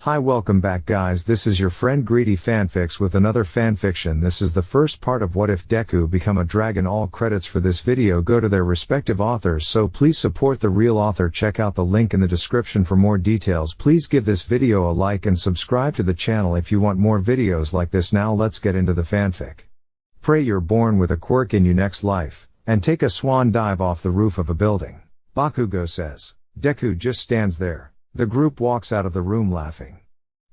Hi, welcome back guys, this is your friend Greedy Fanfics with another fanfiction. This is the first part of What If Deku Become a Dragon. All credits for this video go to their respective authors, so please support the real author. Check out the link in the description for more details. Please give this video a like and subscribe to the channel if you want more videos like this. Now let's get into the fanfic. Pray you're born with a quirk in your next life, and take a swan dive off the roof of a building. Bakugo says. Deku just stands there. The group walks out of the room laughing.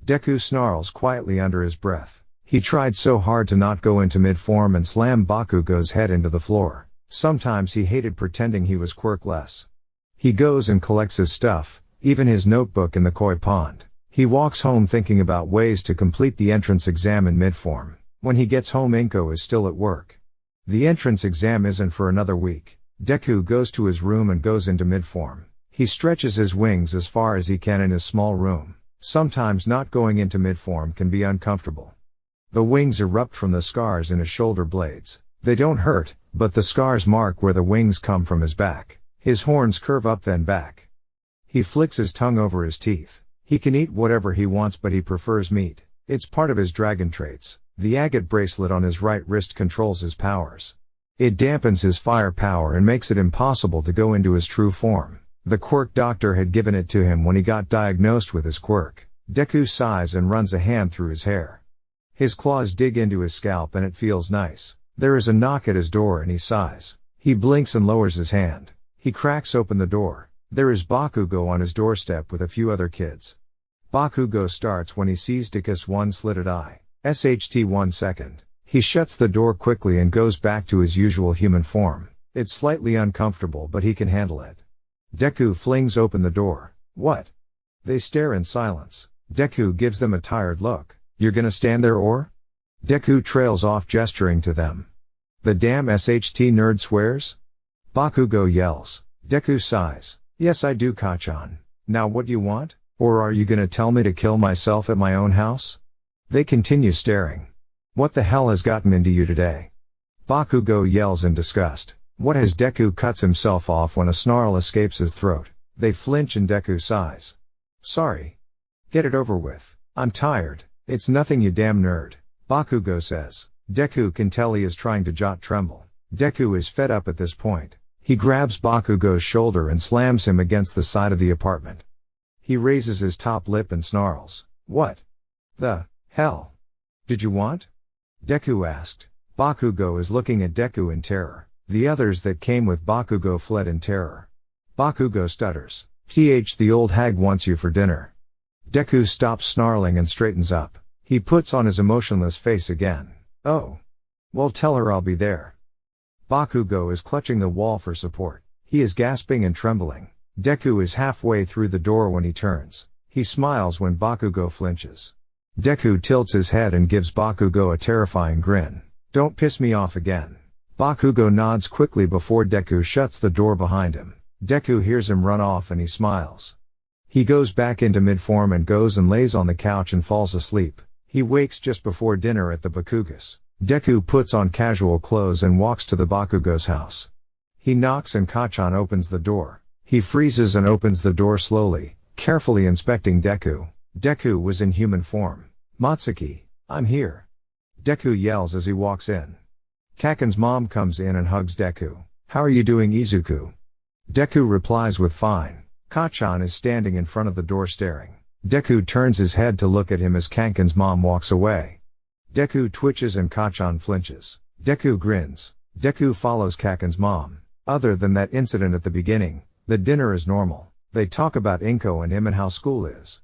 Deku snarls quietly under his breath. He tried so hard to not go into mid-form and slam Bakugo's head into the floor. Sometimes he hated pretending he was quirkless. He goes and collects his stuff, even his notebook in the koi pond. He walks home thinking about ways to complete the entrance exam in mid-form. When he gets home, ᴡᴇ is still at work. The entrance exam isn't for another week. Deku goes to his room and goes into mid-form. He stretches his wings as far as he can in his small room. Sometimes not going into mid-form can be uncomfortable. The wings erupt from the scars in his shoulder blades. They don't hurt, but the scars mark where the wings come from his back. His horns curve up then back. He flicks his tongue over his teeth. He can eat whatever he wants, but he prefers meat. It's part of his dragon traits. The agate bracelet on his right wrist controls his powers. It dampens his fire power and makes it impossible to go into his true form. The quirk doctor had given it to him when he got diagnosed with his quirk. Deku sighs and runs a hand through his hair. His claws dig into his scalp and it feels nice. There is a knock at his door and he sighs. He blinks and lowers his hand. He cracks open the door. There is Bakugo on his doorstep with a few other kids. Bakugo starts when he sees Deku's one-slitted eye. SHT 1 second. He shuts the door quickly and goes back to his usual human form. It's slightly uncomfortable, but he can handle it. Deku flings open the door. What? They stare in silence. Deku gives them a tired look. You're gonna stand there or? Deku trails off gesturing to them. The damn SHT nerd swears? Bakugo yells. Deku sighs. Yes I do, Kachan. Now what do you want? Or are you gonna tell me to kill myself at my own house? They continue staring. What the hell has gotten into you today? Bakugo yells in disgust. What has Deku cuts himself off when a snarl escapes his throat. They flinch and Deku sighs. Sorry. Get it over with. I'm tired. It's nothing, you damn nerd. Bakugo says. Deku can tell he is trying to jot tremble. Deku is fed up at this point. He grabs Bakugo's shoulder and slams him against the side of the apartment. He raises his top lip and snarls. What the hell did you want? Deku asked. Bakugo is looking at Deku in terror. The others that came with Bakugo fled in terror. Bakugo stutters. The old hag wants you for dinner. Deku stops snarling and straightens up. He puts on his emotionless face again. Oh. Well, tell her I'll be there. Bakugo is clutching the wall for support. He is gasping and trembling. Deku is halfway through the door when he turns. He smiles when Bakugo flinches. Deku tilts his head and gives Bakugo a terrifying grin. Don't piss me off again. Bakugo nods quickly before Deku shuts the door behind him. Deku hears him run off and he smiles. He goes back into mid-form and goes and lays on the couch and falls asleep. He wakes just before dinner at the Bakugas. Deku puts on casual clothes and walks to the Bakugo's house. He knocks and Kachan opens the door. He freezes and opens the door slowly, carefully inspecting Deku. Deku was in human form. Matsuki, I'm here. Deku yells as he walks in. Kaken's mom comes in and hugs Deku. How are you doing, Izuku? Deku replies with fine. Kachan is standing in front of the door staring. Deku turns his head to look at him as Kaken's mom walks away. Deku twitches and Kachan flinches. Deku grins. Deku follows Kaken's mom. Other than that incident at the beginning, the dinner is normal. They talk about ᴡᴇ and him and how school is.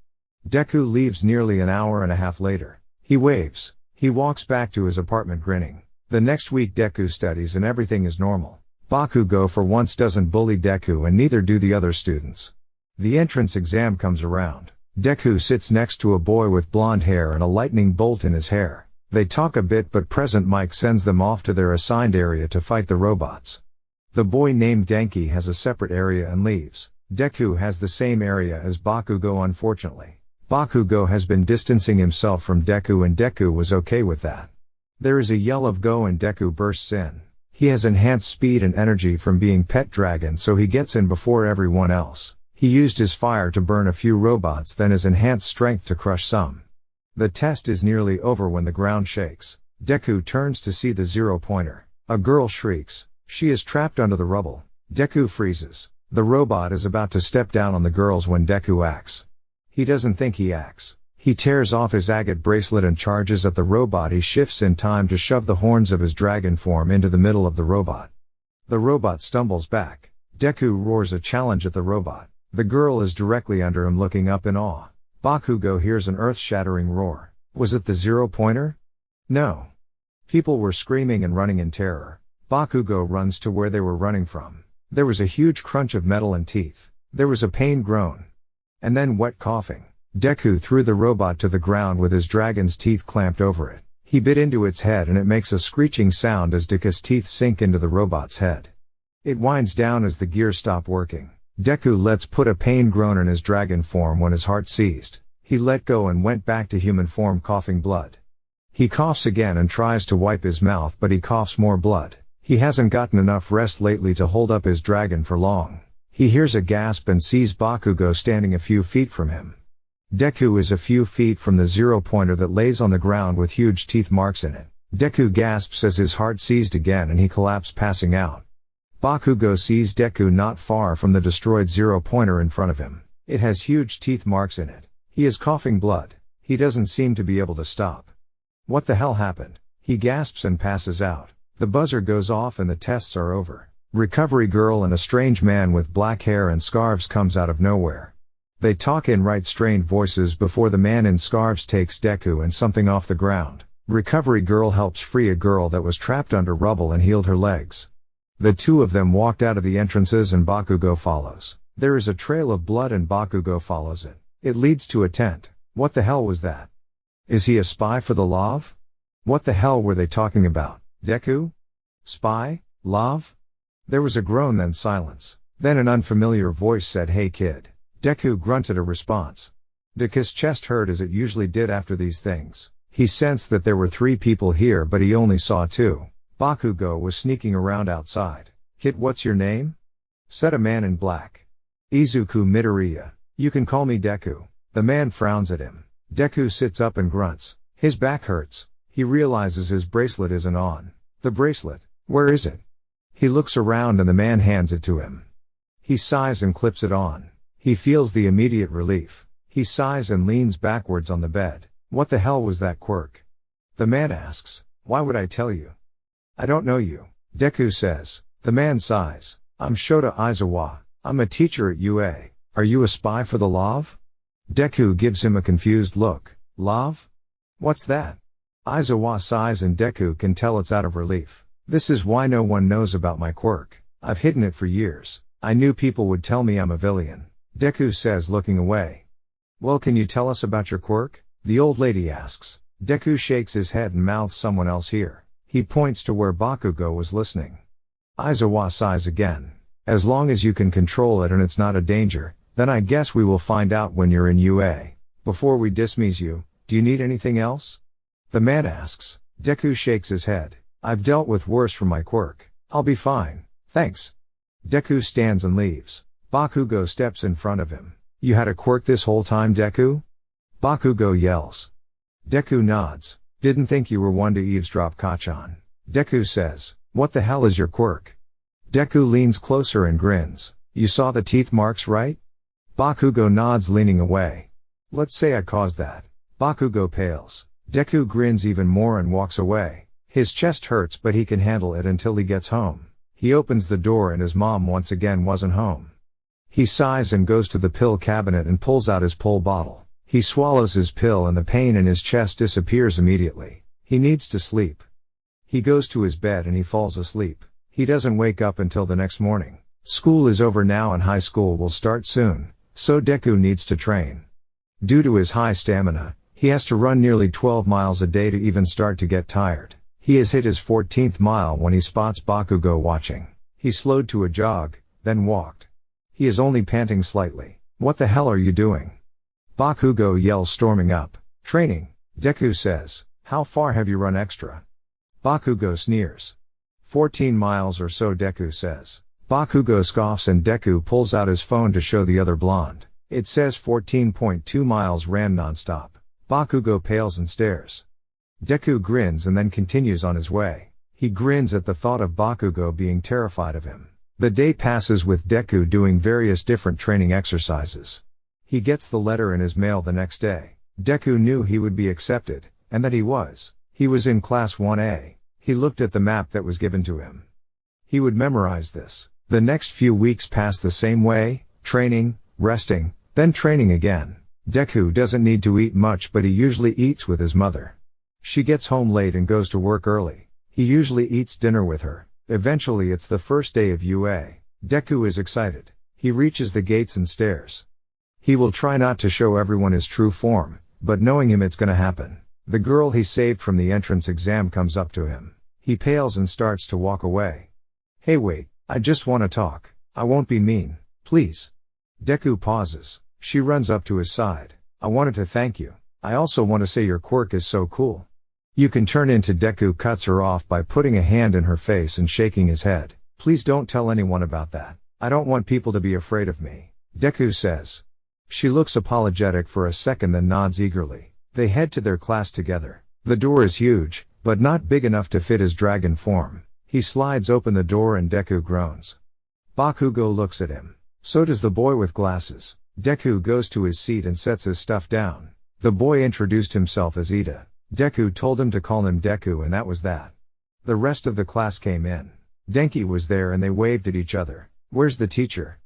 Deku leaves nearly an hour and a half later. He waves. He walks back to his apartment grinning. The next week Deku studies and everything is normal. Bakugo for once doesn't bully Deku and neither do the other students. The entrance exam comes around. Deku sits next to a boy with blonde hair and a lightning bolt in his hair. They talk a bit but President Mike sends them off to their assigned area to fight the robots. The boy named Denki has a separate area and leaves. Deku has the same area as Bakugo. Unfortunately, Bakugo has been distancing himself from Deku and Deku was okay with that. There is a yell of go and Deku bursts in. He has enhanced speed and energy from being pet dragon, so he gets in before everyone else. He used his fire to burn a few robots, then his enhanced strength to crush some. The test is nearly over when the ground shakes. Deku turns to see the 0-pointer. A girl shrieks. She is trapped under the rubble. Deku freezes. The robot is about to step down on the girls when Deku acts. He doesn't think he acts. He tears off his agate bracelet and charges at the robot. He shifts in time to shove the horns of his dragon form into the middle of the robot. The robot stumbles back. Deku roars a challenge at the robot. The girl is directly under him looking up in awe. Bakugo hears an earth-shattering roar. Was it the 0-pointer? No. People were screaming and running in terror. Bakugo runs to where they were running from. There was a huge crunch of metal and teeth. There was a pained groan. And then wet coughing. Deku threw the robot to the ground with his dragon's teeth clamped over it. He bit into its head and it makes a screeching sound as Deku's teeth sink into the robot's head. It winds down as the gears stop working. Deku lets put a pain groan in his dragon form when his heart ceased. He let go and went back to human form coughing blood. He coughs again and tries to wipe his mouth, but he coughs more blood. He hasn't gotten enough rest lately to hold up his dragon for long. He hears a gasp and sees Bakugo standing a few feet from him. Deku is a few feet from the 0-pointer that lays on the ground with huge teeth marks in it. Deku gasps as his heart seized again and he collapsed, passing out. Bakugo sees Deku not far from the destroyed 0-pointer in front of him. It has huge teeth marks in it. He is coughing blood. He doesn't seem to be able to stop. What the hell happened? He gasps and passes out. The buzzer goes off and the tests are over. Recovery girl and a strange man with black hair and scarves comes out of nowhere. They talk in right strained voices before the man in scarves takes Deku and something off the ground. Recovery girl helps free a girl that was trapped under rubble and healed her legs. The two of them walked out of the entrances and Bakugo follows. There is a trail of blood and Bakugo follows it. It leads to a tent. What the hell was that? Is he a spy for the Lav? What the hell were they talking about? Deku? Spy? Lav? There was a groan, then silence. Then an unfamiliar voice said, "Hey kid." Deku grunted a response. Deku's chest hurt as it usually did after these things. He sensed that there were 3 people here but he only saw 2. Bakugo was sneaking around outside. "Kid, what's your name?" said a man in black. "Izuku Midoriya. You can call me Deku." The man frowns at him. Deku sits up and grunts. His back hurts. He realizes his bracelet isn't on. The bracelet. Where is it? He looks around and the man hands it to him. He sighs and clips it on. He feels the immediate relief. He sighs and leans backwards on the bed. What the hell was that quirk? The man asks. "Why would I tell you? I don't know you." Deku says. The man sighs. "I'm Shota Aizawa. I'm a teacher at UA. Are you a spy for the Lav?" Deku gives him a confused look. "Lav? What's that?" Aizawa sighs and Deku can tell it's out of relief. "This is why no one knows about my quirk. I've hidden it for years. I knew people would tell me I'm a villain." Deku says, looking away. "Well, can you tell us about your quirk?" the old lady asks. Deku shakes his head and mouths, "Someone else here." He points to where Bakugo was listening. Aizawa sighs again. "As long as you can control it and it's not a danger, then I guess we will find out when you're in UA. Before we dismiss you, do you need anything else?" the man asks. Deku shakes his head. "I've dealt with worse from my quirk. I'll be fine. Thanks." Deku stands and leaves. Bakugo steps in front of him. "You had a quirk this whole time, Deku?" Bakugo yells. Deku nods. "Didn't think you were one to eavesdrop, Kachan." Deku says. "What the hell is your quirk?" Deku leans closer and grins. "You saw the teeth marks, right?" Bakugo nods, leaning away. "Let's say I caused that." Bakugo pales. Deku grins even more and walks away. His chest hurts but he can handle it until he gets home. He opens the door and his mom once again wasn't home. He sighs and goes to the pill cabinet and pulls out his pill bottle. He swallows his pill and the pain in his chest disappears immediately. He needs to sleep. He goes to his bed and he falls asleep. He doesn't wake up until the next morning. School is over now and high school will start soon, so Deku needs to train. Due to his high stamina, he has to run nearly 12 miles a day to even start to get tired. He has hit his 14th mile when he spots Bakugo watching. He slowed to a jog, then walked. He is only panting slightly. "What the hell are you doing?" Bakugo yells, storming up. "Training," Deku says. "How far have you run extra?" Bakugo sneers. 14 miles or so, Deku says. Bakugo scoffs and Deku pulls out his phone to show the other blonde. It says 14.2 miles ran non-stop. Bakugo pales and stares. Deku grins and then continues on his way. He grins at the thought of Bakugo being terrified of him. The day passes with Deku doing various different training exercises. He gets the letter in his mail the next day. Deku knew he would be accepted, and that he was. He was in class 1A. He looked at the map that was given to him. He would memorize this. The next few weeks pass the same way, training, resting, then training again. Deku doesn't need to eat much, but he usually eats with his mother. She gets home late and goes to work early. He usually eats dinner with her. Eventually it's the first day of UA. Deku is excited. He reaches the gates and stares. He will try not to show everyone his true form, but knowing him it's gonna happen. The girl he saved from the entrance exam comes up to him. He pales and starts to walk away. Hey wait, I just wanna talk. I won't be mean, please. Deku pauses. She runs up to his side. I wanted to thank you. I also want to say your quirk is so cool. You can turn into. Deku cuts her off by putting a hand in her face and shaking his head. Please don't tell anyone about that. I don't want people to be afraid of me. Deku says. She looks apologetic for a second then nods eagerly. They head to their class together. The door is huge, but not big enough to fit his dragon form. He slides open the door and Deku groans. Bakugo looks at him. So does the boy with glasses. Deku goes to his seat and sets his stuff down. The boy introduced himself as Ida. Deku told him to call him Deku and that was that. The rest of the class came in. Denki was there and they waved at each other. Where's the teacher?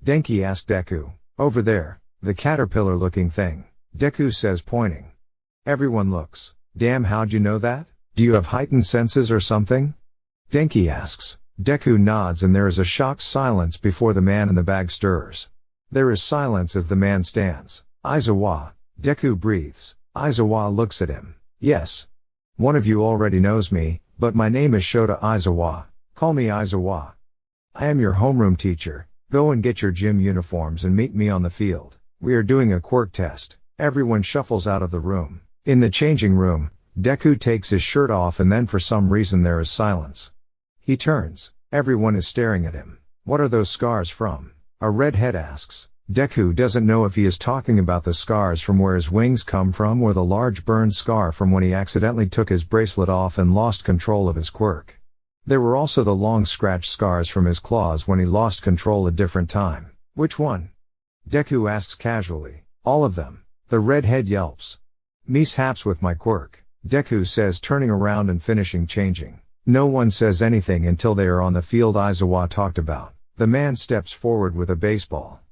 Denki asked Deku. Over there, the caterpillar-looking thing. Deku says pointing. Everyone looks. Damn, how'd you know that? Do you have heightened senses or something? Denki asks. Deku nods and there is a shocked silence before the man in the bag stirs. There is silence as the man stands. Aizawa. Deku breathes. Aizawa looks at him. Yes. One of you already knows me, but my name is Shota Aizawa. Call me Aizawa. I am your homeroom teacher. Go and get your gym uniforms and meet me on the field. We are doing a quirk test. Everyone shuffles out of the room. In the changing room, Deku takes his shirt off and then for some reason there is silence. He turns. Everyone is staring at him. What are those scars from? A redhead asks. Deku doesn't know if he is talking about the scars from where his wings come from or the large burned scar from when he accidentally took his bracelet off and lost control of his quirk. There were also the long scratch scars from his claws when he lost control a different time. Which one? Deku asks casually. All of them. The redhead yelps. Mishaps with my quirk. Deku says, turning around and finishing changing. No one says anything until they are on the field Aizawa talked about. The man steps forward with a baseball.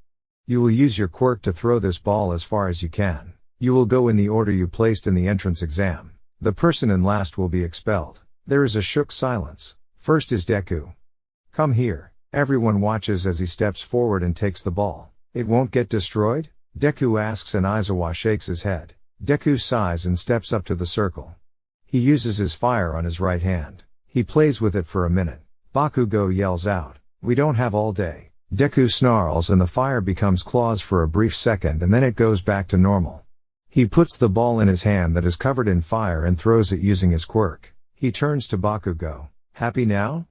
You will use your quirk to throw this ball as far as you can. You will go in the order you placed in the entrance exam. The person in last will be expelled. There is a shook silence. First is Deku. Come here. Everyone watches as he steps forward and takes the ball. It won't get destroyed? Deku asks and Aizawa shakes his head. Deku sighs and steps up to the circle. He uses his fire on his right hand. He plays with it for a minute. Bakugo yells out. We don't have all day. Deku snarls and the fire becomes claws for a brief second and then it goes back to normal. He puts the ball in his hand that is covered in fire and throws it using his quirk. He turns to Bakugo. Happy now?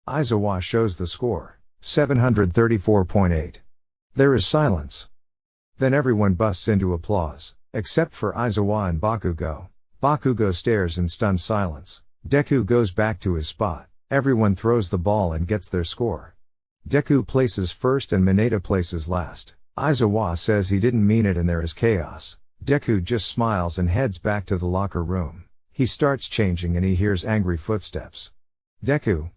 Aizawa shows the score. 734.8. There is silence. Then everyone busts into applause, except for Aizawa and Bakugo. Bakugo stares in stunned silence. Deku goes back to his spot. Everyone throws the ball and gets their score. Deku places first and Mineta places last. Aizawa says he didn't mean it and there is chaos. Deku just smiles and heads back to the locker room. He starts changing and he hears angry footsteps. Deku.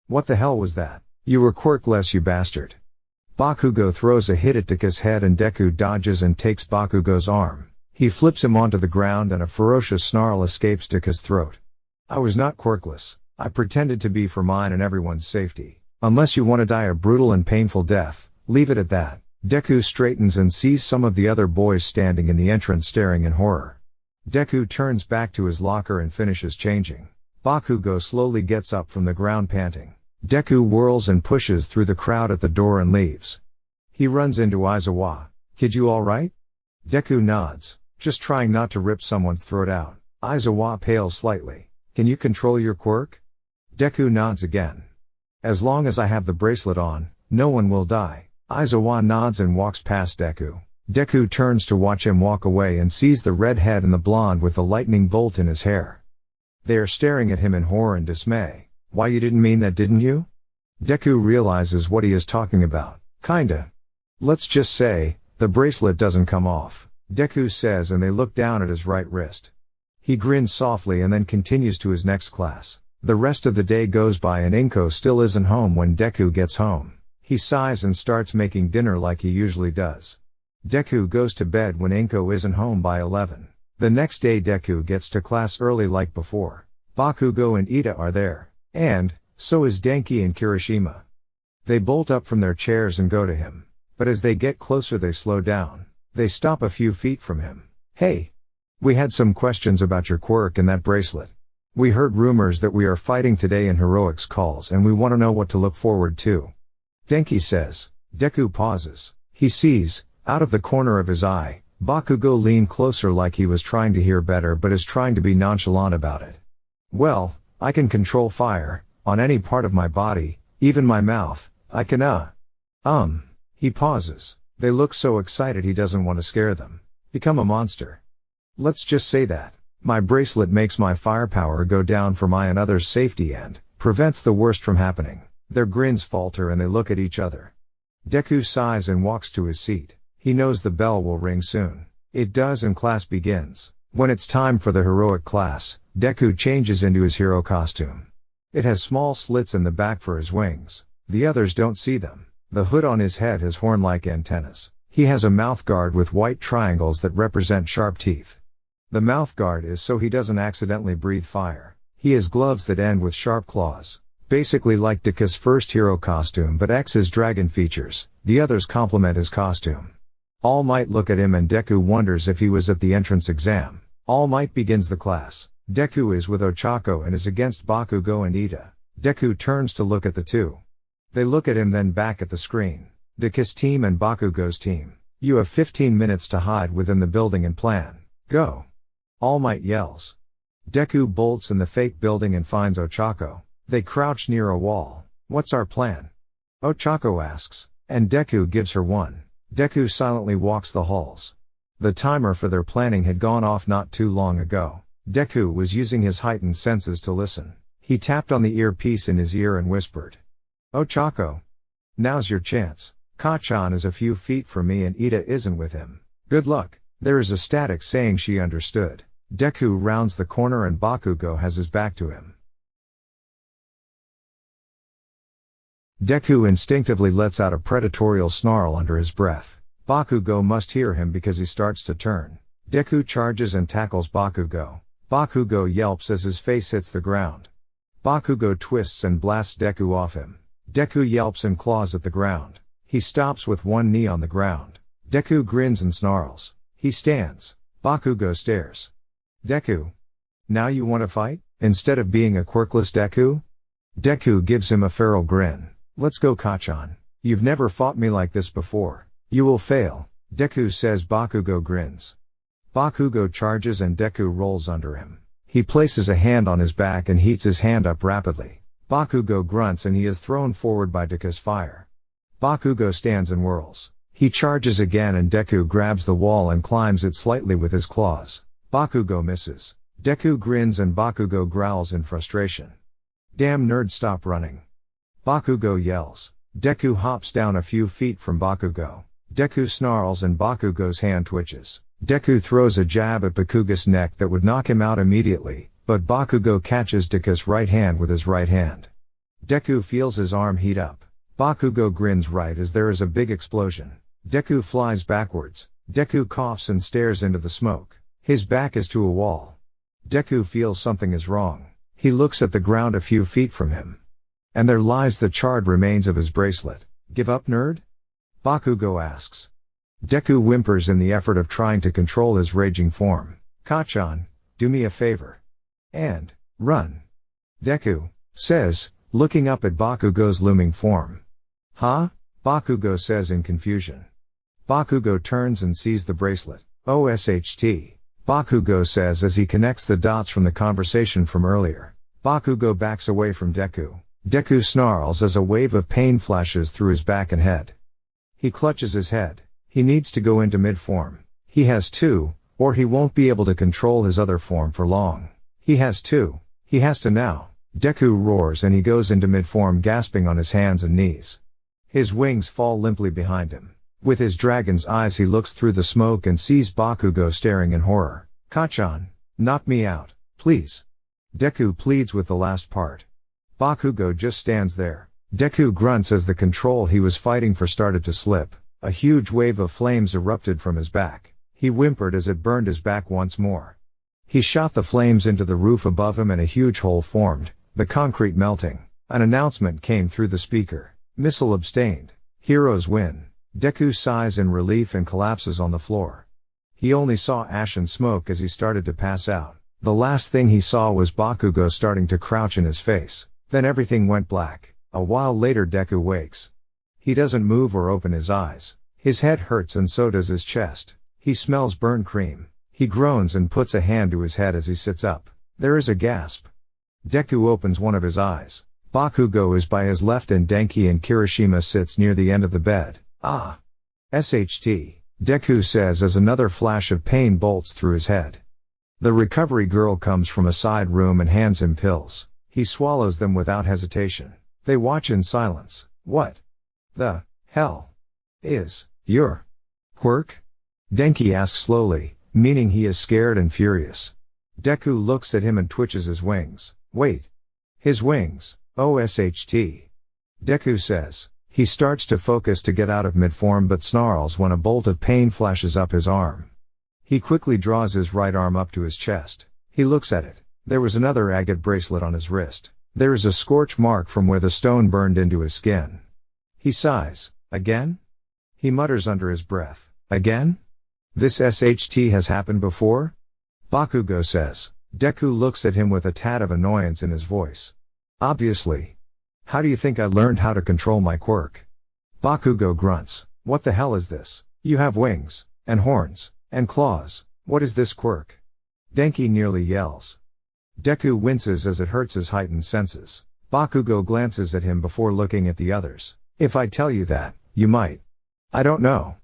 What the hell was that? You were quirkless, you bastard. Bakugo throws a hit at Deku's head and Deku dodges and takes Bakugo's arm. He flips him onto the ground and a ferocious snarl escapes Deku's throat. I was not quirkless. I pretended to be for mine and everyone's safety. Unless you want to die a brutal and painful death, leave it at that. Deku straightens and sees some of the other boys standing in the entrance staring in horror. Deku turns back to his locker and finishes changing. Bakugo slowly gets up from the ground panting. Deku whirls and pushes through the crowd at the door and leaves. He runs into Aizawa. Kid, you alright? Deku nods, just trying not to rip someone's throat out. Aizawa pales slightly. Can you control your quirk? Deku nods again. As long as I have the bracelet on, no one will die. Aizawa nods and walks past Deku. Deku turns to watch him walk away and sees the redhead and the blonde with the lightning bolt in his hair. They are staring at him in horror and dismay. Why, you didn't mean that, didn't you? Deku realizes what he is talking about. Kinda. Let's just say, the bracelet doesn't come off, Deku says, and they look down at his right wrist. He grins softly and then continues to his next class. The rest of the day goes by and Inko still isn't home when Deku gets home. He sighs and starts making dinner like he usually does. Deku goes to bed when Inko isn't home by 11. The next day Deku gets to class early like before. Bakugo and Ida are there. And, so is Denki and Kirishima. They bolt up from their chairs and go to him. But as they get closer they slow down. They stop a few feet from him. Hey! We had some questions about your quirk and that bracelet. We heard rumors that we are fighting today in heroics calls and we want to know what to look forward to. Denki says. Deku pauses. He sees, out of the corner of his eye, Bakugo lean closer like he was trying to hear better but is trying to be nonchalant about it. Well, I can control fire, on any part of my body, even my mouth. I can He pauses. They look so excited he doesn't want to scare them. Become a monster. Let's just say that. My bracelet makes my firepower go down for my and others' safety and prevents the worst from happening. Their grins falter and they look at each other. Deku sighs and walks to his seat. He knows the bell will ring soon. It does and class begins. When it's time for the heroic class, Deku changes into his hero costume. It has small slits in the back for his wings. The others don't see them. The hood on his head has horn-like antennas. He has a mouthguard with white triangles that represent sharp teeth. The mouthguard is so he doesn't accidentally breathe fire. He has gloves that end with sharp claws. Basically like Deku's first hero costume but X's dragon features. The others complement his costume. All Might look at him and Deku wonders if he was at the entrance exam. All Might begins the class. Deku is with Ochako and is against Bakugo and Ida. Deku turns to look at the two. They look at him then back at the screen. Deku's team and Bakugo's team. You have 15 minutes to hide within the building and plan. Go! All Might yells. Deku bolts in the fake building and finds Ochako. They crouch near a wall. What's our plan? Ochako asks. And Deku gives her one. Deku silently walks the halls. The timer for their planning had gone off not too long ago. Deku was using his heightened senses to listen. He tapped on the earpiece in his ear and whispered. Ochako. Now's your chance. Kachan is a few feet from me and Ida isn't with him. Good luck. There is a static saying she understood. Deku rounds the corner and Bakugo has his back to him. Deku instinctively lets out a predatorial snarl under his breath. Bakugo must hear him because he starts to turn. Deku charges and tackles Bakugo. Bakugo yelps as his face hits the ground. Bakugo twists and blasts Deku off him. Deku yelps and claws at the ground. He stops with one knee on the ground. Deku grins and snarls. He stands. Bakugo stares. Deku. Now you want to fight? Instead of being a quirkless Deku? Deku gives him a feral grin. Let's go, Kachan. You've never fought me like this before. You will fail. Deku says. Bakugo grins. Bakugo charges and Deku rolls under him. He places a hand on his back and heats his hand up rapidly. Bakugo grunts and he is thrown forward by Deku's fire. Bakugo stands and whirls. He charges again and Deku grabs the wall and climbs it slightly with his claws. Bakugo misses. Deku grins and Bakugo growls in frustration. Damn nerd, stop running. Bakugo yells. Deku hops down a few feet from Bakugo. Deku snarls and Bakugo's hand twitches. Deku throws a jab at Bakugo's neck that would knock him out immediately, but Bakugo catches Deku's right hand with his right hand. Deku feels his arm heat up. Bakugo grins right as there is a big explosion. Deku flies backwards. Deku coughs and stares into the smoke. His back is to a wall. Deku feels something is wrong. He looks at the ground a few feet from him. And there lies the charred remains of his bracelet. Give up, nerd? Bakugo asks. Deku whimpers in the effort of trying to control his raging form. Kachan, do me a favor. And run. Deku says, looking up at Bakugo's looming form. Huh? Bakugo says in confusion. Bakugo turns and sees the bracelet. OSHT. Bakugo says as he connects the dots from the conversation from earlier. Bakugo backs away from Deku. Deku snarls as a wave of pain flashes through his back and head. He clutches his head. He needs to go into mid-form. He has to, or he won't be able to control his other form for long. He has to. He has to now. Deku roars and he goes into mid-form, gasping on his hands and knees. His wings fall limply behind him. With his dragon's eyes he looks through the smoke and sees Bakugo staring in horror. "Kacchan, knock me out, please." Deku pleads with the last part. Bakugo just stands there. Deku grunts as the control he was fighting for started to slip. A huge wave of flames erupted from his back. He whimpered as it burned his back once more. He shot the flames into the roof above him and a huge hole formed, the concrete melting. An announcement came through the speaker. "Missile abstained. Heroes win." Deku sighs in relief and collapses on the floor. He only saw ash and smoke as he started to pass out. The last thing he saw was Bakugo starting to crouch in his face. Then everything went black. A while later Deku wakes. He doesn't move or open his eyes. His head hurts and so does his chest. He smells burned cream. He groans and puts a hand to his head as he sits up. There is a gasp. Deku opens one of his eyes. Bakugo is by his left and Denki and Kirishima sits near the end of the bed. "Ah. SHT. Deku says as another flash of pain bolts through his head. The recovery girl comes from a side room and hands him pills. He swallows them without hesitation. They watch in silence. "What the hell is your quirk?" Denki asks slowly, meaning he is scared and furious. Deku looks at him and twitches his wings. "Wait. His wings. OSHT. Deku says. He starts to focus to get out of mid-form but snarls when a bolt of pain flashes up his arm. He quickly draws his right arm up to his chest. He looks at it. There was another agate bracelet on his wrist. There is a scorch mark from where the stone burned into his skin. He sighs. "Again?" He mutters under his breath. "Again? This SHT has happened before?" Bakugo says. Deku looks at him with a tad of annoyance in his voice. "Obviously. How do you think I learned how to control my quirk?" Bakugo grunts. "What the hell is this? You have wings, and horns, and claws. What is this quirk?" Denki nearly yells. Deku winces as it hurts his heightened senses. Bakugo glances at him before looking at the others. "If I tell you that, you might. I don't know.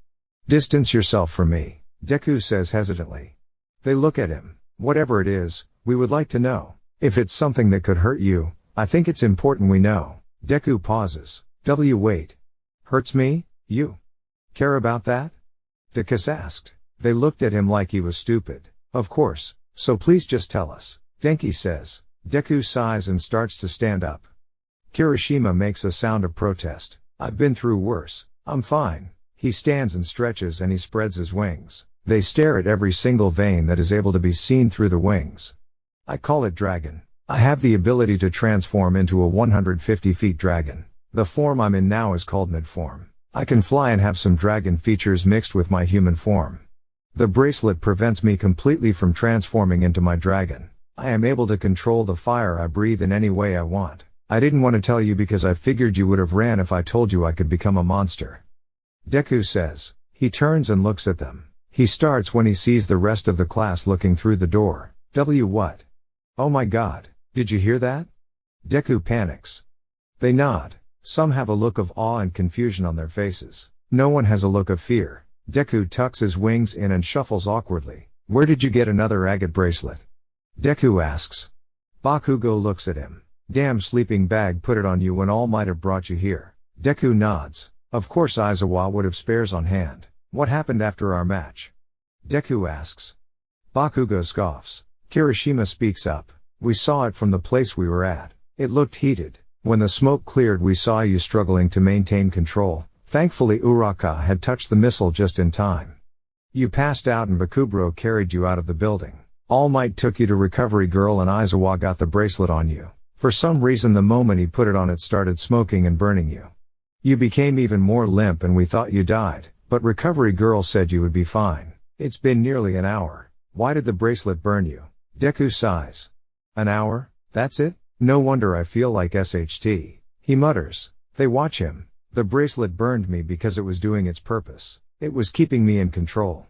Distance yourself from me," Deku says hesitantly. They look at him. "Whatever it is, we would like to know. If it's something that could hurt you, I think it's important we know." Deku pauses. Wait. Hurts me? You care about that?" Deku asked. They looked at him like he was stupid. "Of course, so please just tell us," Denki says. Deku sighs and starts to stand up. Kirishima makes a sound of protest. "I've been through worse. I'm fine." He stands and stretches and he spreads his wings. They stare at every single vein that is able to be seen through the wings. "I call it dragon. I have the ability to transform into a 150 feet dragon. The form I'm in now is called mid-form. I can fly and have some dragon features mixed with my human form. The bracelet prevents me completely from transforming into my dragon. I am able to control the fire I breathe in any way I want. I didn't want to tell you because I figured you would have ran if I told you I could become a monster." Deku says. He turns and looks at them. He starts when he sees the rest of the class looking through the door. What? "Oh my god, did you hear that?" Deku panics. They nod. Some have a look of awe and confusion on their faces. No one has a look of fear. Deku tucks his wings in and shuffles awkwardly. "Where did you get another agate bracelet?" Deku asks. Bakugo looks at him. "Damn sleeping bag put it on you when All Might have brought you here." Deku nods. "Of course Aizawa would have spares on hand. What happened after our match?" Deku asks. Bakugo scoffs. Kirishima speaks up. "We saw it from the place we were at. It looked heated. When the smoke cleared we saw you struggling to maintain control. Thankfully Uraka had touched the missile just in time. You passed out and Bakubro carried you out of the building. All Might took you to Recovery Girl and Aizawa got the bracelet on you. For some reason the moment he put it on it started smoking and burning you. You became even more limp and we thought you died, but Recovery Girl said you would be fine. It's been nearly an hour. Why did the bracelet burn you?" Deku sighs. "An hour? That's it? No wonder I feel like SHT." He mutters. They watch him. "The bracelet burned me because it was doing its purpose. It was keeping me in control."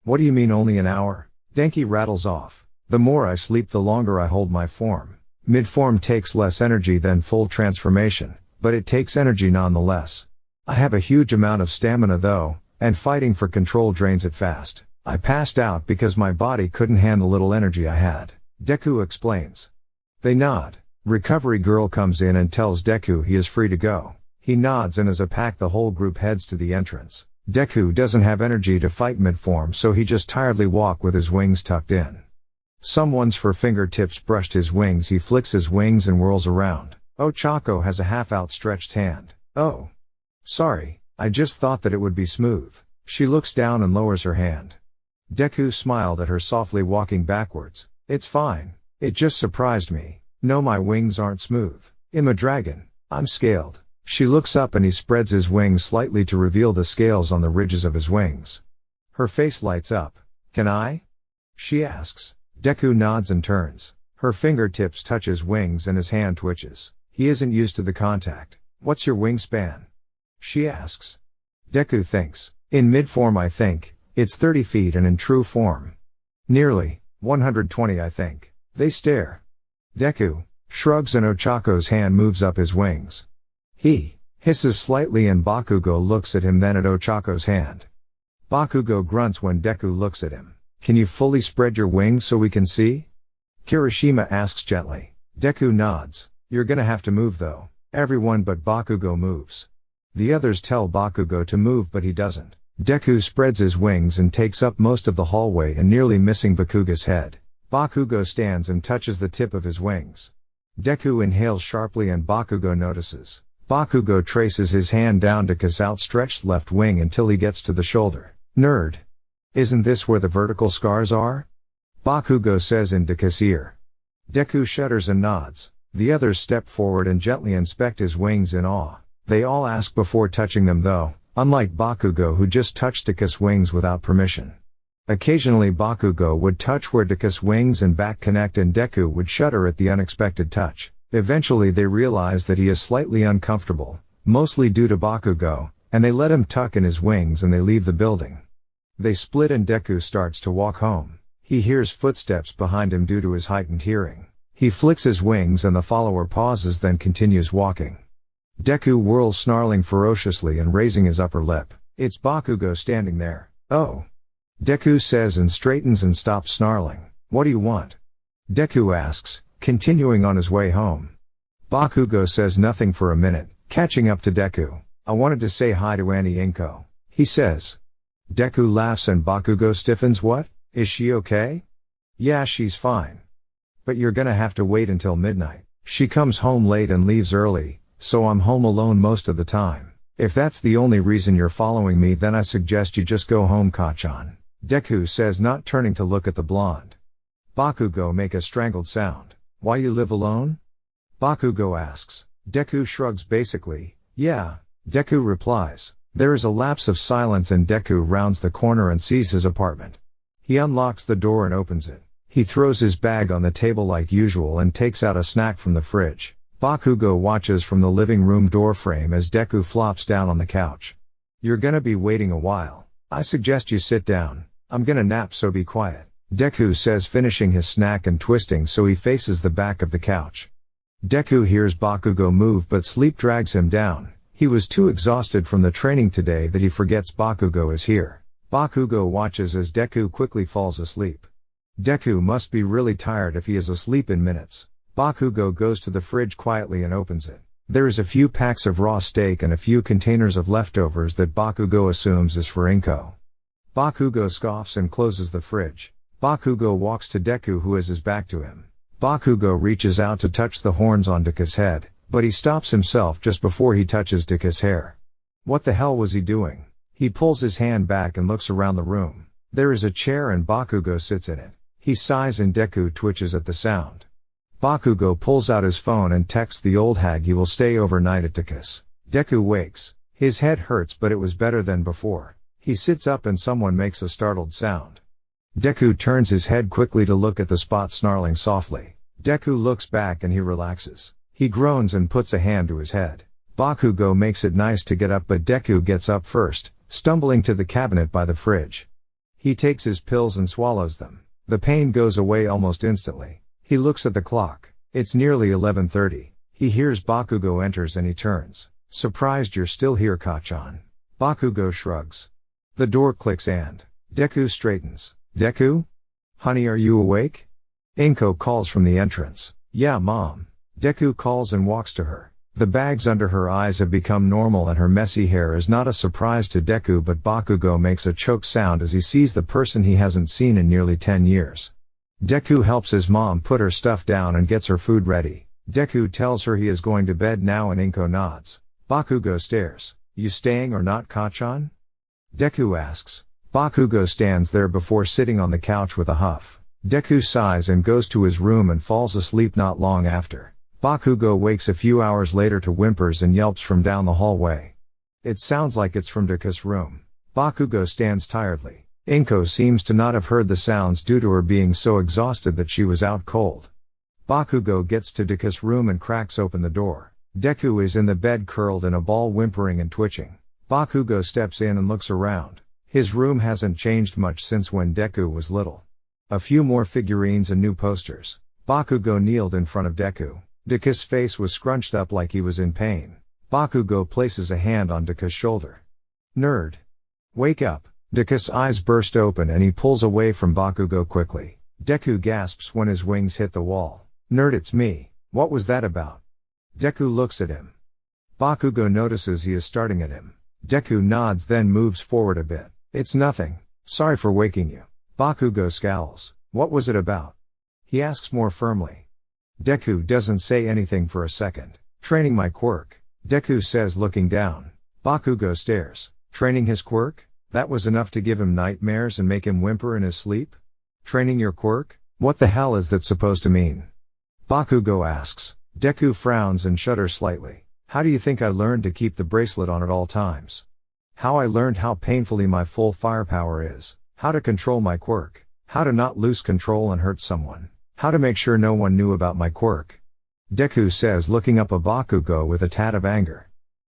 "What do you mean only an hour?" Denki rattles off. "The more I sleep the longer I hold my form. Mid-form takes less energy than full transformation, but it takes energy nonetheless. I have a huge amount of stamina though, and fighting for control drains it fast. I passed out because my body couldn't handle the little energy I had. Deku explains. They nod. Recovery girl comes in and tells Deku he is free to go. He nods, and as a pack the whole group heads to the entrance. Deku doesn't have energy to fight mid-form, so he just tiredly walks with his wings tucked in. Someone's fur fingertips brushed his wings. He flicks his wings and whirls around. Ochako has a half outstretched hand. Oh. Sorry, I just thought that it would be smooth. She looks down and lowers her hand. Deku smiled at her softly, walking backwards. It's fine. It just surprised me. No, my wings aren't smooth. I'm a dragon. I'm scaled. She looks up and he spreads his wings slightly to reveal the scales on the ridges of his wings. Her face lights up. Can I? She asks. Deku nods and turns. Her fingertips touch his wings and his hand twitches. He isn't used to the contact. What's your wingspan? She asks. Deku thinks. In mid-form I think it's 30 feet, and in true form nearly 120 I think. They stare. Deku shrugs and Ochako's hand moves up his wings. He hisses slightly and Bakugo looks at him, then at Ochako's hand. Bakugo grunts when Deku looks at him. Can you fully spread your wings so we can see? Kirishima asks gently. Deku nods. You're gonna have to move though. Everyone but Bakugo moves. The others tell Bakugo to move, but he doesn't. Deku spreads his wings and takes up most of the hallway and nearly missing Bakugo's head. Bakugo stands and touches the tip of his wings. Deku inhales sharply and Bakugo notices. Bakugo traces his hand down Deku's outstretched left wing until he gets to the shoulder. Nerd. Isn't this where the vertical scars are? Bakugo says in Deku's ear. Deku shudders and nods. The others step forward and gently inspect his wings in awe. They all ask before touching them though, unlike Bakugo who just touched Deku's wings without permission. Occasionally Bakugo would touch where Deku's wings and back connect, and Deku would shudder at the unexpected touch. Eventually they realize that he is slightly uncomfortable, mostly due to Bakugo, and they let him tuck in his wings and they leave the building. They split and Deku starts to walk home. He hears footsteps behind him due to his heightened hearing. He flicks his wings and the follower pauses, then continues walking. Deku whirls, snarling ferociously and raising his upper lip. It's Bakugo standing there. Oh. Deku says and straightens and stops snarling. What do you want? Deku asks, continuing on his way home. Bakugo says nothing for a minute, catching up to Deku. I wanted to say hi to 괡ᴜᴛᴏ, he says. Deku laughs and Bakugo stiffens. What? Is she okay? Yeah, she's fine. But you're gonna have to wait until midnight. She comes home late and leaves early, so I'm home alone most of the time. If that's the only reason you're following me, then I suggest you just go home, Kachan. Deku says, not turning to look at the blonde. Bakugo make a strangled sound. Why you live alone? Bakugo asks. Deku shrugs basically. Yeah. Deku replies. There is a lapse of silence and Deku rounds the corner and sees his apartment. He unlocks the door and opens it. He throws his bag on the table like usual and takes out a snack from the fridge. Bakugo watches from the living room doorframe as Deku flops down on the couch. You're gonna be waiting a while. I suggest you sit down. I'm gonna nap, so be quiet. Deku says, finishing his snack and twisting so he faces the back of the couch. Deku hears Bakugo move, but sleep drags him down. He was too exhausted from the training today that he forgets Bakugo is here. Bakugo watches as Deku quickly falls asleep. Deku must be really tired if he is asleep in minutes. Bakugo goes to the fridge quietly and opens it. There is a few packs of raw steak and a few containers of leftovers that Bakugo assumes is for 괡ᴜᴏ. Bakugo scoffs and closes the fridge. Bakugo walks to Deku, who has his back to him. Bakugo reaches out to touch the horns on Deku's head, but he stops himself just before he touches Deku's hair. What the hell was he doing? He pulls his hand back and looks around the room. There is a chair and Bakugo sits in it. He sighs and Deku twitches at the sound. Bakugo pulls out his phone and texts the old hag he will stay overnight at Deku's. Deku wakes. His head hurts, but it was better than before. He sits up and someone makes a startled sound. Deku turns his head quickly to look at the spot, snarling softly. Deku looks back and he relaxes. He groans and puts a hand to his head. Bakugo makes it nice to get up, but Deku gets up first, stumbling to the cabinet by the fridge. He takes his pills and swallows them. The pain goes away almost instantly. He looks at the clock. It's nearly 11:30. He hears Bakugo enters and he turns. Surprised you're still here, Kacchan. Bakugo shrugs. The door clicks and Deku straightens. Deku? Honey, are you awake? Inko calls from the entrance. Yeah, Mom. Deku calls and walks to her. The bags under her eyes have become normal and her messy hair is not a surprise to Deku, but Bakugo makes a choked sound as he sees the person he hasn't seen in nearly 10 years. Deku helps his mom put her stuff down and gets her food ready. Deku tells her he is going to bed now and Inko nods. Bakugo stares. You staying or not, Kacchan? Deku asks. Bakugo stands there before sitting on the couch with a huff. Deku sighs and goes to his room and falls asleep not long after. Bakugo wakes a few hours later to whimpers and yelps from down the hallway. It sounds like it's from Deku's room. Bakugo stands tiredly. Inko seems to not have heard the sounds due to her being so exhausted that she was out cold. Bakugo gets to Deku's room and cracks open the door. Deku is in the bed curled in a ball, whimpering and twitching. Bakugo steps in and looks around. His room hasn't changed much since when Deku was little. A few more figurines and new posters. Bakugo kneeled in front of Deku. Deku's face was scrunched up like he was in pain. Bakugo places a hand on Deku's shoulder. Nerd. Wake up. Deku's eyes burst open and he pulls away from Bakugo quickly. Deku gasps when his wings hit the wall. Nerd, it's me. What was that about? Deku looks at him. Bakugo notices he is starting at him. Deku nods, then moves forward a bit. It's nothing. Sorry for waking you. Bakugo scowls. What was it about? He asks more firmly. Deku doesn't say anything for a second. Training my quirk. Deku says, looking down. Bakugo stares. Training his quirk? That was enough to give him nightmares and make him whimper in his sleep? Training your quirk? What the hell is that supposed to mean? Bakugo asks. Deku frowns and shudders slightly. How do you think I learned to keep the bracelet on at all times? How I learned how painfully my full firepower is. How to control my quirk. How to not lose control and hurt someone. How to make sure no one knew about my quirk. Deku says, looking up at Bakugo with a tad of anger.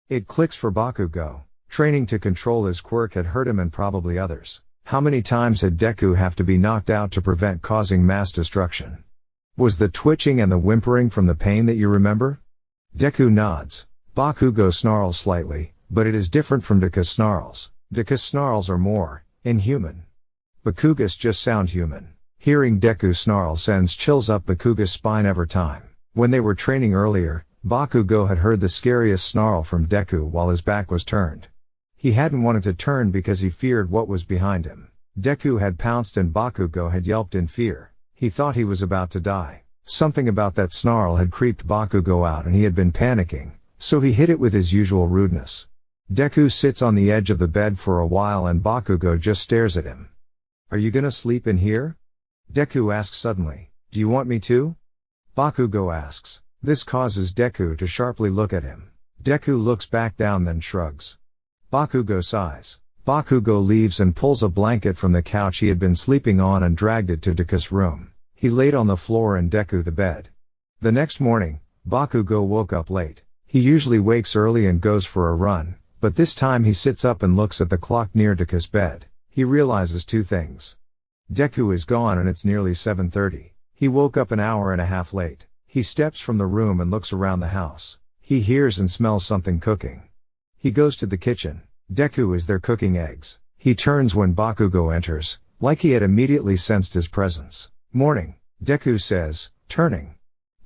It clicks for Bakugo. Training to control his quirk had hurt him and probably others. How many times had Deku have to be knocked out to prevent causing mass destruction? Was the twitching and the whimpering from the pain that you remember? Deku nods. Bakugo snarls slightly, but it is different from Deku's snarls. Deku's snarls are more inhuman. Bakugo's just sound human. Hearing Deku snarl sends chills up Bakugo's spine every time. When they were training earlier, Bakugo had heard the scariest snarl from Deku while his back was turned. He hadn't wanted to turn because he feared what was behind him. Deku had pounced and Bakugo had yelped in fear. He thought he was about to die. Something about that snarl had creeped Bakugo out and he had been panicking, so he hit it with his usual rudeness. Deku sits on the edge of the bed for a while and Bakugo just stares at him. Are you gonna sleep in here? Deku asks suddenly. Do you want me to? Bakugo asks. This causes Deku to sharply look at him. Deku looks back down then shrugs. Bakugo sighs. Bakugo leaves and pulls a blanket from the couch he had been sleeping on and dragged it to Deku's room. He laid on the floor and Deku the bed. The next morning, Bakugo woke up late. He usually wakes early and goes for a run, but this time he sits up and looks at the clock near Deku's bed. He realizes two things. Deku is gone and it's nearly 7:30. He woke up an hour and a half late. He steps from the room and looks around the house. He hears and smells something cooking. He goes to the kitchen. Deku is there cooking eggs. He turns when Bakugo enters, like he had immediately sensed his presence. Morning, Deku says, turning.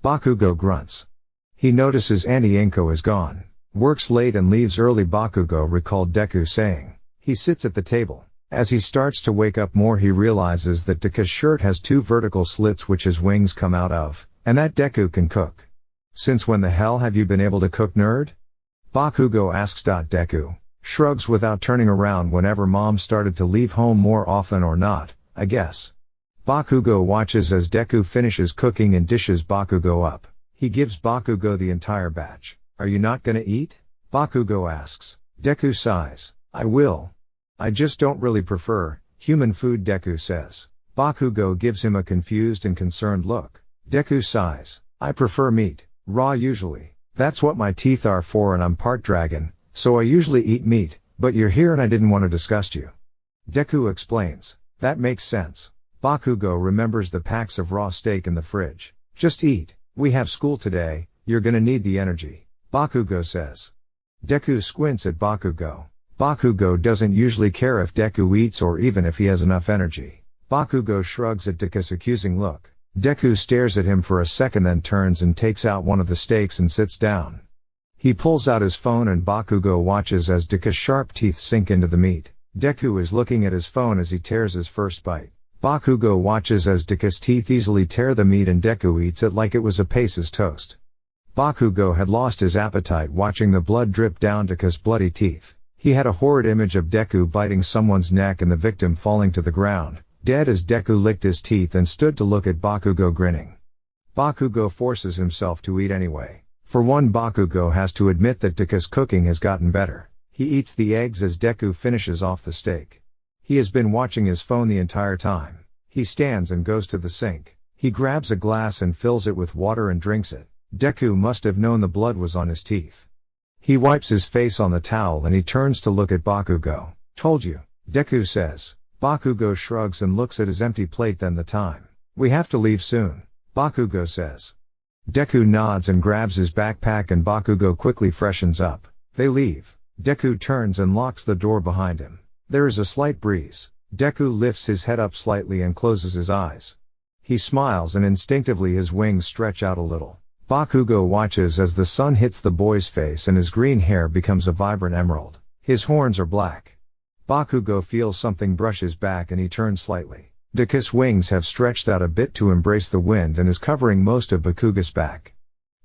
Bakugo grunts. He notices Auntie Inko is gone. Works late and leaves early, Bakugo recalled Deku saying. He sits at the table. As he starts to wake up more, he realizes that Deku's shirt has two vertical slits which his wings come out of, and that Deku can cook. Since when the hell have you been able to cook, nerd? Bakugo asks. Deku shrugs without turning around. Whenever mom started to leave home more often or not, I guess. Bakugo watches as Deku finishes cooking and dishes Bakugo up. He gives Bakugo the entire batch. Are you not gonna eat? Bakugo asks. Deku sighs. I will. I just don't really prefer human food, Deku says. Bakugo gives him a confused and concerned look. Deku sighs. I prefer meat, raw usually. That's what my teeth are for and I'm part dragon, so I usually eat meat, but you're here and I didn't want to disgust you. Deku explains. That makes sense. Bakugo remembers the packs of raw steak in the fridge. Just eat. We have school today, you're gonna need the energy, Bakugo says. Deku squints at Bakugo. Bakugo doesn't usually care if Deku eats or even if he has enough energy. Bakugo shrugs at Deku's accusing look. Deku stares at him for a second, then turns and takes out one of the steaks and sits down. He pulls out his phone and Bakugo watches as Deku's sharp teeth sink into the meat. Deku is looking at his phone as he tears his first bite. Bakugo watches as Deku's teeth easily tear the meat and Deku eats it like it was a Pace's toast. Bakugo had lost his appetite watching the blood drip down Deku's bloody teeth. He had a horrid image of Deku biting someone's neck and the victim falling to the ground, dead, as Deku licked his teeth and stood to look at Bakugo grinning. Bakugo forces himself to eat anyway. For one, Bakugo has to admit that Deku's cooking has gotten better. He eats the eggs as Deku finishes off the steak. He has been watching his phone the entire time. He stands and goes to the sink. He grabs a glass and fills it with water and drinks it. Deku must have known the blood was on his teeth. He wipes his face on the towel and he turns to look at Bakugo. Told you, Deku says. Bakugo shrugs and looks at his empty plate. Then the time. We have to leave soon, Bakugo says. Deku nods and grabs his backpack and Bakugo quickly freshens up. They leave. Deku turns and locks the door behind him. There is a slight breeze. Deku lifts his head up slightly and closes his eyes. He smiles and instinctively his wings stretch out a little. Bakugo watches as the sun hits the boy's face and his green hair becomes a vibrant emerald. His horns are black. Bakugo feels something brush his back and he turns slightly. Deku's wings have stretched out a bit to embrace the wind and is covering most of Bakugo's back.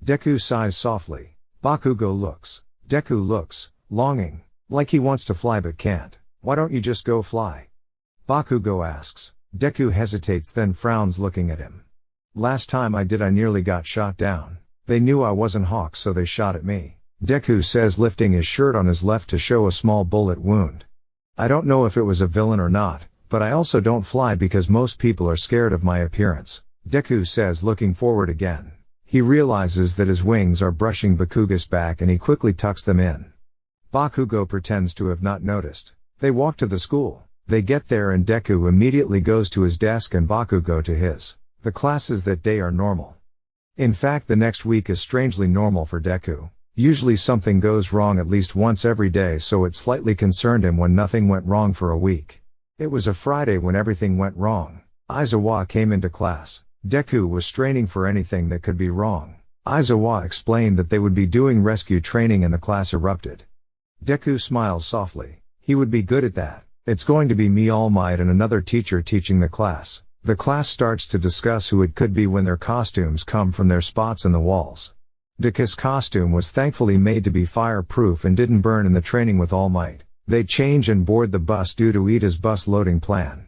Deku sighs softly. Bakugo looks. Deku looks, longing, like he wants to fly but can't. Why don't you just go fly? Bakugo asks. Deku hesitates then frowns looking at him. Last time I did I nearly got shot down. They knew I wasn't Hawk so they shot at me, Deku says, lifting his shirt on his left to show a small bullet wound. I don't know if it was a villain or not, but I also don't fly because most people are scared of my appearance, Deku says, looking forward again. He realizes that his wings are brushing Bakugo's back and he quickly tucks them in. Bakugo pretends to have not noticed. They walk to the school. They get there and Deku immediately goes to his desk and Bakugo to his. The classes that day are normal. In fact, the next week is strangely normal for Deku. Usually something goes wrong at least once every day, so it slightly concerned him when nothing went wrong for a week. It was a Friday when everything went wrong. Aizawa came into class. Deku was straining for anything that could be wrong. Aizawa explained that they would be doing rescue training and the class erupted. Deku smiles softly. He would be good at that. It's going to be me, All Might, and another teacher teaching the class. The class starts to discuss who it could be when their costumes come from their spots in the walls. Deku's costume was thankfully made to be fireproof and didn't burn in the training with All Might. They change and board the bus due to Ida's bus loading plan.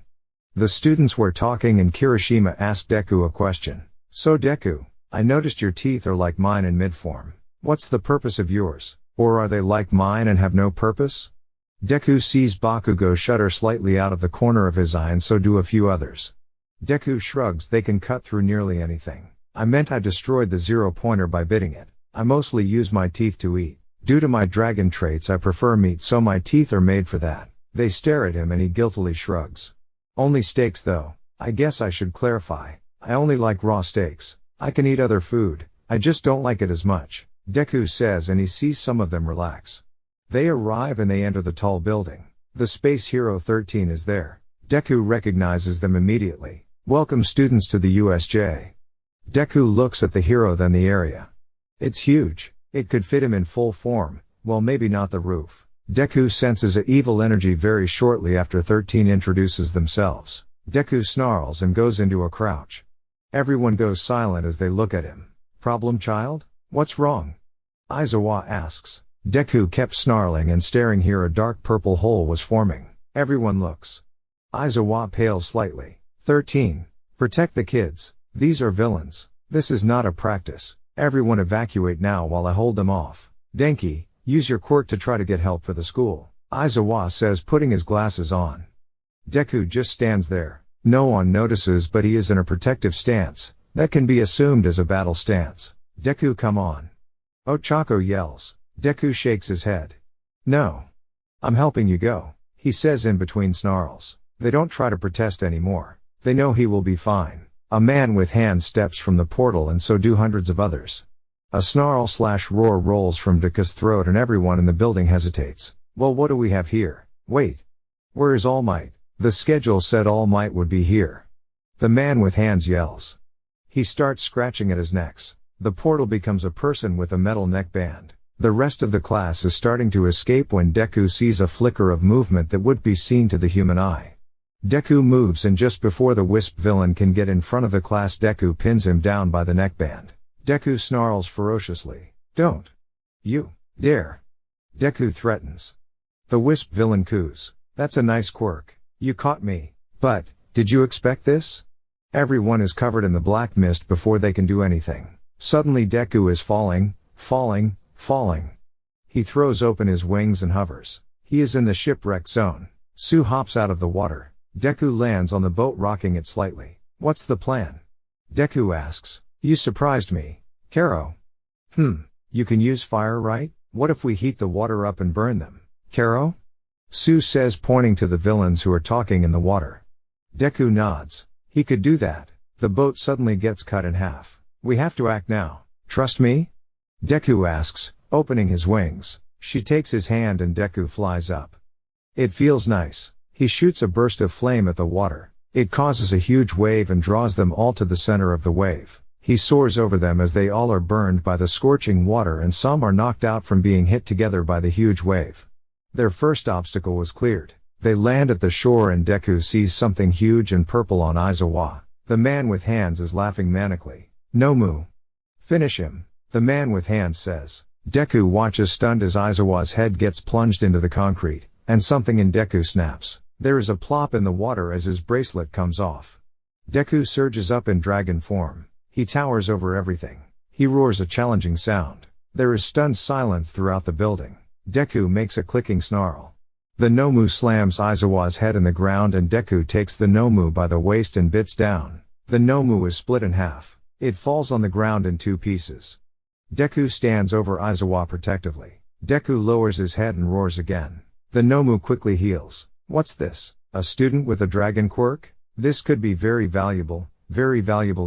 The students were talking and Kirishima asked Deku a question. So Deku, I noticed your teeth are like mine in mid-form. What's the purpose of yours? Or are they like mine and have no purpose? Deku sees Bakugo shudder slightly out of the corner of his eye, and so do a few others. Deku shrugs. They can cut through nearly anything. I meant I destroyed the 0-pointer by biting it. I mostly use my teeth to eat. Due to my dragon traits I prefer meat, so my teeth are made for that. They stare at him and he guiltily shrugs. Only steaks though. I guess I should clarify. I only like raw steaks. I can eat other food. I just don't like it as much, Deku says, and he sees some of them relax. They arrive and they enter the tall building. The Space Hero 13 is there. Deku recognizes them immediately. Welcome students to the USJ. Deku looks at the hero, then the area. It's huge. It could fit him in full form. Well, maybe not the roof. Deku senses an evil energy very shortly after 13 introduces themselves. Deku snarls and goes into a crouch. Everyone goes silent as they look at him. Problem child? What's wrong? Aizawa asks. Deku kept snarling and staring. Here a dark purple hole was forming. Everyone looks. Aizawa pales slightly. 13. Protect the kids. These are villains. This is not a practice. Everyone evacuate now while I hold them off. Denki, use your quirk to try to get help for the school, Aizawa says, putting his glasses on. Deku just stands there. No one notices, but he is in a protective stance. That can be assumed as a battle stance. Deku, come on. Ochako yells. Deku shakes his head. No. I'm helping you go, he says in between snarls. They don't try to protest anymore. They know he will be fine. A man with hands steps from the portal and so do hundreds of others. A snarl/roar rolls from Deku's throat and everyone in the building hesitates. Well, what do we have here? Wait. Where is All Might? The schedule said All Might would be here. The man with hands yells. He starts scratching at his necks. The portal becomes a person with a metal neckband. The rest of the class is starting to escape when Deku sees a flicker of movement that would be seen to the human eye. Deku moves and just before the wisp villain can get in front of the class, Deku pins him down by the neckband. Deku snarls ferociously. Don't you dare. Deku threatens. The wisp villain coos. That's a nice quirk. You caught me. But, did you expect this? Everyone is covered in the black mist before they can do anything. Suddenly Deku is falling. He throws open his wings and hovers. He is in the shipwreck zone. Sue hops out of the water. Deku lands on the boat, rocking it slightly. What's the plan? Deku asks. You surprised me. Kero. You can use fire, right? What if we heat the water up and burn them? Kero? Sue says, pointing to the villains who are talking in the water. Deku nods. He could do that. The boat suddenly gets cut in half. We have to act now. Trust me? Deku asks, opening his wings. She takes his hand and Deku flies up. It feels nice. He shoots a burst of flame at the water. It causes a huge wave and draws them all to the center of the wave. He soars over them as they all are burned by the scorching water and some are knocked out from being hit together by the huge wave. Their first obstacle was cleared. They land at the shore and Deku sees something huge and purple on Aizawa. The man with hands is laughing manically. Nomu. Finish him. The man with hands says. Deku watches stunned as Aizawa's head gets plunged into the concrete, and something in Deku snaps. There is a plop in the water as his bracelet comes off. Deku surges up in dragon form. He towers over everything. He roars a challenging sound. There is stunned silence throughout the building. Deku makes a clicking snarl. The Nomu slams Aizawa's head in the ground and Deku takes the Nomu by the waist and bits down. The Nomu is split in half. It falls on the ground in 2 pieces. Deku stands over Aizawa protectively. Deku lowers his head and roars again. The Nomu quickly heals. What's this? A student with a dragon quirk? This could be very valuable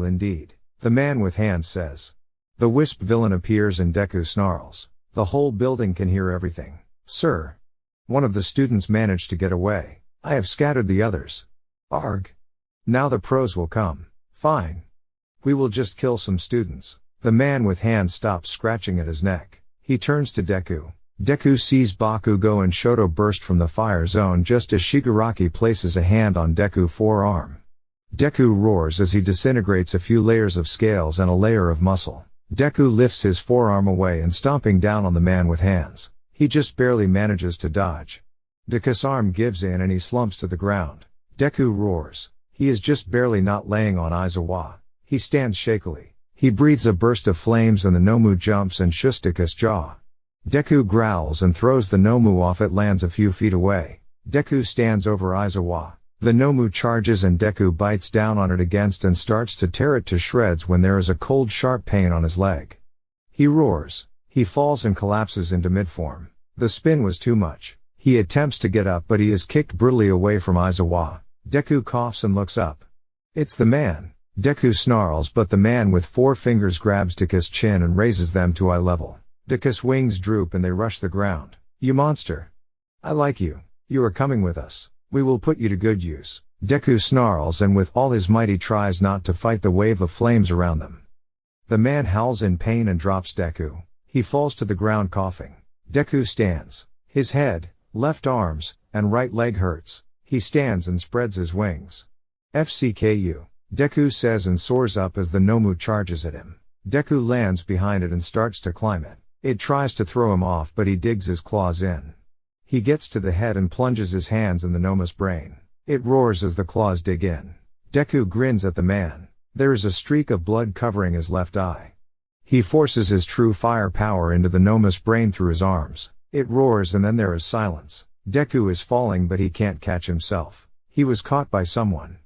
indeed. The man with hands says. The wisp villain appears and Deku snarls. The whole building can hear everything. Sir. One of the students managed to get away. I have scattered the others. Arg. Now the pros will come. Fine. We will just kill some students. The man with hands stops scratching at his neck. He turns to Deku. Deku sees Bakugo and Shoto burst from the fire zone just as Shigaraki places a hand on Deku's forearm. Deku roars as he disintegrates a few layers of scales and a layer of muscle. Deku lifts his forearm away and stomping down on the man with hands. He just barely manages to dodge. Deku's arm gives in and he slumps to the ground. Deku roars. He is just barely not laying on Aizawa. He stands shakily. He breathes a burst of flames and the Nomu jumps and shoots Deku's jaw. Deku growls and throws the Nomu off. It lands a few feet away. Deku stands over Aizawa. The Nomu charges and Deku bites down on it against and starts to tear it to shreds when there is a cold sharp pain on his leg. He roars. He falls and collapses into midform. The spin was too much. He attempts to get up but he is kicked brutally away from Aizawa. Deku coughs and looks up. It's the man. Deku snarls but the man with 4 fingers grabs Deku's chin and raises them to eye level. Deku's wings droop and they rush the ground. You monster. I like you. You are coming with us. We will put you to good use. Deku snarls and with all his might he tries not to fight the wave of flames around them. The man howls in pain and drops Deku. He falls to the ground coughing. Deku stands. His head, left arms, and right leg hurts. He stands and spreads his wings. FCKU. Deku says and soars up as the Nomu charges at him. Deku lands behind it and starts to climb it. It tries to throw him off but he digs his claws in. He gets to the head and plunges his hands in the Nomu's brain. It roars as the claws dig in. Deku grins at the man. There is a streak of blood covering his left eye. He forces his true fire power into the Nomu's brain through his arms. It roars and then there is silence. Deku is falling but he can't catch himself. He was caught by someone.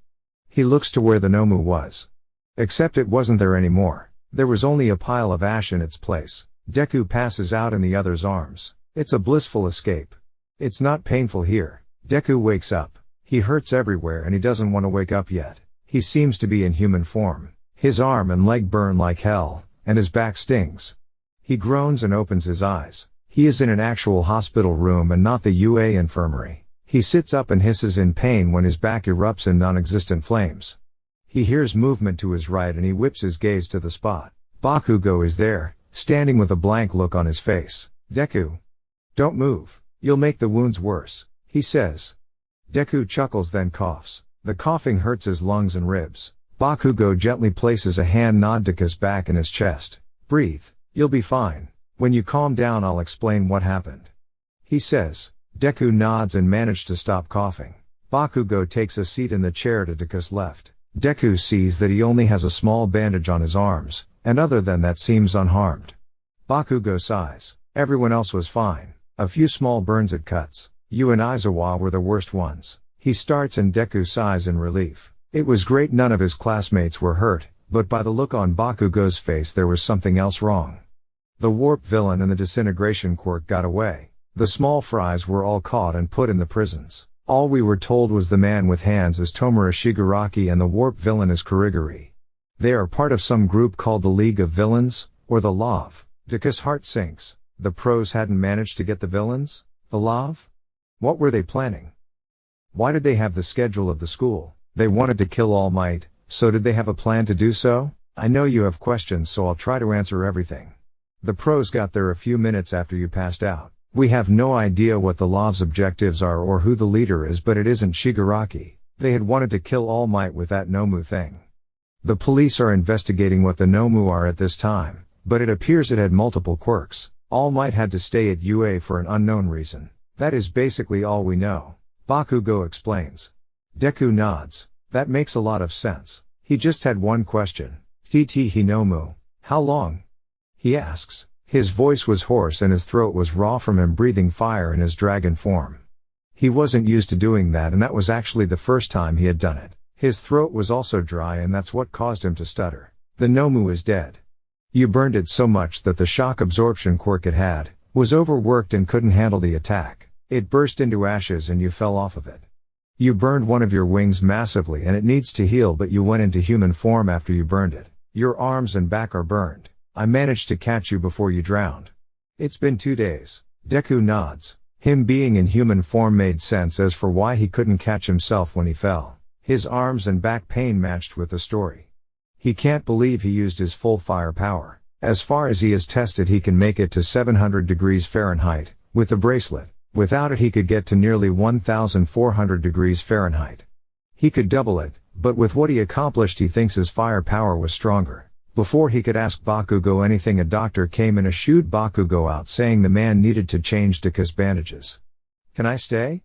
He looks to where the Nomu was. Except it wasn't there anymore. There was only a pile of ash in its place. Deku passes out in the other's arms. It's a blissful escape. It's not painful here. Deku wakes up. He hurts everywhere and he doesn't want to wake up yet. He seems to be in human form. His arm and leg burn like hell, and his back stings. He groans and opens his eyes. He is in an actual hospital room and not the UA infirmary. He sits up and hisses in pain when his back erupts in non-existent flames. He hears movement to his right and he whips his gaze to the spot. Bakugo is there, standing with a blank look on his face. Deku. Don't move. You'll make the wounds worse, he says. Deku chuckles then coughs. The coughing hurts his lungs and ribs. Bakugo gently places a hand on Deku's back and his chest. Breathe. You'll be fine. When you calm down I'll explain what happened, he says. Deku nods and manages to stop coughing. Bakugo takes a seat in the chair to Deku's left. Deku sees that he only has a small bandage on his arms, and other than that seems unharmed. Bakugo sighs. Everyone else was fine. A few small burns at cuts. You and Izawa were the worst ones. He starts and Deku sighs in relief. It was great none of his classmates were hurt, but by the look on Bakugo's face there was something else wrong. The warp villain and the disintegration quirk got away. The small fries were all caught and put in the prisons. All we were told was the man with hands is Tomura Shigaraki and the warp villain is Kurigiri. They are part of some group called the League of Villains, or the LOV. Deku's heart sinks. The pros hadn't managed to get the villains? The LOV? What were they planning? Why did they have the schedule of the school? They wanted to kill All Might, so did they have a plan to do so? I know you have questions so I'll try to answer everything. The pros got there a few minutes after you passed out. We have no idea what the LOV's objectives are or who the leader is, but it isn't Shigaraki. They had wanted to kill All Might with that Nomu thing. The police are investigating what the Nomu are at this time, but it appears it had multiple quirks. All Might had to stay at UA for an unknown reason. That is basically all we know, Bakugo explains. Deku nods. That makes a lot of sense. He just had one question. TT Hinomu. How long? He asks. His voice was hoarse and his throat was raw from him breathing fire in his dragon form. He wasn't used to doing that and that was actually the first time he had done it. His throat was also dry and that's what caused him to stutter. The Nomu is dead. You burned it so much that the shock absorption quirk it had was overworked and couldn't handle the attack. It burst into ashes and you fell off of it. You burned one of your wings massively and it needs to heal, but you went into human form after you burned it. Your arms and back are burned. I managed to catch you before you drowned. It's been 2 days. Deku nods. Him being in human form made sense as for why he couldn't catch himself when he fell. His arms and back pain matched with the story. He can't believe he used his full firepower. As far as he has tested he can make it to 700 degrees Fahrenheit, with the bracelet. Without it he could get to nearly 1400 degrees Fahrenheit. He could double it, but with what he accomplished he thinks his firepower was stronger. Before he could ask Bakugo anything, a doctor came and shooed Bakugo out saying the man needed to change Deku's bandages. Can I stay?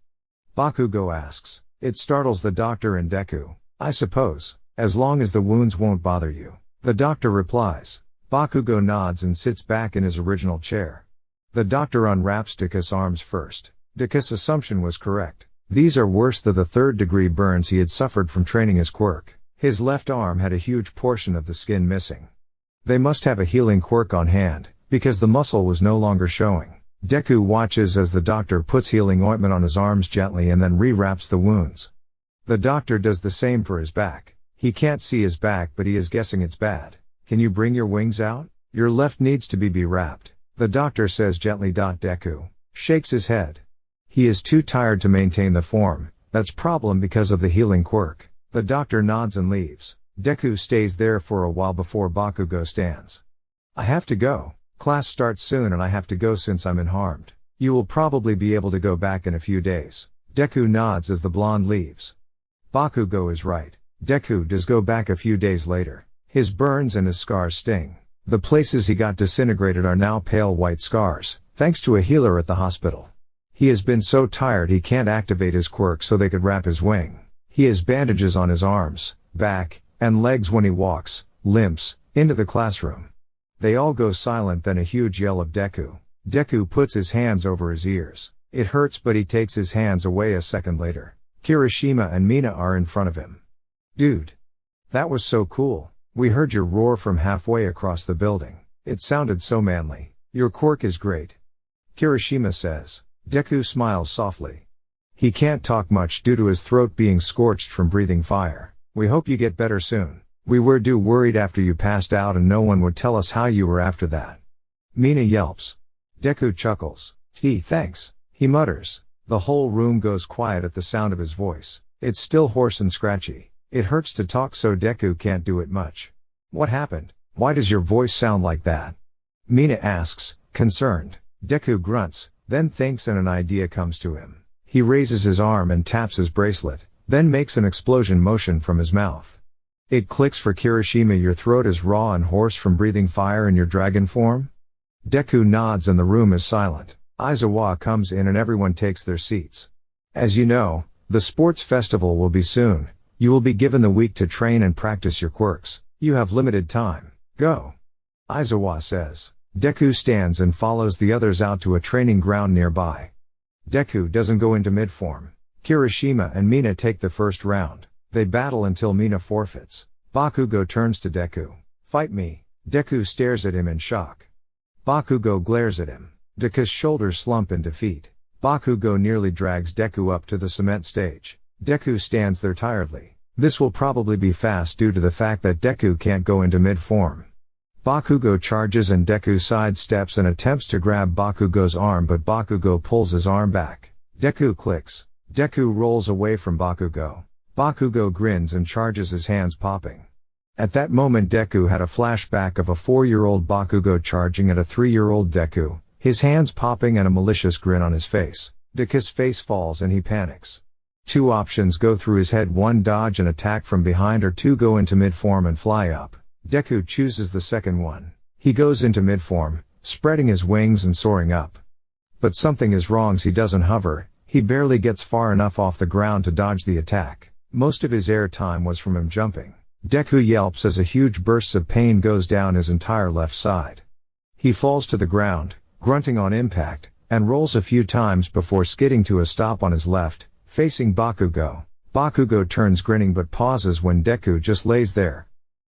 Bakugo asks. It startles the doctor and Deku. I suppose, as long as the wounds won't bother you. The doctor replies. Bakugo nods and sits back in his original chair. The doctor unwraps Deku's arms first. Deku's assumption was correct. These are worse than the third-degree burns he had suffered from training his quirk. His left arm had a huge portion of the skin missing. They must have a healing quirk on hand, because the muscle was no longer showing. Deku watches as the doctor puts healing ointment on his arms gently and then rewraps the wounds. The doctor does the same for his back. He can't see his back but he is guessing it's bad. Can you bring your wings out? Your left needs to be wrapped. The doctor says gently. Deku shakes his head. He is too tired to maintain the form. That's problem because of the healing quirk. The doctor nods and leaves. Deku stays there for a while before Bakugo stands. I have to go. Class starts soon and I have to go since I'm unharmed. You will probably be able to go back in a few days. Deku nods as the blonde leaves. Bakugo is right. Deku does go back a few days later. His burns and his scars sting. The places he got disintegrated are now pale white scars, thanks to a healer at the hospital. He has been so tired he can't activate his quirk so they could wrap his wing. He has bandages on his arms, back, and legs when he walks, limps, into the classroom. They all go silent, then a huge yell of Deku. Deku puts his hands over his ears. It hurts but he takes his hands away a second later. Kirishima and Mina are in front of him. Dude. That was so cool. We heard your roar from halfway across the building. It sounded so manly. Your quirk is great. Kirishima says. Deku smiles softly. He can't talk much due to his throat being scorched from breathing fire. We hope you get better soon. We were worried after you passed out and no one would tell us how you were after that. Mina yelps. Deku chuckles. Thanks. He mutters. The whole room goes quiet at the sound of his voice. It's still hoarse and scratchy. It hurts to talk so Deku can't do it much. What happened? Why does your voice sound like that? Mina asks, concerned. Deku grunts, then thinks and an idea comes to him. He raises his arm and taps his bracelet, then makes an explosion motion from his mouth. It clicks for Kirishima. Your throat is raw and hoarse from breathing fire in your dragon form? Deku nods and the room is silent. Aizawa comes in and everyone takes their seats. As you know, the sports festival will be soon. You will be given the week to train and practice your quirks. You have limited time. Go. Aizawa says. Deku stands and follows the others out to a training ground nearby. Deku doesn't go into mid-form. Kirishima and Mina take the first round. They battle until Mina forfeits. Bakugo turns to Deku. Fight me. Deku stares at him in shock. Bakugo glares at him. Deku's shoulders slump in defeat. Bakugo nearly drags Deku up to the cement stage. Deku stands there tiredly. This will probably be fast due to the fact that Deku can't go into mid-form. Bakugo charges and Deku sidesteps and attempts to grab Bakugo's arm, but Bakugo pulls his arm back. Deku clicks. Deku rolls away from Bakugo. Bakugo grins and charges, his hands popping. At that moment Deku had a flashback of a 4-year-old Bakugo charging at a 3-year-old Deku, his hands popping and a malicious grin on his face. Deku's face falls and he panics. 2 options go through his head: 1 dodge and attack from behind, or 2 go into mid-form and fly up. Deku chooses the second one. He goes into mid-form, spreading his wings and soaring up. But something is wrong. He doesn't hover, he barely gets far enough off the ground to dodge the attack. Most of his air time was from him jumping. Deku yelps as a huge burst of pain goes down his entire left side. He falls to the ground, grunting on impact, and rolls a few times before skidding to a stop on his left, facing Bakugo. Bakugo turns grinning but pauses when Deku just lays there.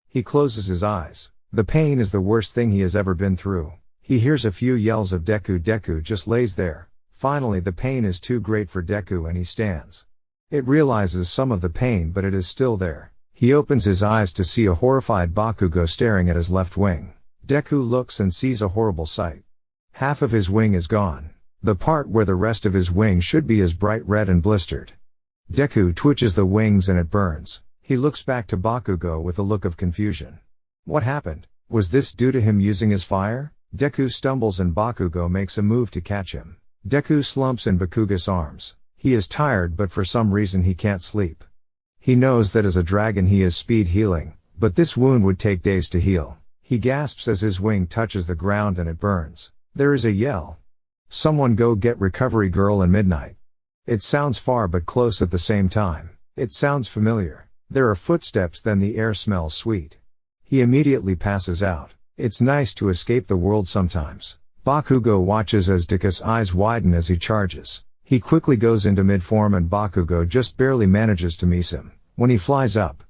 He closes his eyes. The pain is the worst thing he has ever been through. He hears a few yells of Deku. Deku just lays there. Finally the pain is too great for Deku and he stands. It realizes some of the pain, but it is still there. He opens his eyes to see a horrified Bakugo staring at his left wing. Deku looks and sees a horrible sight. Half of his wing is gone. The part where the rest of his wing should be is bright red and blistered. Deku twitches the wings and it burns. He looks back to Bakugo with a look of confusion. What happened? Was this due to him using his fire? Deku stumbles and Bakugo makes a move to catch him. Deku slumps in Bakugo's arms. He is tired, but for some reason he can't sleep. He knows that as a dragon he is speed healing, but this wound would take days to heal. He gasps as his wing touches the ground and it burns. There is a yell. Someone go get Recovery Girl and Midnight. It sounds far but close at the same time. It sounds familiar. There are footsteps, then the air smells sweet. He immediately passes out. It's nice to escape the world sometimes. Bakugo watches as Deku's eyes widen as he charges. He quickly goes into mid-form and Bakugo just barely manages to miss him. When he flies up,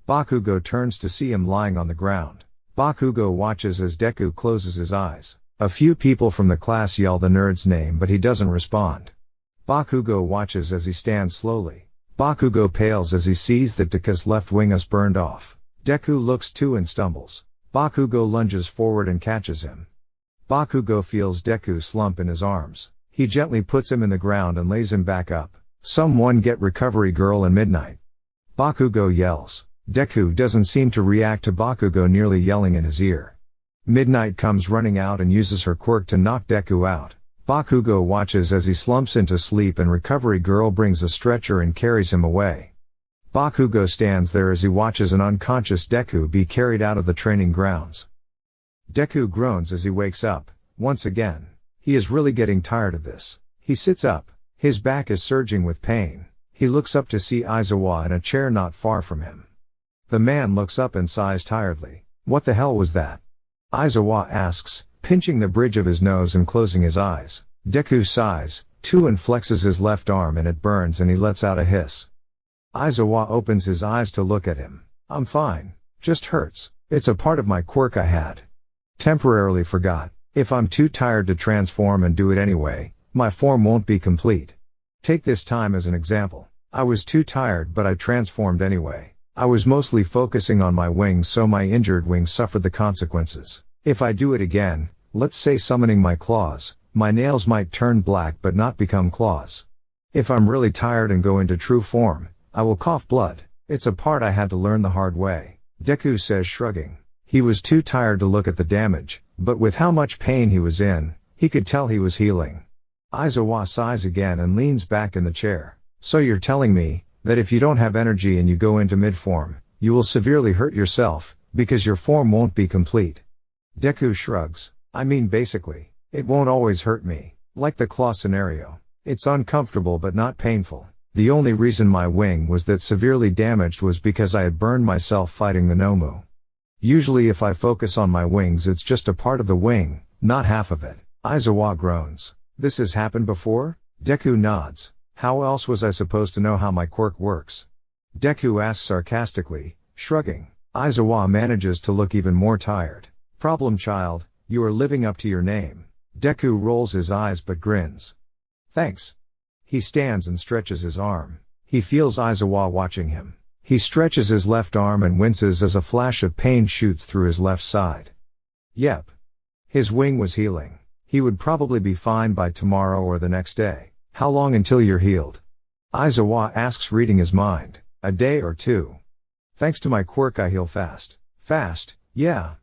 Bakugo turns to see him lying on the ground. Bakugo watches as Deku closes his eyes. A few people from the class yell the nerd's name, but he doesn't respond. Bakugo watches as he stands slowly. Bakugo pales as he sees that Deku's left wing is burned off. Deku looks too and stumbles. Bakugo lunges forward and catches him. Bakugo feels Deku slump in his arms. He gently puts him in the ground and lays him back up. Someone get Recovery Girl and Midnight. Bakugo yells. Deku doesn't seem to react to Bakugo nearly yelling in his ear. Midnight comes running out and uses her quirk to knock Deku out. Bakugo watches as he slumps into sleep and Recovery Girl brings a stretcher and carries him away. Bakugo stands there as he watches an unconscious Deku be carried out of the training grounds. Deku groans as he wakes up. Once again, he is really getting tired of this. He sits up. His back is surging with pain. He looks up to see Aizawa in a chair not far from him. The man looks up and sighs tiredly. What the hell was that? Aizawa asks, pinching the bridge of his nose and closing his eyes. Deku sighs, too, and flexes his left arm and it burns and he lets out a hiss. Aizawa opens his eyes to look at him. I'm fine. Just hurts. It's a part of my quirk I had temporarily forgot. If I'm too tired to transform and do it anyway, my form won't be complete. Take this time as an example. I was too tired but I transformed anyway. I was mostly focusing on my wings, so my injured wings suffered the consequences. If I do it again, let's say summoning my claws, my nails might turn black but not become claws. If I'm really tired and go into true form, I will cough blood. It's a part I had to learn the hard way, Deku says, shrugging. He was too tired to look at the damage, but with how much pain he was in, he could tell he was healing. Aizawa sighs again and leans back in the chair. So you're telling me that if you don't have energy and you go into mid-form, you will severely hurt yourself, because your form won't be complete? Deku shrugs. I mean, basically, it won't always hurt me, like the claw scenario. It's uncomfortable but not painful. The only reason my wing was that severely damaged was because I had burned myself fighting the Nomu. Usually if I focus on my wings, it's just a part of the wing, not half of it. Aizawa groans. This has happened before? Deku nods. How else was I supposed to know how my quirk works? Deku asks sarcastically, shrugging. Aizawa manages to look even more tired. Problem child, you are living up to your name. Deku rolls his eyes but grins. Thanks. He stands and stretches his arm. He feels Aizawa watching him. He stretches his left arm and winces as a flash of pain shoots through his left side. Yep. His wing was healing. He would probably be fine by tomorrow or the next day. How long until you're healed? Aizawa asks, reading his mind. A day or two. Thanks to my quirk I heal fast. Fast? Yeah.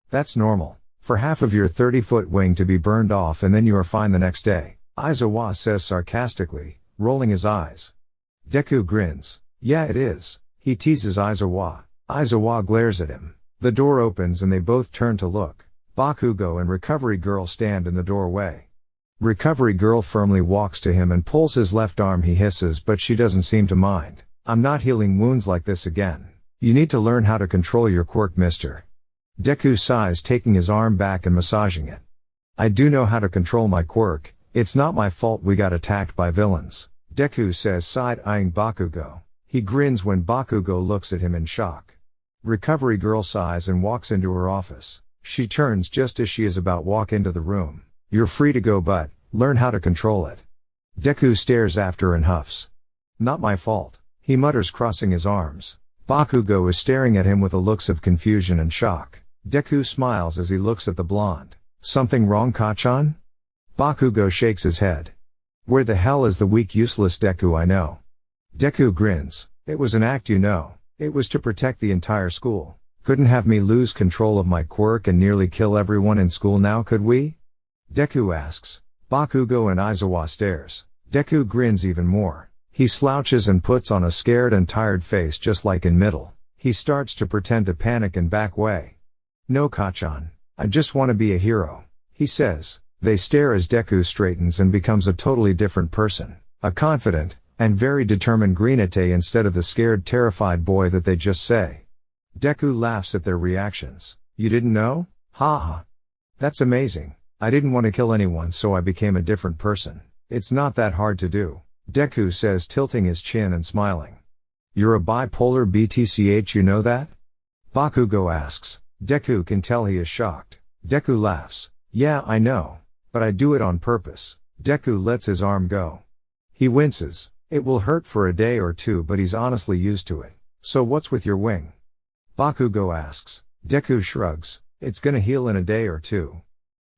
That's normal. For half of your 30-foot wing to be burned off and then you are fine the next day, Aizawa says sarcastically, rolling his eyes. Deku grins. Yeah, it is. He teases Aizawa. Aizawa glares at him. The door opens and they both turn to look. Bakugo and Recovery Girl stand in the doorway. Recovery Girl firmly walks to him and pulls his left arm. He hisses, but she doesn't seem to mind. I'm not healing wounds like this again. You need to learn how to control your quirk, mister. Deku sighs, taking his arm back and massaging it. I do know how to control my quirk. It's not my fault we got attacked by villains, Deku says, side-eyeing Bakugo. He grins when Bakugo looks at him in shock. Recovery Girl sighs and walks into her office. She turns just as she is about to walk into the room. You're free to go, but learn how to control it. Deku stares after and huffs. Not my fault, he mutters, crossing his arms. Bakugo is staring at him with a looks of confusion and shock. Deku smiles as he looks at the blonde. Something wrong, Kachan? Bakugo shakes his head. Where the hell is the weak, useless Deku I know? Deku grins. It was an act, you know. It was to protect the entire school. Couldn't have me lose control of my quirk and nearly kill everyone in school now, could we? Deku asks. Bakugo and Aizawa stares. Deku grins even more. He slouches and puts on a scared and tired face, just like in middle. He starts to pretend to panic and back away. No, Kachan. I just want to be a hero, he says. They stare as Deku straightens and becomes a totally different person. A confident and very determined Ḥgrīnete instead of the scared, terrified boy that they just say. Deku laughs at their reactions. You didn't know? Ha. That's amazing. I didn't want to kill anyone, so I became a different person. It's not that hard to do, Deku says, tilting his chin and smiling. You're a bipolar BTCH, you know that? Bakugo asks. Deku can tell he is shocked. Deku laughs. Yeah, I know. But I do it on purpose. Deku lets his arm go. He winces. It will hurt for a day or two, but he's honestly used to it. So what's with your wing? Bakugo asks. Deku shrugs. It's gonna heal in a day or two.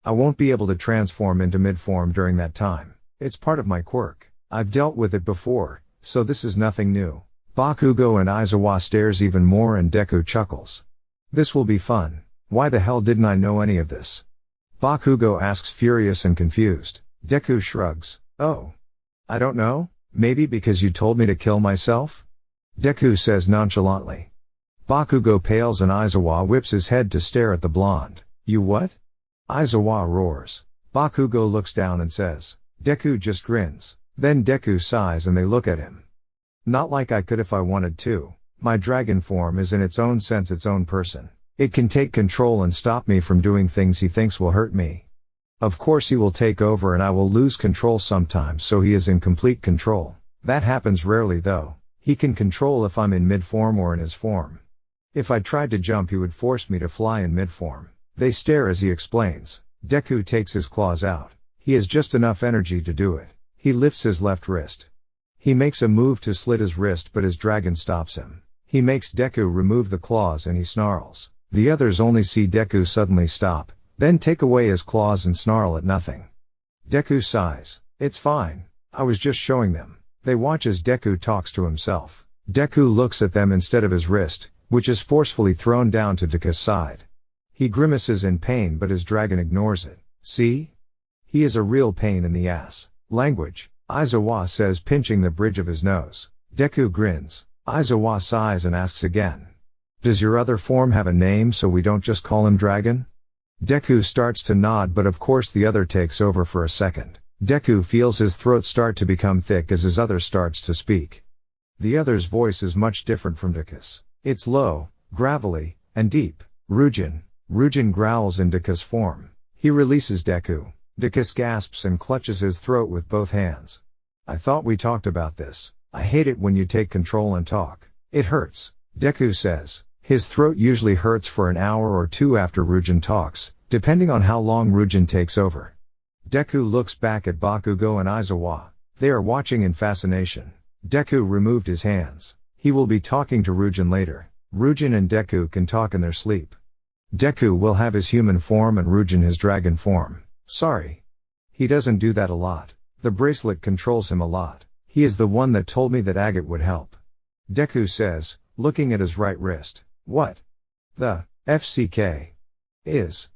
I won't be able to transform into mid-form during that time. It's part of my quirk. I've dealt with it before, so this is nothing new. Bakugo and Aizawa stares even more and Deku chuckles. This will be fun. Why the hell didn't I know any of this? Bakugo asks, furious and confused. Deku shrugs. Oh. I don't know, maybe because you told me to kill myself? Deku says nonchalantly. Bakugo pales and Aizawa whips his head to stare at the blonde. You what? Aizawa roars. Bakugo looks down and says. Deku just grins. Then Deku sighs and they look at him. Not like I could if I wanted to. My dragon form is in its own sense its own person. It can take control and stop me from doing things he thinks will hurt me. Of course he will take over and I will lose control sometimes, so he is in complete control. That happens rarely though. He can control if I'm in mid-form or in his form. If I tried to jump he would force me to fly in mid-form. They stare as he explains. Deku takes his claws out. He has just enough energy to do it. He lifts his left wrist. He makes a move to slit his wrist but his dragon stops him. He makes Deku remove the claws and he snarls. The others only see Deku suddenly stop, then take away his claws and snarl at nothing. Deku sighs. It's fine. I was just showing them. They watch as Deku talks to himself. Deku looks at them instead of his wrist, which is forcefully thrown down to Deku's side. He grimaces in pain but his dragon ignores it. See? He is a real pain in the ass. Language. Aizawa says, pinching the bridge of his nose. Deku grins. Aizawa sighs and asks again. Does your other form have a name so we don't just call him Dragon? Deku starts to nod but of course the other takes over for a second. Deku feels his throat start to become thick as his other starts to speak. The other's voice is much different from Deku's. It's low, gravelly, and deep. Ryujin. Ryujin growls in Deku's form. He releases Deku. Deku gasps and clutches his throat with both hands. I thought we talked about this. I hate it when you take control and talk. It hurts. Deku says. His throat usually hurts for an hour or two after Ryujin talks, depending on how long Ryujin takes over. Deku looks back at Bakugo and Aizawa. They are watching in fascination. Deku removed his hands. He will be talking to Ryujin later. Ryujin and Deku can talk in their sleep. Deku will have his human form and Ryujin his dragon form. Sorry. He doesn't do that a lot. The bracelet controls him a lot. He is the one that told me that agate would help. Deku says, looking at his right wrist. What? The FCK is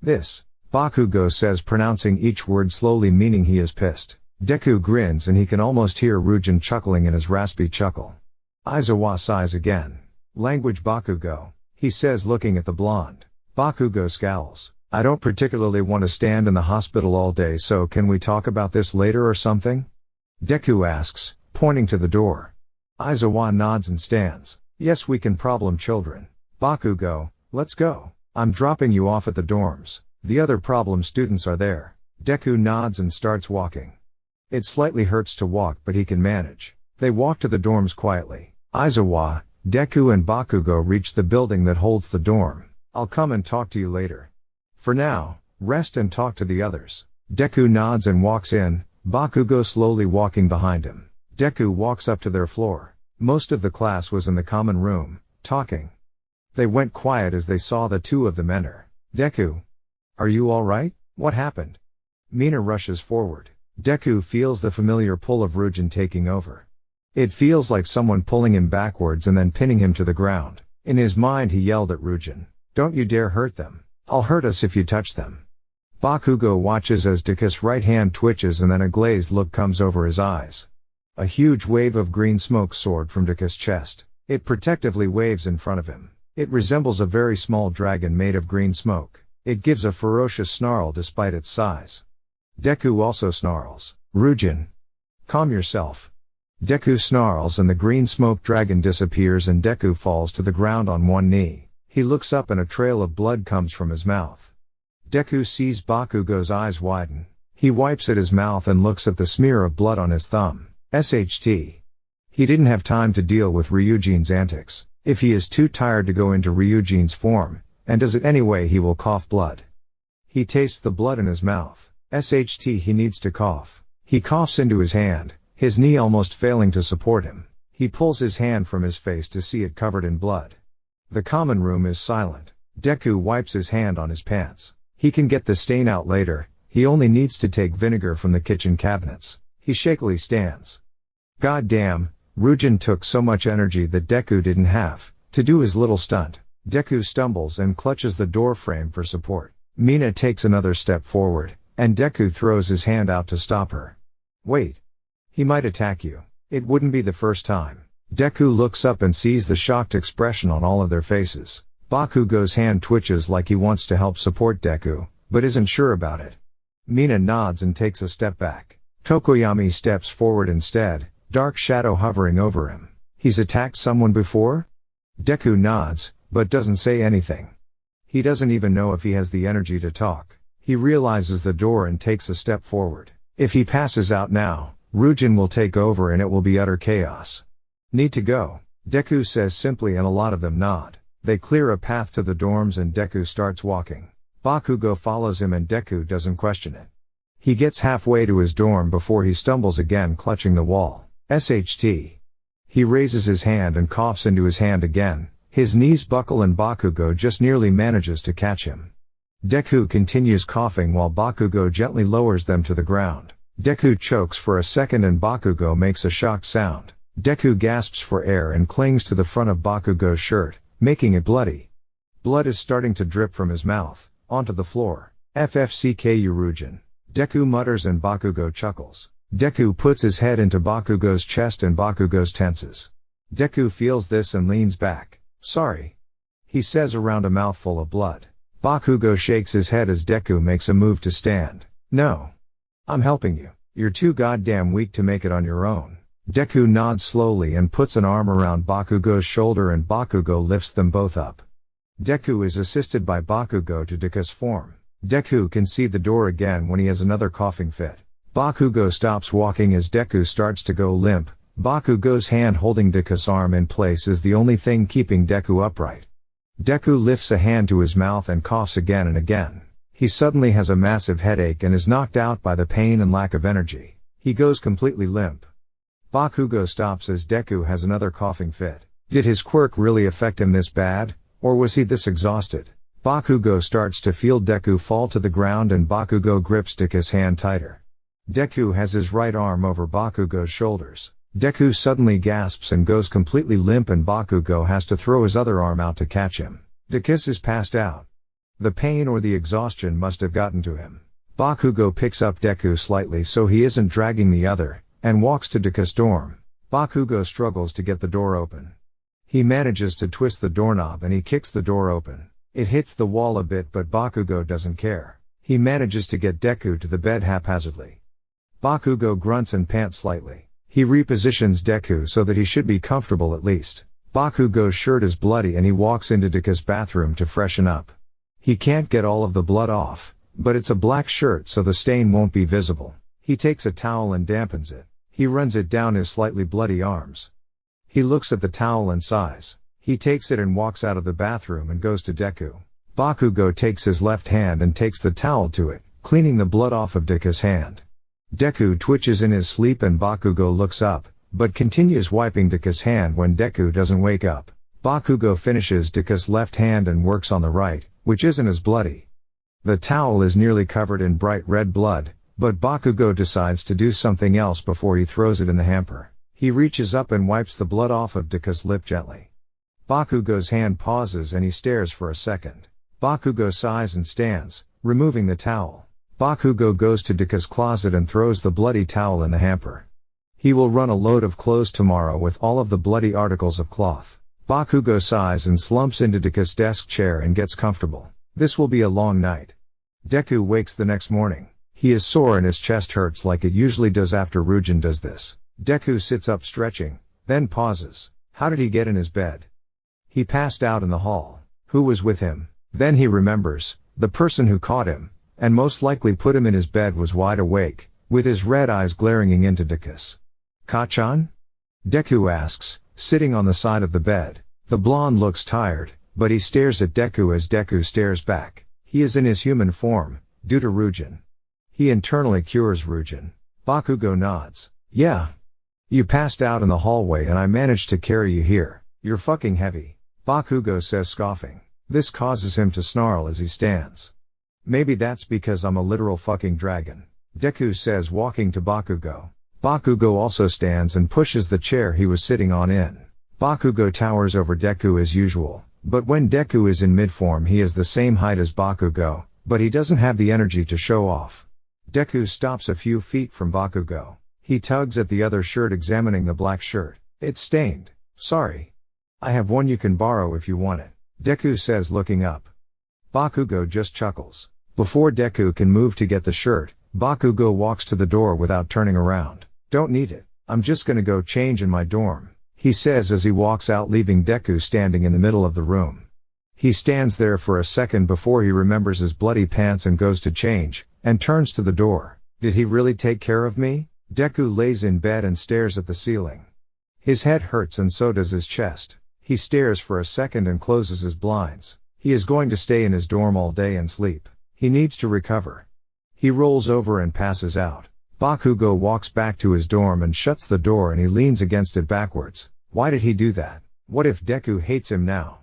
this? Bakugo says, pronouncing each word slowly, meaning he is pissed. Deku grins and he can almost hear Ryujin chuckling in his raspy chuckle. Aizawa sighs again. Language. Bakugo. He says, looking at the blonde. Bakugo scowls. I don't particularly want to stand in the hospital all day, so can we talk about this later or something? Deku asks, pointing to the door. Aizawa nods and stands. Yes, we can, problem children. Bakugo, let's go. I'm dropping you off at the dorms. The other problem students are there. Deku nods and starts walking. It slightly hurts to walk but he can manage. They walk to the dorms quietly. Aizawa, Deku and Bakugo reach the building that holds the dorm. I'll come and talk to you later. For now, rest and talk to the others. Deku nods and walks in, Bakugo slowly walking behind him. Deku walks up to their floor. Most of the class was in the common room, talking. They went quiet as they saw the two of them enter. Deku. Are you alright? What happened? Mina rushes forward. Deku feels the familiar pull of Ryujin taking over. It feels like someone pulling him backwards and then pinning him to the ground. In his mind he yelled at Ryujin. Don't you dare hurt them. I'll hurt us if you touch them. Bakugo watches as Deku's right hand twitches and then a glazed look comes over his eyes. A huge wave of green smoke soared from Deku's chest. It protectively waves in front of him. It resembles a very small dragon made of green smoke. It gives a ferocious snarl despite its size. Deku also snarls. Ryujin. Calm yourself. Deku snarls and the green smoke dragon disappears and Deku falls to the ground on one knee. He looks up and a trail of blood comes from his mouth. Deku sees Bakugo's eyes widen. He wipes at his mouth and looks at the smear of blood on his thumb. SHT. He didn't have time to deal with Ryujin's antics. If he is too tired to go into Ryujin's form, and does it anyway, he will cough blood. He tastes the blood in his mouth. SHT. He needs to cough. He coughs into his hand, his knee almost failing to support him. He pulls his hand from his face to see it covered in blood. The common room is silent. Deku wipes his hand on his pants. He can get the stain out later, he only needs to take vinegar from the kitchen cabinets. He shakily stands. God damn, Ryujin took so much energy that Deku didn't have to do his little stunt. Deku stumbles and clutches the door frame for support. Mina takes another step forward, and Deku throws his hand out to stop her. Wait. He might attack you. It wouldn't be the first time. Deku looks up and sees the shocked expression on all of their faces. Bakugo's hand twitches like he wants to help support Deku, but isn't sure about it. Mina nods and takes a step back. Tokoyami steps forward instead, dark shadow hovering over him. He's attacked someone before? Deku nods, but doesn't say anything. He doesn't even know if he has the energy to talk. He realizes the door and takes a step forward. If he passes out now, Ryujin will take over and it will be utter chaos. Need to go, Deku says simply and a lot of them nod. They clear a path to the dorms and Deku starts walking. Bakugo follows him and Deku doesn't question it. He gets halfway to his dorm before he stumbles again, clutching the wall. SHT. He raises his hand and coughs into his hand again. His knees buckle and Bakugo just nearly manages to catch him. Deku continues coughing while Bakugo gently lowers them to the ground. Deku chokes for a second and Bakugo makes a shocked sound. Deku gasps for air and clings to the front of Bakugo's shirt, making it bloody. Blood is starting to drip from his mouth, onto the floor. ⴅᴇᴜᴜ. Deku mutters and Bakugo chuckles. Deku puts his head into Bakugo's chest and Bakugo's tenses. Deku feels this and leans back. Sorry, he says around a mouthful of blood. Bakugo shakes his head as Deku makes a move to stand. No. I'm helping you. You're too goddamn weak to make it on your own. Deku nods slowly and puts an arm around Bakugo's shoulder and Bakugo lifts them both up. Deku is assisted by Bakugo to Deku's form. Deku can see the door again when he has another coughing fit. Bakugo stops walking as Deku starts to go limp. Bakugo's hand holding Deku's arm in place is the only thing keeping Deku upright. Deku lifts a hand to his mouth and coughs again and again. He suddenly has a massive headache and is knocked out by the pain and lack of energy. He goes completely limp. Bakugo stops as Deku has another coughing fit. Did his quirk really affect him this bad, or was he this exhausted? Bakugo starts to feel Deku fall to the ground and Bakugo grips Deku's hand tighter. Deku has his right arm over Bakugo's shoulders. Deku suddenly gasps and goes completely limp and Bakugo has to throw his other arm out to catch him. Deku is passed out. The pain or the exhaustion must have gotten to him. Bakugo picks up Deku slightly so he isn't dragging the other, and walks to Deku's dorm. Bakugo struggles to get the door open. He manages to twist the doorknob and he kicks the door open. It hits the wall a bit but Bakugo doesn't care. He manages to get Deku to the bed haphazardly. Bakugo grunts and pants slightly. He repositions Deku so that he should be comfortable at least. Bakugo's shirt is bloody and he walks into Deku's bathroom to freshen up. He can't get all of the blood off, but it's a black shirt so the stain won't be visible. He takes a towel and dampens it. He runs it down his slightly bloody arms. He looks at the towel and sighs. He takes it and walks out of the bathroom and goes to Deku. Bakugo takes his left hand and takes the towel to it, cleaning the blood off of Deku's hand. Deku twitches in his sleep and Bakugo looks up, but continues wiping Deku's hand when Deku doesn't wake up. Bakugo finishes Deku's left hand and works on the right, which isn't as bloody. The towel is nearly covered in bright red blood, but Bakugo decides to do something else before he throws it in the hamper. He reaches up and wipes the blood off of Deku's lip gently. Bakugo's hand pauses and he stares for a second. Bakugo sighs and stands, removing the towel. Bakugo goes to Deku's closet and throws the bloody towel in the hamper. He will run a load of clothes tomorrow with all of the bloody articles of cloth. Bakugo sighs and slumps into Deku's desk chair and gets comfortable. This will be a long night. Deku wakes the next morning. He is sore and his chest hurts like it usually does after Ryujin does this. Deku sits up stretching, then pauses. How did he get in his bed? He passed out in the hall. Who was with him? Then he remembers, the person who caught him, and most likely put him in his bed was wide awake, with his red eyes glaring into Deku's. Ka-chan? Deku asks, sitting on the side of the bed. The blonde looks tired, but he stares at Deku as Deku stares back. He is in his human form, due to Ryujin. He internally cures Ryujin. Bakugo nods. Yeah. You passed out in the hallway and I managed to carry you here. You're fucking heavy. Bakugo says scoffing. This causes him to snarl as he stands. Maybe that's because I'm a literal fucking dragon. Deku says walking to Bakugo. Bakugo also stands and pushes the chair he was sitting on in. Bakugo towers over Deku as usual, but when Deku is in mid-form he is the same height as Bakugo, but he doesn't have the energy to show off. Deku stops a few feet from Bakugo. He tugs at the other shirt examining the black shirt. It's stained. Sorry. I have one you can borrow if you want it. Deku says looking up. Bakugo just chuckles. Before Deku can move to get the shirt, Bakugo walks to the door without turning around. Don't need it. I'm just gonna go change in my dorm, he says as he walks out leaving Deku standing in the middle of the room. He stands there for a second before he remembers his bloody pants and goes to change, and turns to the door. Did he really take care of me? Deku lays in bed and stares at the ceiling. His head hurts and so does his chest. He stares for a second and closes his blinds. He is going to stay in his dorm all day and sleep. He needs to recover. He rolls over and passes out. Bakugo walks back to his dorm and shuts the door and he leans against it backwards. Why did he do that? What if Deku hates him now?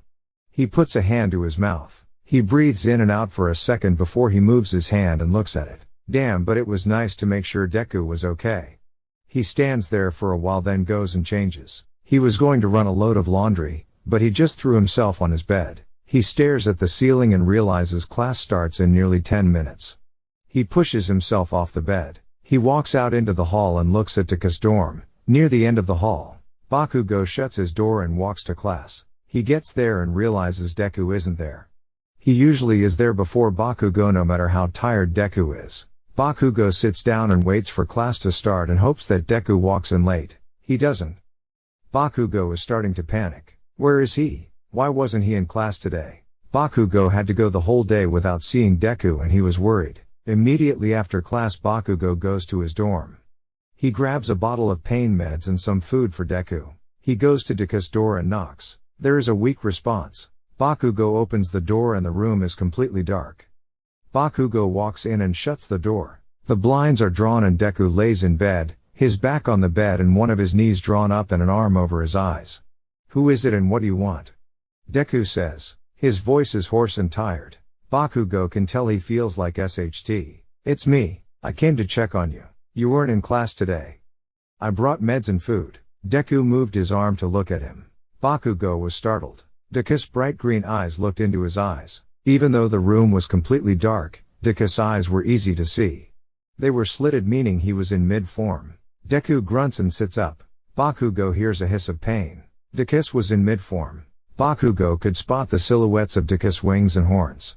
He puts a hand to his mouth. He breathes in and out for a second before he moves his hand and looks at it. Damn, but it was nice to make sure Deku was okay. He stands there for a while, then goes and changes. He was going to run a load of laundry, but he just threw himself on his bed. He stares at the ceiling and realizes class starts in nearly 10 minutes. He pushes himself off the bed. He walks out into the hall and looks at Deku's dorm. Near the end of the hall, Bakugo shuts his door and walks to class. He gets there and realizes Deku isn't there. He usually is there before Bakugo no matter how tired Deku is. Bakugo sits down and waits for class to start and hopes that Deku walks in late. He doesn't. Bakugo is starting to panic. Where is he? Why wasn't he in class today? Bakugo had to go the whole day without seeing Deku and he was worried. Immediately after class, Bakugo goes to his dorm. He grabs a bottle of pain meds and some food for Deku. He goes to Deku's door and knocks. There is a weak response. Bakugo opens the door and the room is completely dark. Bakugo walks in and shuts the door. The blinds are drawn and Deku lays in bed, his back on the bed and one of his knees drawn up and an arm over his eyes. Who is it and what do you want? Deku says. His voice is hoarse and tired. Bakugo can tell he feels like SHT. It's me. I came to check on you. You weren't in class today. I brought meds and food. Deku moved his arm to look at him. Bakugo was startled. Deku's bright green eyes looked into his eyes. Even though the room was completely dark, Deku's eyes were easy to see. They were slitted, meaning he was in mid-form. Deku grunts and sits up. Bakugo hears a hiss of pain. Deku was in mid-form. Bakugo could spot the silhouettes of Deku's wings and horns.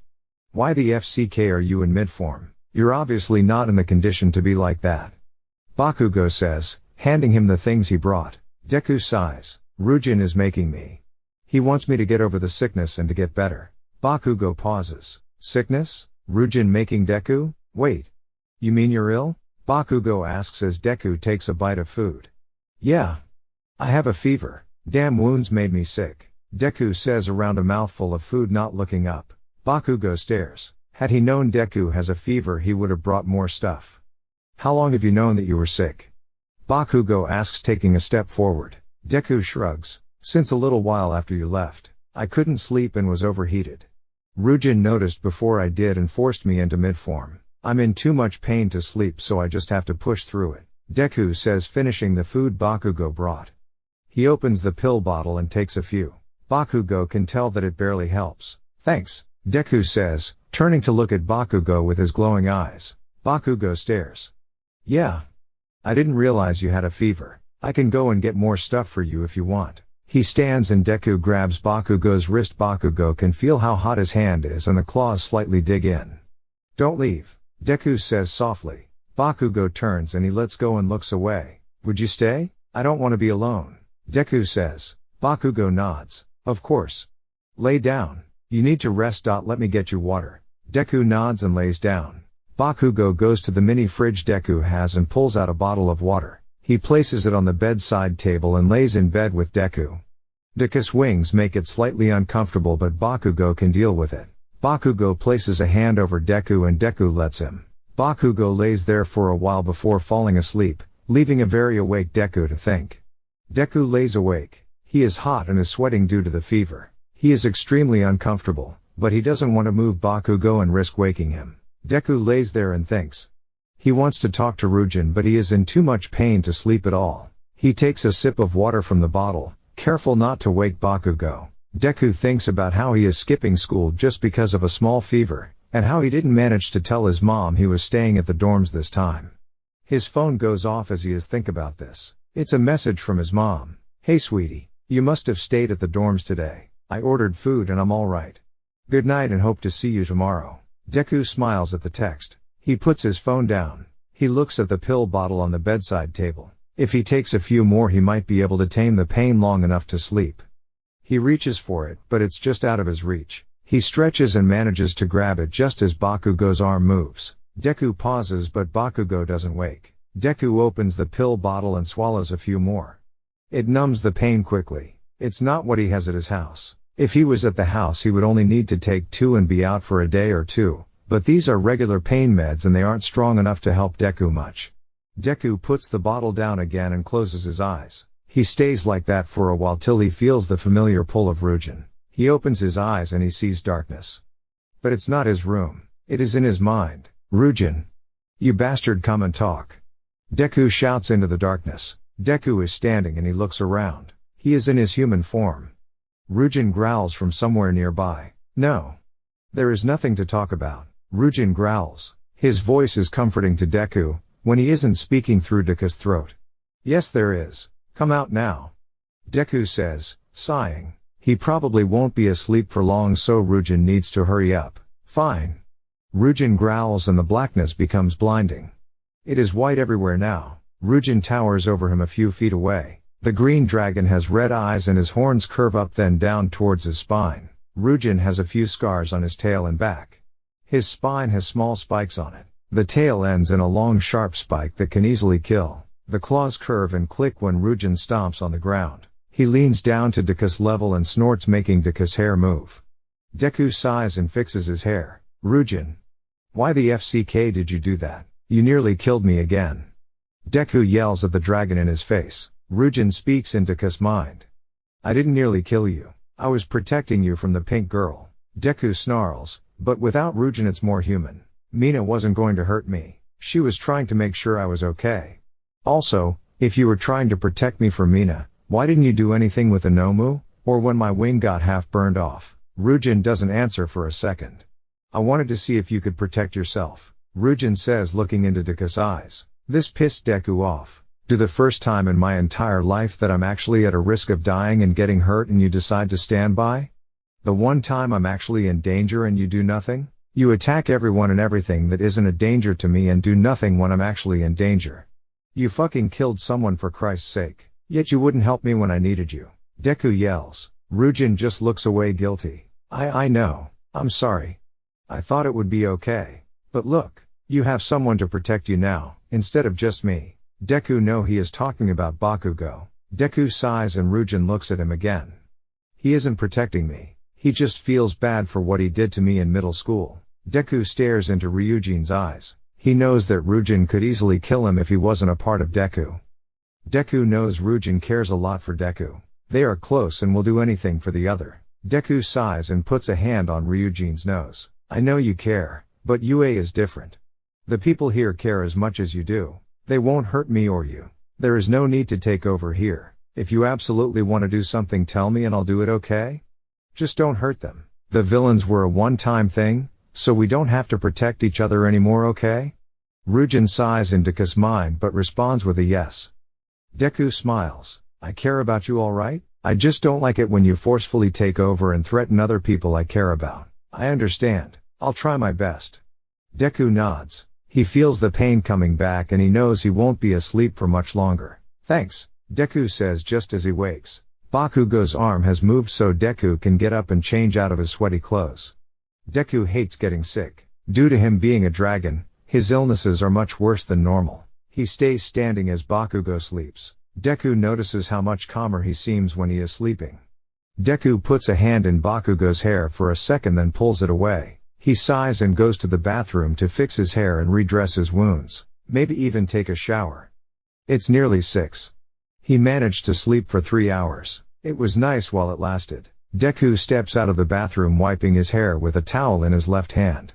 Why the FCK are you in mid-form? You're obviously not in the condition to be like that. Bakugo says, handing him the things he brought. Deku sighs. Ryujin is making me. He wants me to get over the sickness and to get better. Bakugo pauses. Sickness? Ryujin making Deku? Wait. You mean you're ill? Bakugo asks as Deku takes a bite of food. Yeah. I have a fever. Damn, wounds made me sick. Deku says around a mouthful of food, not looking up. Bakugo stares. Had he known Deku has a fever, he would have brought more stuff. How long have you known that you were sick? Bakugo asks, taking a step forward. Deku shrugs. Since a little while after you left. I couldn't sleep and was overheated. Ryujin noticed before I did and forced me into mid-form. I'm in too much pain to sleep, so I just have to push through it. Deku says, finishing the food Bakugo brought. He opens the pill bottle and takes a few. Bakugo can tell that it barely helps. Thanks, Deku says, turning to look at Bakugo with his glowing eyes. Bakugo stares. Yeah. I didn't realize you had a fever. I can go and get more stuff for you if you want. He stands and Deku grabs Bakugo's wrist. Bakugo can feel how hot his hand is and the claws slightly dig in. Don't leave, Deku says softly. Bakugo turns and he lets go and looks away. Would you stay? I don't want to be alone, Deku says. Bakugo nods. Of course. Lay down. You need to rest. Let me get you water. Deku nods and lays down. Bakugo goes to the mini fridge Deku has and pulls out a bottle of water. He places it on the bedside table and lays in bed with Deku. Deku's wings make it slightly uncomfortable, but Bakugo can deal with it. Bakugo places a hand over Deku and Deku lets him. Bakugo lays there for a while before falling asleep, leaving a very awake Deku to think. Deku lays awake. He is hot and is sweating due to the fever. He is extremely uncomfortable, but he doesn't want to move Bakugo and risk waking him. Deku lays there and thinks. He wants to talk to Ryujin, but he is in too much pain to sleep at all. He takes a sip of water from the bottle, careful not to wake Bakugo. Deku thinks about how he is skipping school just because of a small fever, and how he didn't manage to tell his mom he was staying at the dorms this time. His phone goes off as he is think about this. It's a message from his mom. Hey sweetie, you must have stayed at the dorms today. I ordered food and I'm alright. Good night and hope to see you tomorrow. Deku smiles at the text. He puts his phone down. He looks at the pill bottle on the bedside table. If he takes a few more he might be able to tame the pain long enough to sleep. He reaches for it, but it's just out of his reach. He stretches and manages to grab it just as Bakugo's arm moves. Deku pauses, but Bakugo doesn't wake. Deku opens the pill bottle and swallows a few more. It numbs the pain quickly. It's not what he has at his house. If he was at the house he would only need to take 2 and be out for a day or 2. But these are regular pain meds and they aren't strong enough to help Deku much. Deku puts the bottle down again and closes his eyes. He stays like that for a while till he feels the familiar pull of ᴜᴘ. He opens his eyes and he sees darkness. But it's not his room. It is in his mind. ᴜᴘ. You bastard, come and talk. Deku shouts into the darkness. Deku is standing and he looks around. He is in his human form. ᴜᴘ growls from somewhere nearby. No. There is nothing to talk about. ᴜᴘ growls. His voice is comforting to Deku, when he isn't speaking through Deku's throat. Yes, there is. Come out now. Deku says, sighing. He probably won't be asleep for long, so ᴜᴘ needs to hurry up. Fine. ᴜᴘ growls and the blackness becomes blinding. It is white everywhere now. ᴜᴘ towers over him a few feet away. The green dragon has red eyes and his horns curve up then down towards his spine. ᴜᴘ has a few scars on his tail and back. His spine has small spikes on it. The tail ends in a long sharp spike that can easily kill. The claws curve and click when ᴜᴘ stomps on the ground. He leans down to Deku's level and snorts, making Deku's hair move. Deku sighs and fixes his hair. ᴜᴘ. Why the FCK did you do that? You nearly killed me again. Deku yells at the dragon in his face. ᴜᴘ speaks in Deku's mind. I didn't nearly kill you. I was protecting you from the pink girl. Deku snarls, but without ᴜᴘ it's more human. Mina wasn't going to hurt me. She was trying to make sure I was okay. Also, if you were trying to protect me from Mina, why didn't you do anything with the Nomu, or when my wing got half burned off? ᴜᴘ doesn't answer for a second. I wanted to see if you could protect yourself. ᴜᴘ says, looking into Deku's eyes. This pissed Deku off. The first time in my entire life that I'm actually at a risk of dying and getting hurt and you decide to stand by? The one time I'm actually in danger and you do nothing? You attack everyone and everything that isn't a danger to me and do nothing when I'm actually in danger. You fucking killed someone for Christ's sake. Yet you wouldn't help me when I needed you. Deku yells. ᴜᴘ just looks away guilty. I know. I'm sorry. I thought it would be okay. But look. You have someone to protect you now, instead of just me. Deku knows he is talking about Bakugo. Deku sighs and ᴜᴘ looks at him again. He isn't protecting me. He just feels bad for what he did to me in middle school. Deku stares into Ryujin's eyes. He knows that ᴜᴘ could easily kill him if he wasn't a part of Deku. Deku knows ᴜᴘ cares a lot for Deku. They are close and will do anything for the other. Deku sighs and puts a hand on Ryujin's nose. I know you care, but UA is different. The people here care as much as you do. They won't hurt me or you. There is no need to take over here. If you absolutely want to do something, tell me and I'll do it, okay? Just don't hurt them. The villains were a one-time thing, so we don't have to protect each other anymore, okay? ᴜᴘ sighs in Deku's mind but responds with a yes. Deku smiles. I care about you, alright? I just don't like it when you forcefully take over and threaten other people I care about. I understand. I'll try my best. Deku nods. He feels the pain coming back and he knows he won't be asleep for much longer. Thanks, Deku says just as he wakes. Bakugo's arm has moved so Deku can get up and change out of his sweaty clothes. Deku hates getting sick. Due to him being a dragon, his illnesses are much worse than normal. He stays standing as Bakugo sleeps. Deku notices how much calmer he seems when he is sleeping. Deku puts a hand in Bakugo's hair for a second then pulls it away. He sighs and goes to the bathroom to fix his hair and redress his wounds, maybe even take a shower. It's nearly 6. He managed to sleep for 3 hours. It was nice while it lasted. Deku steps out of the bathroom wiping his hair with a towel in his left hand.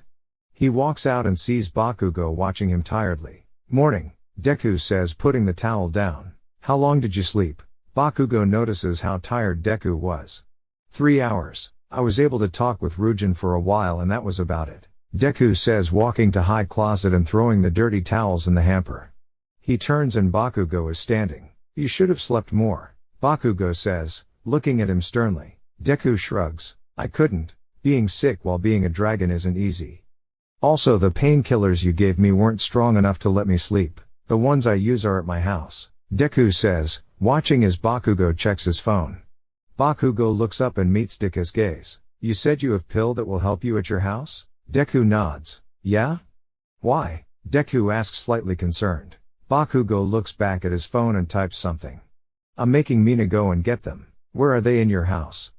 He walks out and sees Bakugo watching him tiredly. Morning, Deku says, putting the towel down. How long did you sleep? Bakugo notices how tired Deku was. 3 hours. I was able to talk with ᴜᴘ for a while and that was about it. Deku says, walking to high closet and throwing the dirty towels in the hamper. He turns and Bakugo is standing. You should have slept more. Bakugo says, looking at him sternly. Deku shrugs. I couldn't. Being sick while being a dragon isn't easy. Also, the painkillers you gave me weren't strong enough to let me sleep. The ones I use are at my house. Deku says, watching as Bakugo checks his phone. Bakugo looks up and meets Deku's gaze. You said you have pill that will help you at your house? Deku nods. Yeah? Why? Deku asks, slightly concerned. Bakugo looks back at his phone and types something. I'm making Mina go and get them. Where are they in your house?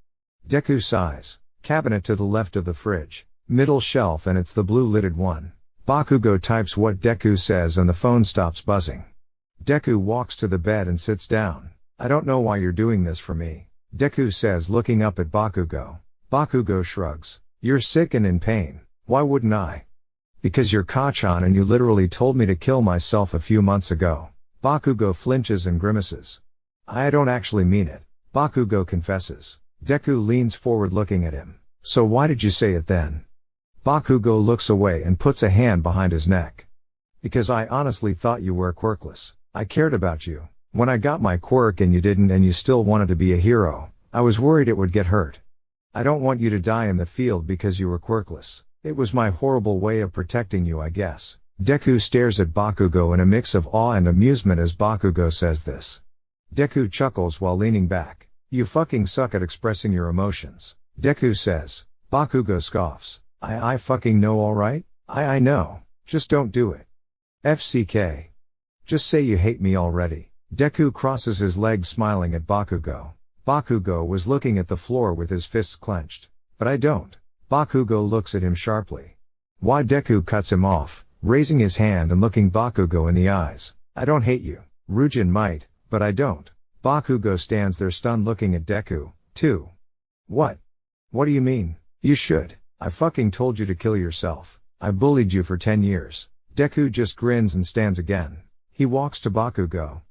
Deku sighs. Cabinet to the left of the fridge. Middle shelf, and it's the blue-lidded one. Bakugo types what Deku says and the phone stops buzzing. Deku walks to the bed and sits down. I don't know why you're doing this for me, Deku says, looking up at Bakugo. Bakugo shrugs. You're sick and in pain. Why wouldn't I? Because you're Kachan and you literally told me to kill myself a few months ago. Bakugo flinches and grimaces. I don't actually mean it, Bakugo confesses. Deku leans forward looking at him. So why did you say it then? Bakugo looks away and puts a hand behind his neck. Because I honestly thought you were quirkless. I cared about you. When I got my quirk and you didn't and you still wanted to be a hero, I was worried it would get hurt. I don't want you to die in the field because you were quirkless. It was my horrible way of protecting you, I guess. Deku stares at Bakugo in a mix of awe and amusement as Bakugo says this. Deku chuckles while leaning back. You fucking suck at expressing your emotions, Deku says. Bakugo scoffs. I fucking know, alright? I know. Just don't do it. FCK. Just say you hate me already. Deku crosses his legs smiling at Bakugo. Bakugo was looking at the floor with his fists clenched. But I don't. Bakugo looks at him sharply. Why? Deku cuts him off, raising his hand and looking Bakugo in the eyes. I don't hate you. Ryujin might, but I don't. Bakugo stands there stunned looking at Deku, too. What? What do you mean? You should. I fucking told you to kill yourself. I bullied you for 10 years. Deku just grins and stands again. He walks to Bakugo.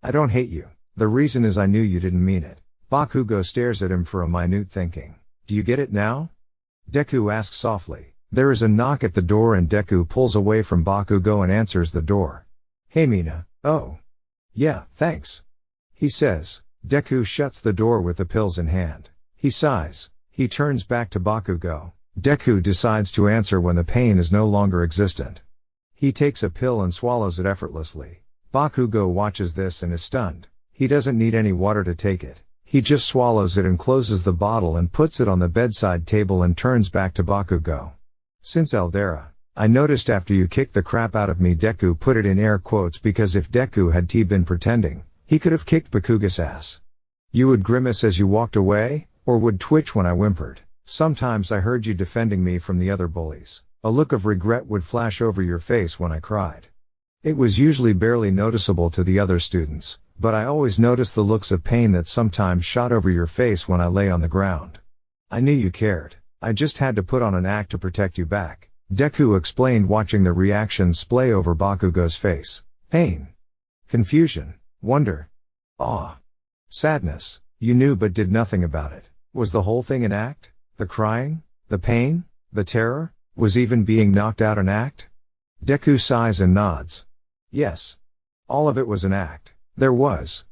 I don't hate you. The reason is I knew you didn't mean it. Bakugo stares at him for a minute thinking. Do you get it now? Deku asks softly. There is a knock at the door and Deku pulls away from Bakugo and answers the door. Hey Mina. Oh. Yeah, thanks. He says. Deku shuts the door with the pills in hand. He sighs. He turns back to Bakugo. Deku decides to answer when the pain is no longer existent. He takes a pill and swallows it effortlessly. Bakugo watches this and is stunned. He doesn't need any water to take it. He just swallows it and closes the bottle and puts it on the bedside table and turns back to Bakugo. Since Eldera, I noticed after you kicked the crap out of me, Deku put it in air quotes because if Deku had been pretending, he could have kicked Bakugo's ass. You would grimace as you walked away, or would twitch when I whimpered. Sometimes I heard you defending me from the other bullies. A look of regret would flash over your face when I cried. It was usually barely noticeable to the other students, but I always noticed the looks of pain that sometimes shot over your face when I lay on the ground. I knew you cared. I just had to put on an act to protect you back, Deku explained, watching the reactions splay over Bakugo's face. Pain. Confusion. Wonder. Awe. Sadness. You knew but did nothing about it. Was the whole thing an act? The crying? The pain? The terror? Was even being knocked out an act? Deku sighs and nods. Yes. All of it was an act. There was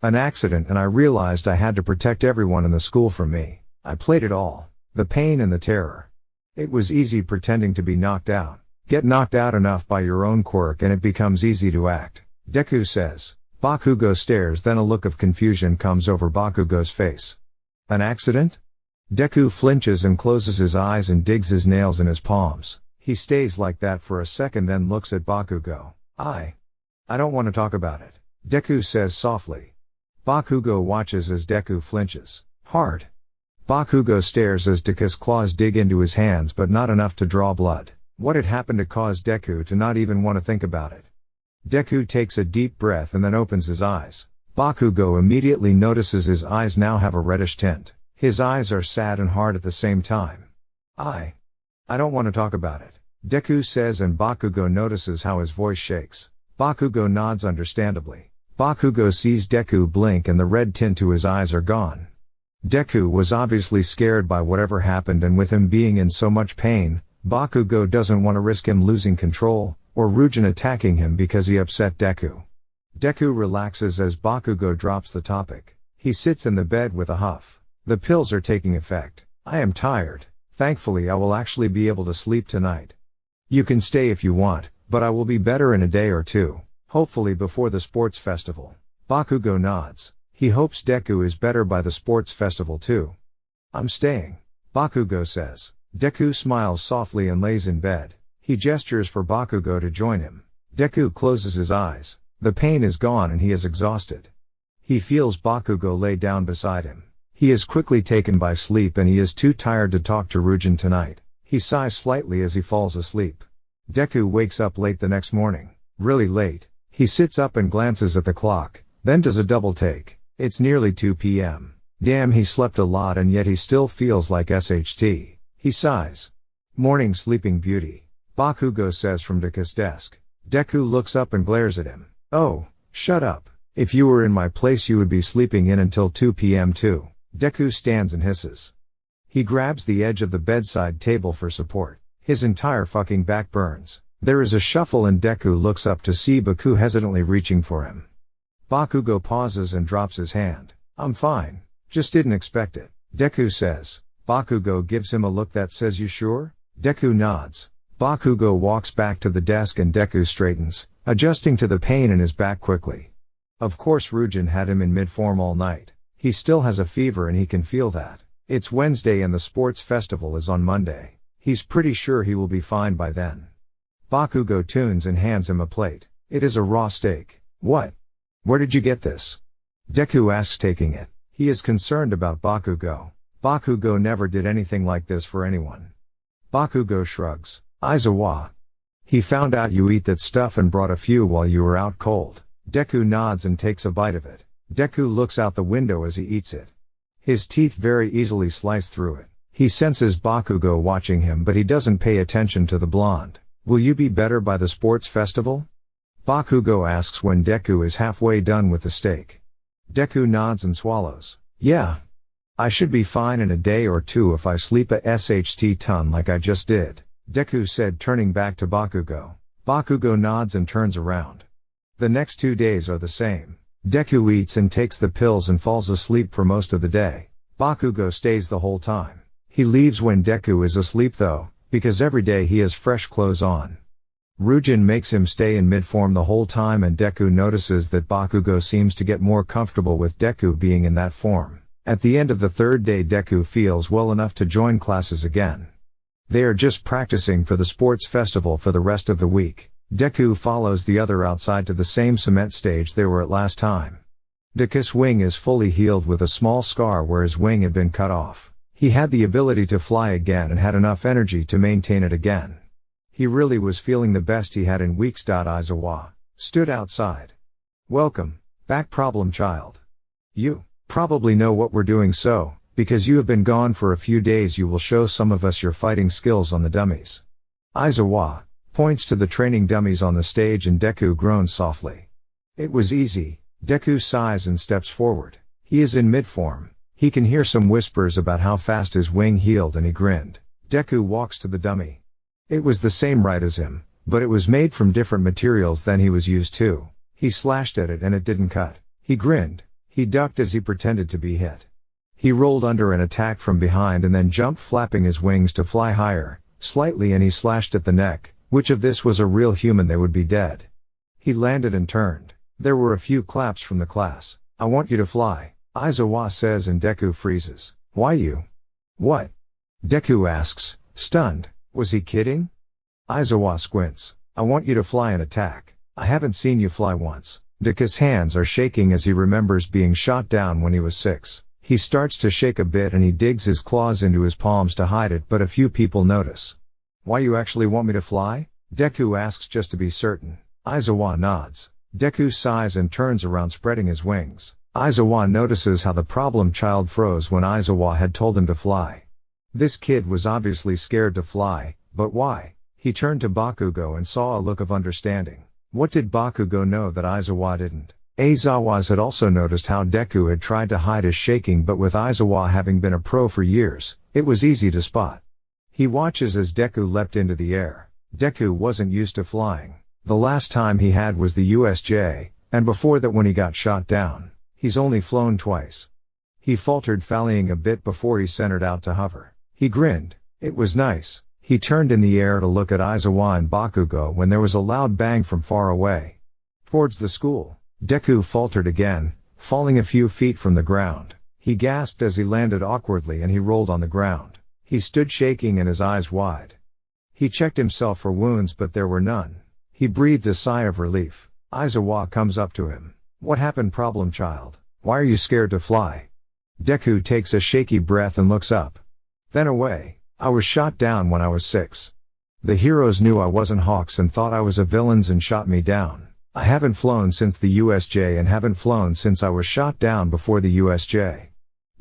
an accident and I realized I had to protect everyone in the school from me. I played it all. The pain and the terror. It was easy pretending to be knocked out. Get knocked out enough by your own quirk and it becomes easy to act, Deku says. Bakugo stares, then a look of confusion comes over Bakugo's face. An accident? Deku flinches and closes his eyes and digs his nails in his palms. He stays like that for a second then looks at Bakugo. I don't want to talk about it, Deku says softly. Bakugo watches as Deku flinches. Hard. Bakugo stares as Deku's claws dig into his hands but not enough to draw blood. What had happened to cause Deku to not even want to think about it? Deku takes a deep breath and then opens his eyes. Bakugo immediately notices his eyes now have a reddish tint. His eyes are sad and hard at the same time. I don't want to talk about it, Deku says, and Bakugo notices how his voice shakes. Bakugo nods understandably. Bakugo sees Deku blink and the red tint to his eyes are gone. Deku was obviously scared by whatever happened, and with him being in so much pain, Bakugo doesn't want to risk him losing control, or Ryujin attacking him because he upset Deku. Deku relaxes as Bakugo drops the topic. He sits in the bed with a huff. The pills are taking effect. I am tired. Thankfully I will actually be able to sleep tonight. You can stay if you want, but I will be better in a day or two, hopefully before the sports festival. Bakugo nods. He hopes Deku is better by the sports festival too. I'm staying, Bakugo says. Deku smiles softly and lays in bed. He gestures for Bakugo to join him. Deku closes his eyes. The pain is gone and he is exhausted. He feels Bakugo lay down beside him. He is quickly taken by sleep and he is too tired to talk to Ryujin tonight. He sighs slightly as he falls asleep. Deku wakes up late the next morning. Really late. He sits up and glances at the clock, then does a double take. It's nearly 2 p.m. Damn, he slept a lot and yet he still feels like SHT. He sighs. Morning, sleeping beauty, Bakugo says from Deku's desk. Deku looks up and glares at him. Oh, shut up. If you were in my place you would be sleeping in until 2 p.m. too. Deku stands and hisses. He grabs the edge of the bedside table for support. His entire fucking back burns. There is a shuffle and Deku looks up to see Baku hesitantly reaching for him. Bakugo pauses and drops his hand. I'm fine. Just didn't expect it, Deku says. Bakugo gives him a look that says, you sure? Deku nods. Bakugo walks back to the desk and Deku straightens, adjusting to the pain in his back quickly. Of course Ryujin had him in mid-form all night. He still has a fever and he can feel that. It's Wednesday and the sports festival is on Monday. He's pretty sure he will be fine by then. Bakugo tunes and hands him a plate. It is a raw steak. What? Where did you get this? Deku asks, taking it. He is concerned about Bakugo. Bakugo never did anything like this for anyone. Bakugo shrugs. Aizawa. He found out you eat that stuff and brought a few while you were out cold. Deku nods and takes a bite of it. Deku looks out the window as he eats it. His teeth very easily slice through it. He senses Bakugo watching him but he doesn't pay attention to the blonde. Will you be better by the sports festival? Bakugo asks when Deku is halfway done with the steak. Deku nods and swallows. Yeah. I should be fine in a day or two if I sleep a SHT ton like I just did, Deku said, turning back to Bakugo. Bakugo nods and turns around. The next 2 days are the same. Deku eats and takes the pills and falls asleep for most of the day. Bakugo stays the whole time. He leaves when Deku is asleep though, because every day he has fresh clothes on. Ryujin makes him stay in mid-form the whole time and Deku notices that Bakugo seems to get more comfortable with Deku being in that form. At the end of the 3rd day Deku feels well enough to join classes again. They are just practicing for the sports festival for the rest of the week. Deku follows the other outside to the same cement stage they were at last time. Deku's wing is fully healed with a small scar where his wing had been cut off. He had the ability to fly again and had enough energy to maintain it again. He really was feeling the best he had in weeks. Aizawa stood outside. Welcome back, problem child. You probably know what we're doing, so, because you have been gone for a few days you will show some of us your fighting skills on the dummies. Aizawa points to the training dummies on the stage and Deku groans softly. It was easy. Deku sighs and steps forward. He is in mid-form. He can hear some whispers about how fast his wing healed and he grinned. Deku walks to the dummy. It was the same right as him, but it was made from different materials than he was used to. He slashed at it and it didn't cut. He grinned. He ducked as he pretended to be hit. He rolled under an attack from behind and then jumped, flapping his wings to fly higher, slightly, and he slashed at the neck. Which of this was a real human, they would be dead. He landed and turned. There were a few claps from the class. I want you to fly, Aizawa says, and Deku freezes. Why you? What? Deku asks, stunned. Was he kidding? Aizawa squints. I want you to fly and attack. I haven't seen you fly once. Deku's hands are shaking as he remembers being shot down when he was 6. He starts to shake a bit and he digs his claws into his palms to hide it, but a few people notice. Why, you actually want me to fly? Deku asks just to be certain. Aizawa nods. Deku sighs and turns around, spreading his wings. Aizawa notices how the problem child froze when Aizawa had told him to fly. This kid was obviously scared to fly, but why? He turned to Bakugo and saw a look of understanding. What did Bakugo know that Aizawa didn't? Aizawa had also noticed how Deku had tried to hide his shaking, but with Aizawa having been a pro for years, it was easy to spot. He watches as Deku leapt into the air. Deku wasn't used to flying. The last time he had was the USJ, and before that when he got shot down. He's only flown twice. He faltered, fallying a bit before he centered out to hover. He grinned. It was nice. He turned in the air to look at Aizawa and Bakugo when there was a loud bang from far away. Towards the school. Deku faltered again, falling a few feet from the ground. He gasped as he landed awkwardly and he rolled on the ground. He stood shaking and his eyes wide. He checked himself for wounds but there were none. He breathed a sigh of relief. Aizawa comes up to him. What happened, problem child? Why are you scared to fly? Deku takes a shaky breath and looks up. Then away. I was shot down when I was 6. The heroes knew I wasn't Hawks and thought I was a villain and shot me down. I haven't flown since the USJ and haven't flown since I was shot down before the USJ.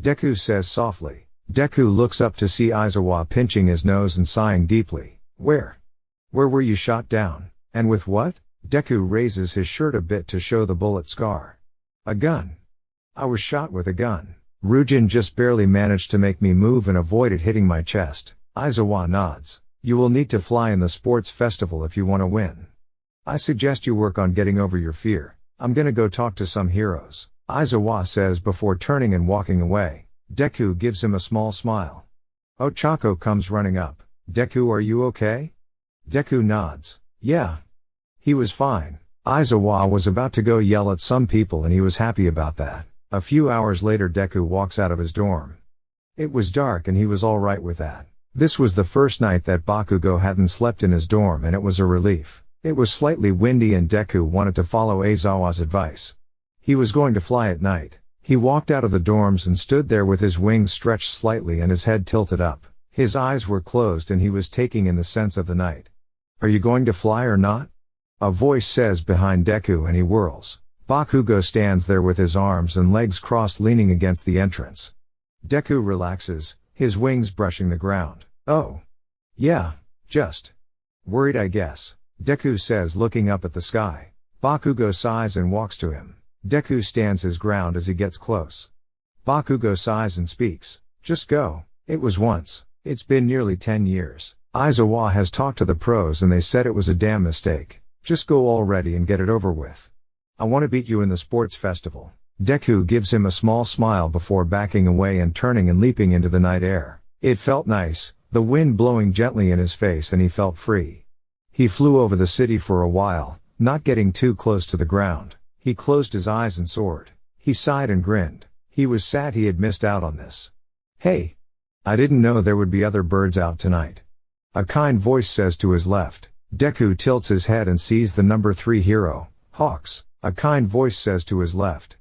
Deku says softly. Deku looks up to see ʻiẓawa pinching his nose and sighing deeply. Where were you shot down? And with what? Deku raises his shirt a bit to show the bullet scar. A gun. I was shot with a gun. Ryujin just barely managed to make me move and avoid it hitting my chest. ʻiẓawa nods. You will need to fly in the sports festival if you want to win. I suggest you work on getting over your fear. I'm gonna go talk to some heroes, ʻiẓawa says before turning and walking away. Deku gives him a small smile. Ochako comes running up. Deku, are you okay? Deku nods. Yeah. He was fine. ʻiẓawa was about to go yell at some people and he was happy about that. A few hours later Deku walks out of his dorm. It was dark and he was alright with that. This was the first night that Bakugo hadn't slept in his dorm and it was a relief. It was slightly windy and Deku wanted to follow ʻiẓawa's advice. He was going to fly at night. He walked out of the dorms and stood there with his wings stretched slightly and his head tilted up. His eyes were closed and he was taking in the sense of the night. Are you going to fly or not? A voice says behind Deku and he whirls. Bakugo stands there with his arms and legs crossed leaning against the entrance. Deku relaxes, his wings brushing the ground. Oh. Yeah, just worried I guess. Deku says looking up at the sky. Bakugo sighs and walks to him. Deku stands his ground as he gets close. Bakugo sighs and speaks. Just go. It was once. It's been nearly 10 years. ʻiẓawa has talked to the pros and they said it was a damn mistake. Just go already and get it over with. I want to beat you in the sports festival. Deku gives him a small smile before backing away and turning and leaping into the night air. It felt nice, the wind blowing gently in his face and he felt free. He flew over the city for a while, not getting too close to the ground. He closed his eyes and soared. He sighed and grinned. He was sad he had missed out on this. Hey! I didn't know there would be other birds out tonight. A kind voice says to his left. Deku tilts his head and sees the number 3 hero, Hawks. A kind voice says to his left.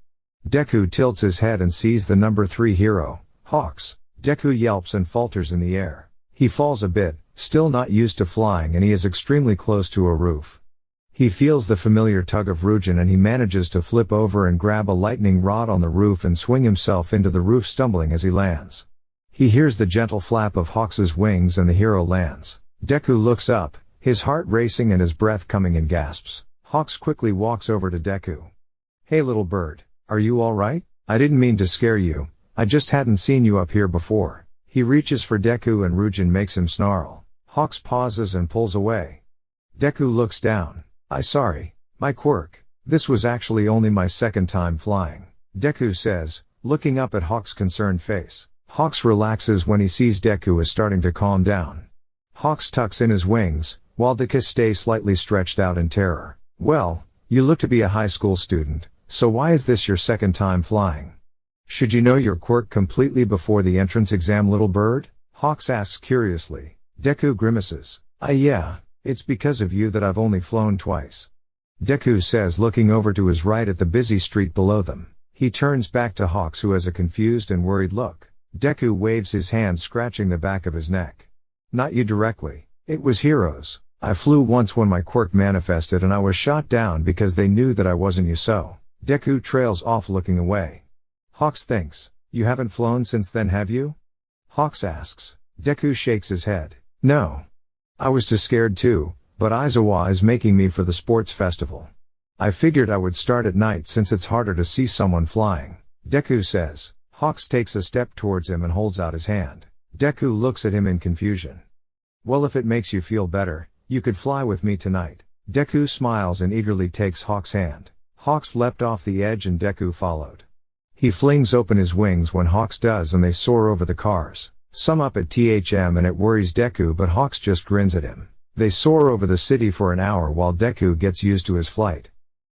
Deku tilts his head and sees the number 3 hero, Hawks. Deku yelps and falters in the air. He falls a bit, still not used to flying and he is extremely close to a roof. He feels the familiar tug of Ryujin and he manages to flip over and grab a lightning rod on the roof and swing himself into the roof stumbling as he lands. He hears the gentle flap of Hawks's wings and the hero lands. Deku looks up, his heart racing and his breath coming in gasps. Hawks quickly walks over to Deku. Hey little bird, are you alright? I didn't mean to scare you, I just hadn't seen you up here before. He reaches for Deku and Ryujin makes him snarl. Hawks pauses and pulls away. Deku looks down. Sorry, my quirk. This was actually only my second time flying. Deku says, looking up at Hawks' concerned face. Hawks relaxes when he sees Deku is starting to calm down. Hawks tucks in his wings, while Deku stays slightly stretched out in terror. Well, you look to be a high school student, so why is this your second time flying? Should you know your quirk completely before the entrance exam, little bird? Hawks asks curiously. Deku grimaces. Yeah, it's because of you that I've only flown twice. Deku says looking over to his right at the busy street below them. He turns back to Hawks who has a confused and worried look. Deku waves his hand scratching the back of his neck. Not you directly. It was heroes. I flew once when my quirk manifested and I was shot down because they knew that I wasn't you so. Deku trails off looking away. Hawks thinks. You haven't flown since then, have you? Hawks asks. Deku shakes his head. No. I was too scared too, but ʻiẓawa is making me for the sports festival. I figured I would start at night since it's harder to see someone flying. Deku says. Hawks takes a step towards him and holds out his hand. Deku looks at him in confusion. Well, if it makes you feel better, you could fly with me tonight. Deku smiles and eagerly takes Hawks' hand. Hawks leapt off the edge and Deku followed. He flings open his wings when Hawks does and they soar over the cars. Some up at THM and it worries Deku, but Hawks just grins at him. They soar over the city for an hour while Deku gets used to his flight.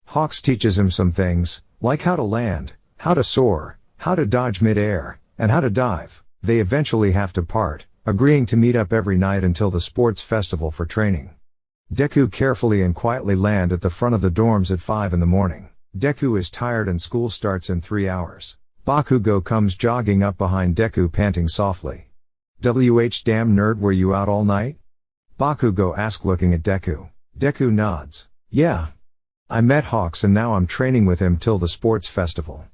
Hawks teaches him some things, like how to land, how to soar, how to dodge mid-air, and how to dive. They eventually have to part, agreeing to meet up every night until the sports festival for training. Deku carefully and quietly land at the front of the dorms at 5 in the morning. Deku is tired and school starts in 3 hours. Bakugo comes jogging up behind Deku panting softly. Damn nerd, were you out all night? Bakugo asks looking at Deku. Deku nods. Yeah. I met Hawks and now I'm training with him till the sports festival.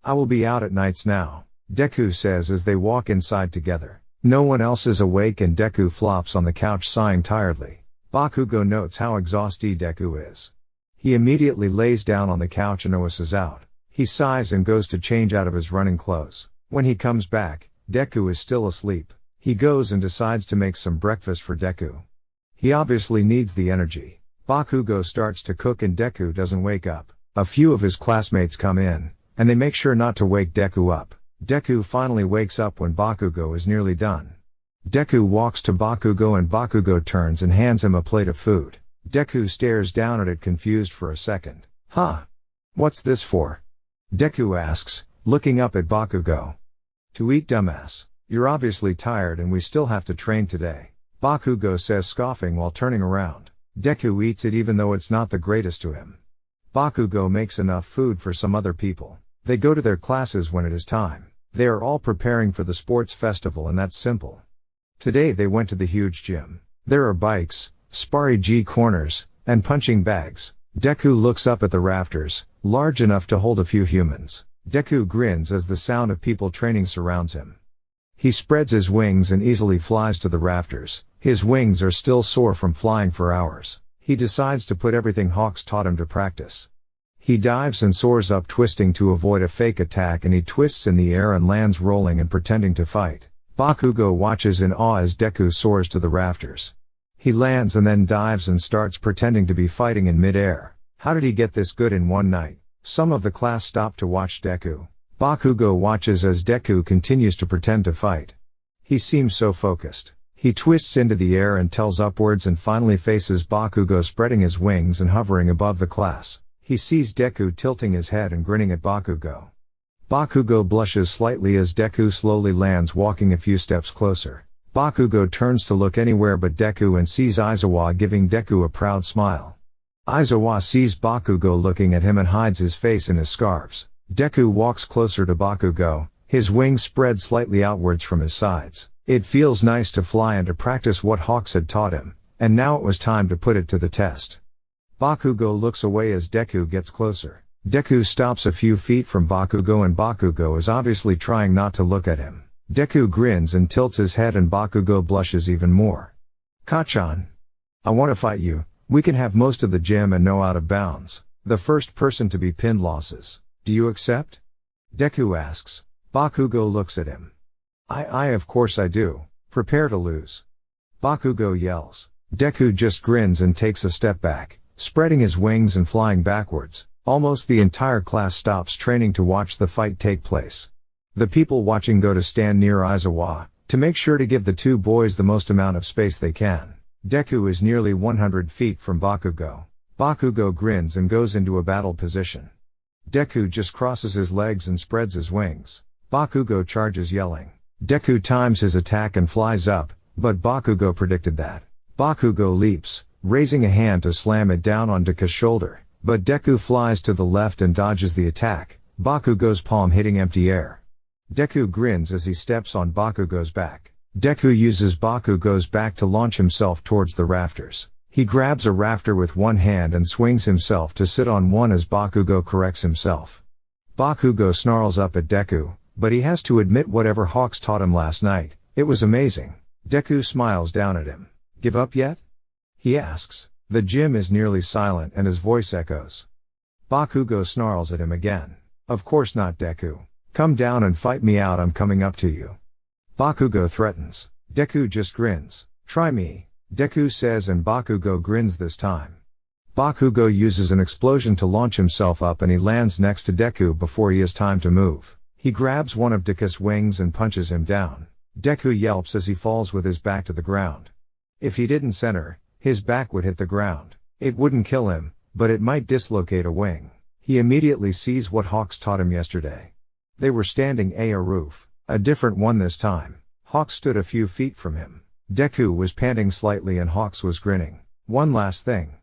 I will be out at nights now, Deku says as they walk inside together. No one else is awake and Deku flops on the couch sighing tiredly. Bakugo notes how exhausted Deku is. He immediately lays down on the couch and oases out. He sighs and goes to change out of his running clothes. When he comes back, Deku is still asleep. He goes and decides to make some breakfast for Deku. He obviously needs the energy. Bakugo starts to cook and Deku doesn't wake up. A few of his classmates come in, and they make sure not to wake Deku up. Deku finally wakes up when Bakugo is nearly done. Deku walks to Bakugo and Bakugo turns and hands him a plate of food. Deku stares down at it confused for a second. Huh? What's this for? Deku asks, looking up at Bakugo. To eat, dumbass. You're obviously tired and we still have to train today, Bakugo says scoffing while turning around. Deku eats it even though it's not the greatest to him. Bakugo makes enough food for some other people. They go to their classes when it is time. They are all preparing for the sports festival and that's simple. Today they went to the huge gym. There are bikes, sparring corners, and punching bags. Deku looks up at the rafters, large enough to hold a few humans. Deku grins as the sound of people training surrounds him. He spreads his wings and easily flies to the rafters. His wings are still sore from flying for hours. He decides to put everything Hawks taught him to practice. He dives and soars up twisting to avoid a fake attack and he twists in the air and lands rolling and pretending to fight. Bakugo watches in awe as Deku soars to the rafters. He lands and then dives and starts pretending to be fighting in mid-air. How did he get this good in one night? Some of the class stop to watch Deku. Bakugo watches as Deku continues to pretend to fight. He seems so focused. He twists into the air and tells upwards and finally faces Bakugo spreading his wings and hovering above the class. He sees Deku tilting his head and grinning at Bakugo. Bakugo blushes slightly as Deku slowly lands walking a few steps closer. Bakugo turns to look anywhere but Deku and sees Aizawa giving Deku a proud smile. Aizawa sees Bakugo looking at him and hides his face in his scarves. Deku walks closer to Bakugo, his wings spread slightly outwards from his sides. It feels nice to fly and to practice what Hawks had taught him, and now it was time to put it to the test. Bakugo looks away as Deku gets closer. Deku stops a few feet from Bakugo and Bakugo is obviously trying not to look at him. Deku grins and tilts his head and Bakugo blushes even more. Kachan. I want to fight you. We can have most of the gym and no out of bounds. The first person to be pinned losses. Do you accept? Deku asks. Bakugo looks at him. Of course I do. Prepare to lose. Bakugo yells. Deku just grins and takes a step back, spreading his wings and flying backwards. Almost the entire class stops training to watch the fight take place. The people watching go to stand near Aizawa, to make sure to give the two boys the most amount of space they can. Deku is nearly 100 feet from Bakugo. Bakugo grins and goes into a battle position. Deku just crosses his legs and spreads his wings. Bakugo charges yelling. Deku times his attack and flies up, but Bakugo predicted that. Bakugo leaps, raising a hand to slam it down on Deku's shoulder, but Deku flies to the left and dodges the attack, Bakugo's palm hitting empty air. Deku grins as he steps on Bakugo's back. Deku uses Bakugo's back to launch himself towards the rafters. He grabs a rafter with one hand and swings himself to sit on one as Bakugo corrects himself. Bakugo snarls up at Deku, but he has to admit whatever Hawks taught him last night, it was amazing. Deku smiles down at him. Give up yet? He asks. The gym is nearly silent and his voice echoes. Bakugo snarls at him again. Of course not, Deku. Come down and fight me out, I'm coming up to you. Bakugo threatens. Deku just grins. Try me, Deku says and Bakugo grins this time. Bakugo uses an explosion to launch himself up and he lands next to Deku before he has time to move. He grabs one of Deku's wings and punches him down. Deku yelps as he falls with his back to the ground. If he didn't center, his back would hit the ground. It wouldn't kill him, but it might dislocate a wing. He immediately sees what Hawks taught him yesterday. They were standing a roof. A different one this time. Hawks stood a few feet from him. Deku was panting slightly and Hawks was grinning. One last thing.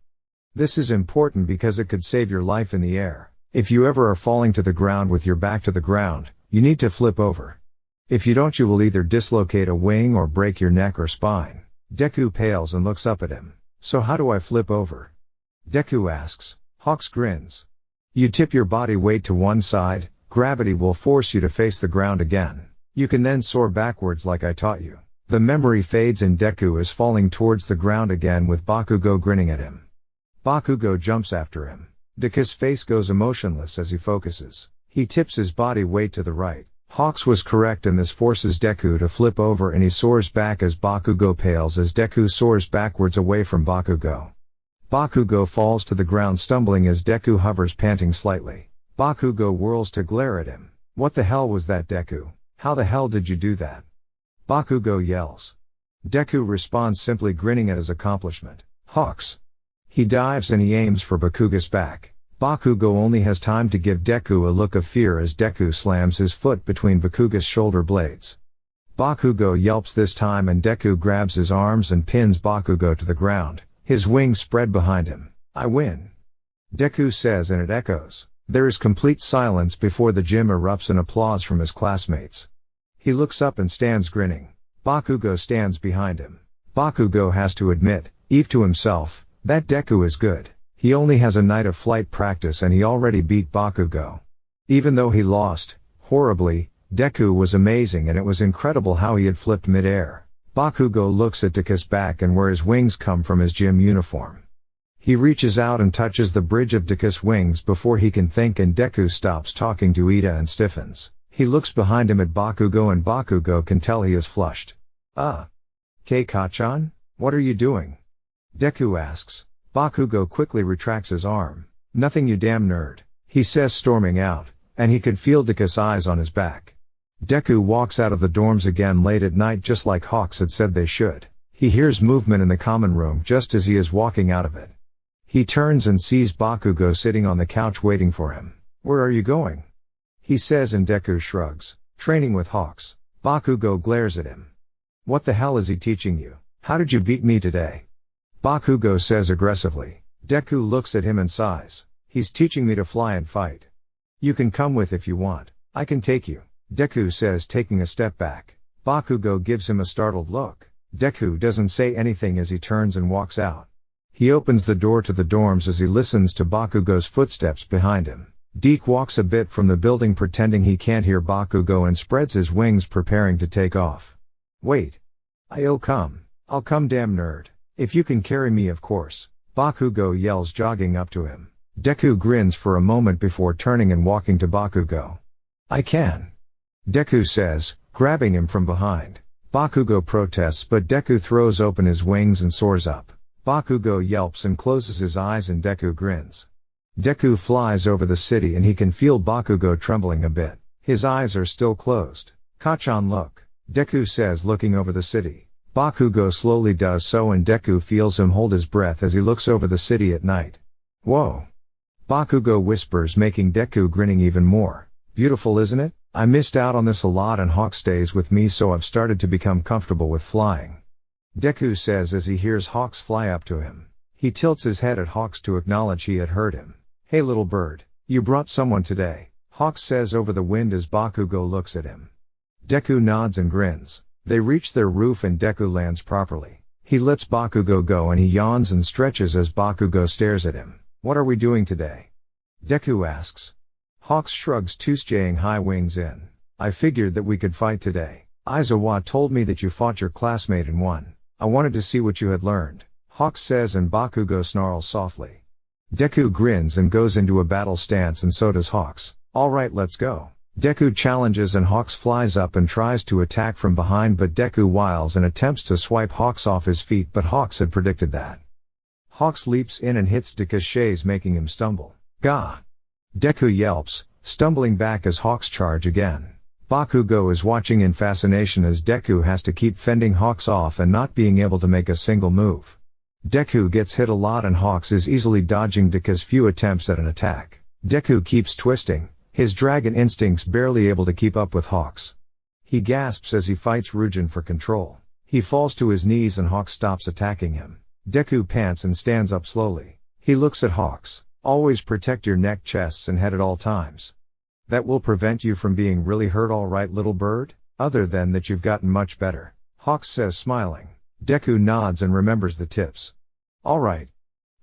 This is important because it could save your life in the air. If you ever are falling to the ground with your back to the ground, you need to flip over. If you don't, you will either dislocate a wing or break your neck or spine. Deku pales and looks up at him. So how do I flip over? Deku asks. Hawks grins. You tip your body weight to one side, gravity will force you to face the ground again. You can then soar backwards like I taught you. The memory fades and Deku is falling towards the ground again with Bakugo grinning at him. Bakugo jumps after him. Deku's face goes emotionless as he focuses. He tips his body weight to the right. Hawks was correct and this forces Deku to flip over and he soars back as Bakugo pales as Deku soars backwards away from Bakugo. Bakugo falls to the ground stumbling as Deku hovers panting slightly. Bakugo whirls to glare at him. What the hell was that, Deku? How the hell did you do that? Bakugo yells. Deku responds simply grinning at his accomplishment. Hawks. He dives and he aims for Bakugo's back. Bakugo only has time to give Deku a look of fear as Deku slams his foot between Bakugo's shoulder blades. Bakugo yelps this time and Deku grabs his arms and pins Bakugo to the ground, his wings spread behind him. I win. Deku says and it echoes. There is complete silence before the gym erupts in applause from his classmates. He looks up and stands grinning. Bakugo stands behind him. Bakugo has to admit, even to himself, that Deku is good. He only has a night of flight practice and he already beat Bakugo. Even though he lost, horribly, Deku was amazing and it was incredible how he had flipped mid-air. Bakugo looks at Deku's back and where his wings come from his gym uniform. He reaches out and touches the bridge of Deku's wings before he can think and Deku stops talking to Ida and stiffens. He looks behind him at Bakugo and Bakugo can tell he is flushed. Kei-chan? What are you doing? Deku asks. Bakugo quickly retracts his arm. Nothing, you damn nerd, he says storming out, and he could feel Deku's eyes on his back. Deku walks out of the dorms again late at night just like Hawks had said they should. He hears movement in the common room just as he is walking out of it. He turns and sees Bakugo sitting on the couch waiting for him. Where are you going? He says and Deku shrugs. Training with Hawks. Bakugo glares at him. What the hell is he teaching you? How did you beat me today? Bakugo says aggressively. Deku looks at him and sighs. He's teaching me to fly and fight. You can come with if you want. I can take you. Deku says taking a step back. Bakugo gives him a startled look. Deku doesn't say anything as he turns and walks out. He opens the door to the dorms as he listens to Bakugo's footsteps behind him. Deku walks a bit from the building pretending he can't hear Bakugo and spreads his wings preparing to take off. Wait. I'll come damn nerd. If you can carry me of course. Bakugo yells jogging up to him. Deku grins for a moment before turning and walking to Bakugo. I can. Deku says, grabbing him from behind. Bakugo protests but Deku throws open his wings and soars up. Bakugo yelps and closes his eyes and Deku grins. Deku flies over the city and he can feel Bakugo trembling a bit. His eyes are still closed. Kachan look. Deku says looking over the city. Bakugo slowly does so and Deku feels him hold his breath as he looks over the city at night. Whoa. Bakugo whispers making Deku grinning even more. Beautiful isn't it? I missed out on this a lot and Hawk stays with me so I've started to become comfortable with flying. Deku says as he hears Hawks fly up to him. He tilts his head at Hawks to acknowledge he had heard him. Hey little bird, you brought someone today, Hawks says over the wind as Bakugo looks at him. Deku nods and grins. They reach their roof and Deku lands properly. He lets Bakugo go and he yawns and stretches as Bakugo stares at him. What are we doing today? Deku asks. Hawks shrugs Tuesdaying high wings in. I figured that we could fight today. Aizawa told me that you fought your classmate and won. I wanted to see what you had learned. Hawks says and Bakugo snarls softly. Deku grins and goes into a battle stance and so does Hawks. Alright, let's go. Deku challenges and Hawks flies up and tries to attack from behind but Deku wiles and attempts to swipe Hawks off his feet but Hawks had predicted that. Hawks leaps in and hits Deku's chaise making him stumble. Gah! Deku yelps, stumbling back as Hawks charge again. Bakugo is watching in fascination as Deku has to keep fending Hawks off and not being able to make a single move. Deku gets hit a lot and Hawks is easily dodging Deku's few attempts at an attack. Deku keeps twisting, his dragon instincts barely able to keep up with Hawks. He gasps as he fights Ryujin for control. He falls to his knees and Hawks stops attacking him. Deku pants and stands up slowly. He looks at Hawks. Always protect your neck, chests and head at all times. That will prevent you from being really hurt, alright little bird? Other than that you've gotten much better. Hawks says smiling. Deku nods and remembers the tips. Alright.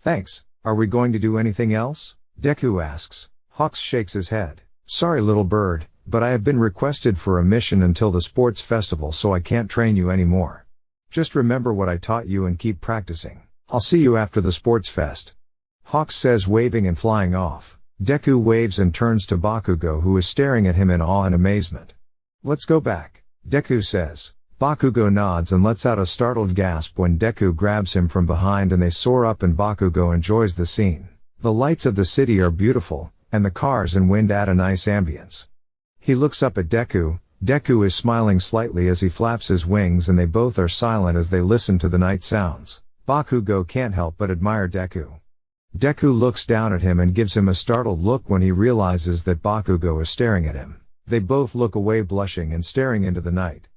Thanks. Are we going to do anything else? Deku asks. Hawks shakes his head. Sorry little bird, but I have been requested for a mission until the sports festival, so I can't train you anymore. Just remember what I taught you and keep practicing. I'll see you after the sports fest. Hawks says, waving and flying off. Deku waves and turns to Bakugo, who is staring at him in awe and amazement. Let's go back, Deku says. Bakugo nods and lets out a startled gasp when Deku grabs him from behind and they soar up, and Bakugo enjoys the scene. The lights of the city are beautiful, and the cars and wind add a nice ambience. He looks up at Deku. Deku is smiling slightly as he flaps his wings, and they both are silent as they listen to the night sounds. Bakugo can't help but admire Deku. Deku looks down at him and gives him a startled look when he realizes that Bakugo is staring at him. They both look away, blushing and staring into the night.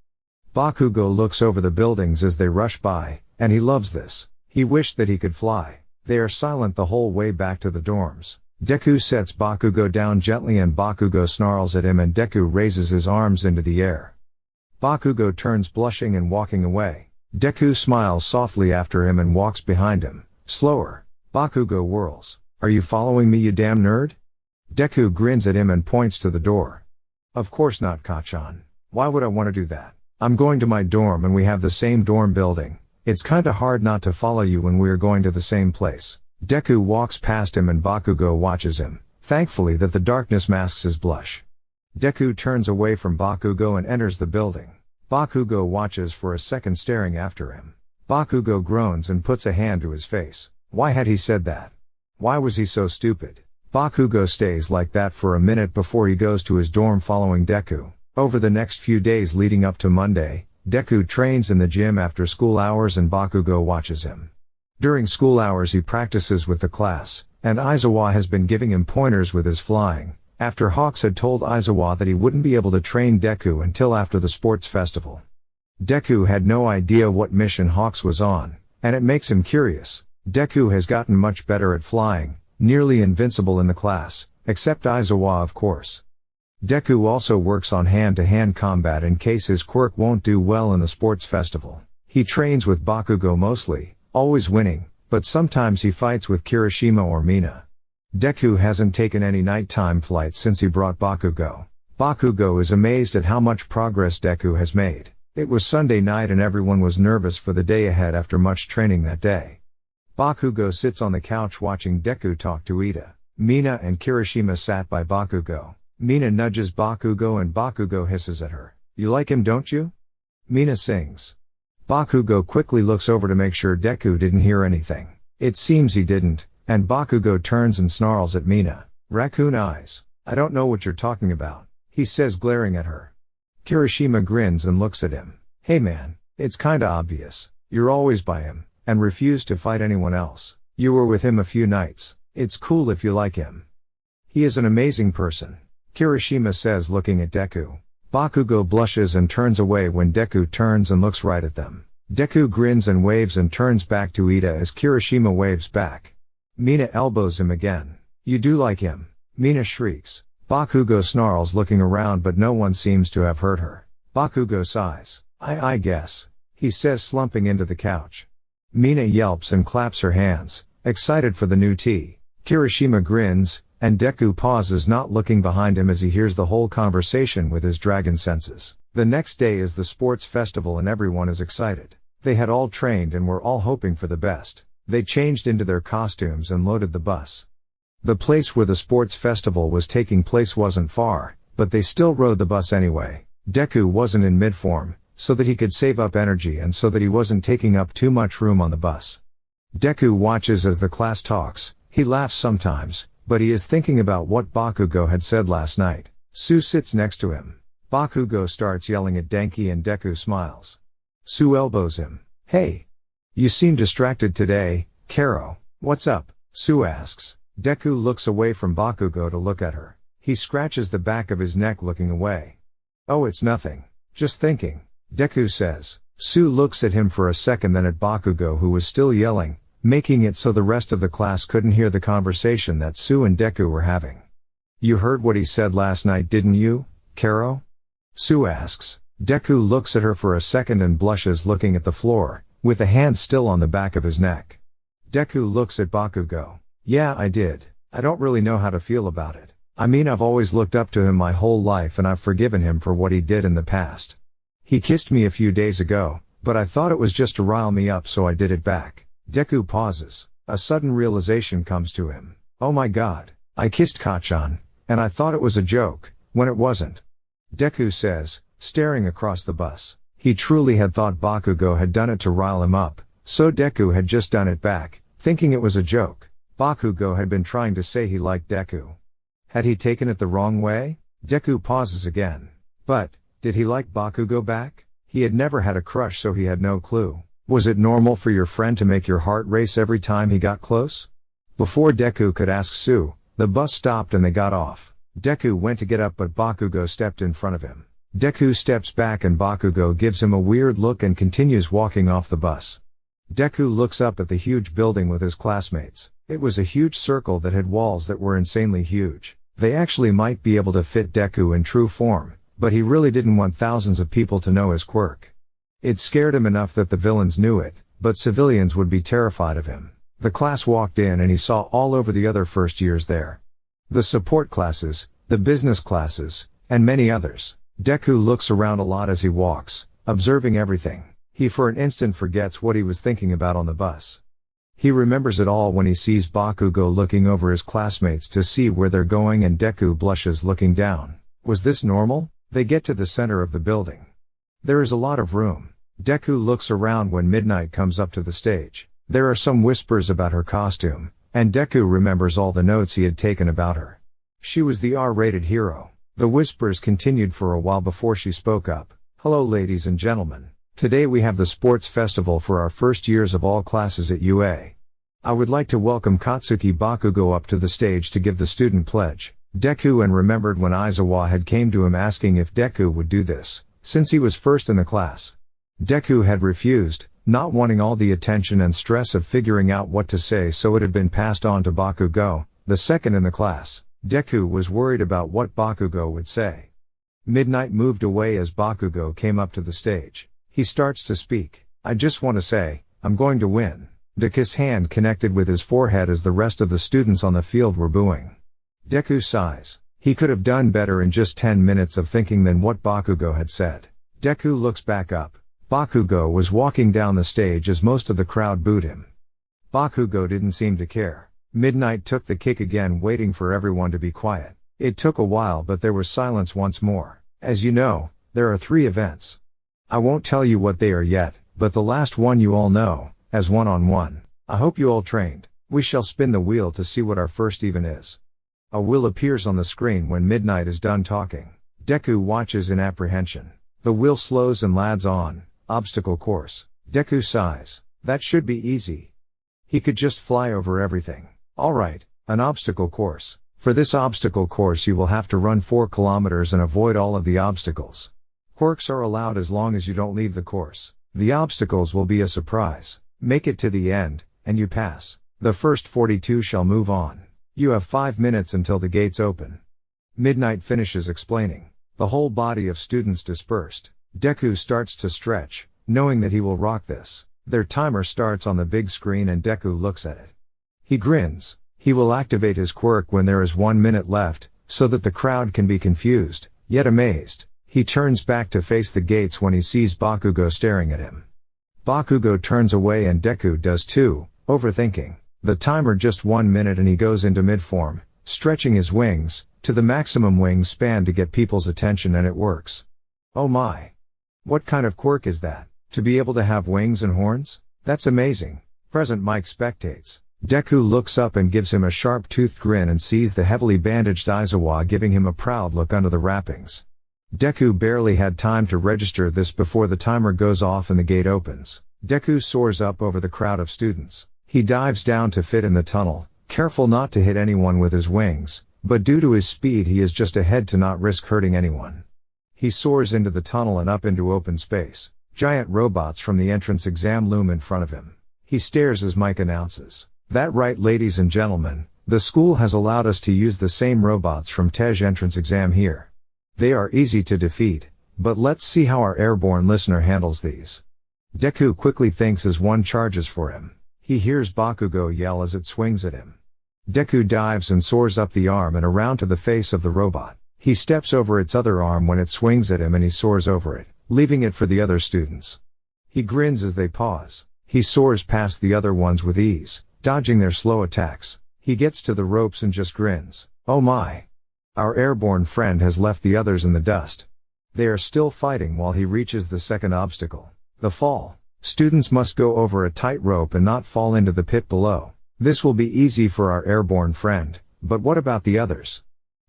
Bakugo looks over the buildings as they rush by, and he loves this. He wished that he could fly. They are silent the whole way back to the dorms. Deku sets Bakugo down gently and Bakugo snarls at him, and Deku raises his arms into the air. Bakugo turns, blushing and walking away. Deku smiles softly after him and walks behind him. Slower. Bakugo whirls. Are you following me, you damn nerd? Deku grins at him and points to the door. Of course not, Kachan. Why would I want to do that? I'm going to my dorm and we have the same dorm building. It's kinda hard not to follow you when we are going to the same place. Deku walks past him and Bakugo watches him, thankfully that the darkness masks his blush. Deku turns away from Bakugo and enters the building. Bakugo watches for a second, staring after him. Bakugo groans and puts a hand to his face. Why had he said that? Why was he so stupid? Bakugo stays like that for a minute before he goes to his dorm following Deku. Over the next few days leading up to Monday, Deku trains in the gym after school hours and Bakugo watches him. During school hours he practices with the class, and Aizawa has been giving him pointers with his flying, after Hawks had told Aizawa that he wouldn't be able to train Deku until after the sports festival. Deku had no idea what mission Hawks was on, and it makes him curious. Deku has gotten much better at flying, nearly invincible in the class, except Aizawa of course. Deku also works on hand-to-hand combat in case his quirk won't do well in the sports festival. He trains with Bakugo mostly, always winning, but sometimes he fights with Kirishima or Mina. Deku hasn't taken any nighttime flights since he brought Bakugo. Bakugo is amazed at how much progress Deku has made. It was Sunday night and everyone was nervous for the day ahead after much training that day. Bakugo sits on the couch watching Deku talk to Ida. Mina and Kirishima sat by Bakugo. Mina nudges Bakugo and Bakugo hisses at her. You like him, don't you? Mina sings. Bakugo quickly looks over to make sure Deku didn't hear anything. It seems he didn't, and Bakugo turns and snarls at Mina. Raccoon eyes. I don't know what you're talking about, he says, glaring at her. Kirishima grins and looks at him. Hey man, it's kinda obvious. You're always by him, and refuse to fight anyone else. You were with him a few nights. It's cool if you like him. He is an amazing person, Kirishima says, looking at Deku. Bakugo blushes and turns away when Deku turns and looks right at them. Deku grins and waves and turns back to Ida as Kirishima waves back. Mina elbows him again. You do like him? Mina shrieks. Bakugo snarls, looking around, but no one seems to have heard her. Bakugo sighs. I guess, he says, slumping into the couch. Mina yelps and claps her hands, excited for the new tea. Kirishima grins, and Deku pauses, not looking behind him as he hears the whole conversation with his dragon senses. The next day is the sports festival and everyone is excited. They had all trained and were all hoping for the best. They changed into their costumes and loaded the bus. The place where the sports festival was taking place wasn't far, but they still rode the bus anyway. Deku wasn't in mid-form, so that he could save up energy and so that he wasn't taking up too much room on the bus. Deku watches as the class talks. He laughs sometimes, but he is thinking about what Bakugo had said last night. Su sits next to him. Bakugo starts yelling at Denki and Deku smiles. Su elbows him. Hey! You seem distracted today, Kero. What's up? Su asks. Deku looks away from Bakugo to look at her. He scratches the back of his neck, looking away. Oh, it's nothing. Just thinking, Deku says. Su looks at him for a second, then at Bakugo, who was still yelling, making it so the rest of the class couldn't hear the conversation that Su and Deku were having. You heard what he said last night, didn't you, Kero? Su asks. Deku looks at her for a second and blushes, looking at the floor, with a hand still on the back of his neck. Deku looks at Bakugo. Yeah, I did. I don't really know how to feel about it. I mean, I've always looked up to him my whole life and I've forgiven him for what he did in the past. He kissed me a few days ago, but I thought it was just to rile me up, so I did it back. Deku pauses. A sudden realization comes to him. Oh my god. I kissed ᴘᴇ-chan, and I thought it was a joke, when it wasn't. Deku says, staring across the bus. He truly had thought Bakugo had done it to rile him up, so Deku had just done it back, thinking it was a joke. Bakugo had been trying to say he liked Deku. Had he taken it the wrong way? Deku pauses again. But, did he like Bakugo back? He had never had a crush, so he had no clue. Was it normal for your friend to make your heart race every time he got close? Before Deku could ask Sue, the bus stopped and they got off. Deku went to get up, but Bakugo stepped in front of him. Deku steps back and Bakugo gives him a weird look and continues walking off the bus. Deku looks up at the huge building with his classmates. It was a huge circle that had walls that were insanely huge. They actually might be able to fit Deku in true form, but he really didn't want thousands of people to know his quirk. It scared him enough that the villains knew it, but civilians would be terrified of him. The class walked in and he saw all over the other first years there. The support classes, the business classes, and many others. Deku looks around a lot as he walks, observing everything. He for an instant forgets what he was thinking about on the bus. He remembers it all when he sees Bakugo looking over his classmates to see where they're going, and Deku blushes looking down. Was this normal? They get to the center of the building. There is a lot of room. Deku looks around when Midnight comes up to the stage. There are some whispers about her costume, and Deku remembers all the notes he had taken about her. She was the R-rated hero. The whispers continued for a while before she spoke up. Hello ladies and gentlemen. Today we have the sports festival for our first years of all classes at UA. I would like to welcome Katsuki Bakugo up to the stage to give the student pledge. Deku and remembered when Aizawa had came to him asking if Deku would do this, since he was first in the class. Deku had refused, not wanting all the attention and stress of figuring out what to say, so it had been passed on to Bakugo, the second in the class. Deku was worried about what Bakugo would say. Midnight moved away as Bakugo came up to the stage. He starts to speak. I just want to say, I'm going to win. Deku's hand connected with his forehead as the rest of the students on the field were booing. Deku sighs. He could have done better in just 10 minutes of thinking than what Bakugo had said. Deku looks back up. Bakugo was walking down the stage as most of the crowd booed him. Bakugo didn't seem to care. Midnight took the kick again, waiting for everyone to be quiet. It took a while, but there was silence once more. As you know, there are 3 events. I won't tell you what they are yet, but the last one you all know, as one-on-one. I hope you all trained. We shall spin the wheel to see what our first even is. A wheel appears on the screen when Midnight is done talking. Deku watches in apprehension. The wheel slows and lads on. Obstacle course. Deku sighs. That should be easy. He could just fly over everything. Alright, an obstacle course. For this obstacle course you will have to run 4 kilometers and avoid all of the obstacles. Quirks are allowed as long as you don't leave the course. The obstacles will be a surprise. Make it to the end, and you pass. The first 42 shall move on. You have 5 minutes until the gates open. Midnight finishes explaining. The whole body of students dispersed. Deku starts to stretch, knowing that he will rock this. Their timer starts on the big screen and Deku looks at it. He grins. He will activate his quirk when there is 1 minute left, so that the crowd can be confused, yet amazed. He turns back to face the gates when he sees Bakugo staring at him. Bakugo turns away and Deku does too, overthinking. The timer just 1 minute and he goes into mid-form, stretching his wings, to the maximum wingspan to get people's attention, and it works. Oh my. What kind of quirk is that? To be able to have wings and horns? That's amazing. Present Mike spectates. Deku looks up and gives him a sharp-toothed grin and sees the heavily bandaged Aizawa giving him a proud look under the wrappings. Deku barely had time to register this before the timer goes off and the gate opens. Deku soars up over the crowd of students. He dives down to fit in the tunnel, careful not to hit anyone with his wings, but due to his speed he is just ahead to not risk hurting anyone. He soars into the tunnel and up into open space. Giant robots from the entrance exam loom in front of him. He stares as Mike announces. That right, ladies and gentlemen, the school has allowed us to use the same robots from TEJ entrance exam here. They are easy to defeat, but let's see how our airborne listener handles these. Deku quickly thinks as one charges for him. He hears Bakugo yell as it swings at him. Deku dives and soars up the arm and around to the face of the robot. He steps over its other arm when it swings at him and he soars over it, leaving it for the other students. He grins as they pause. He soars past the other ones with ease, dodging their slow attacks. He gets to the ropes and just grins. Oh my! Our airborne friend has left the others in the dust. They are still fighting while he reaches the second obstacle. The fall. Students must go over a tight rope and not fall into the pit below. This will be easy for our airborne friend, but what about the others?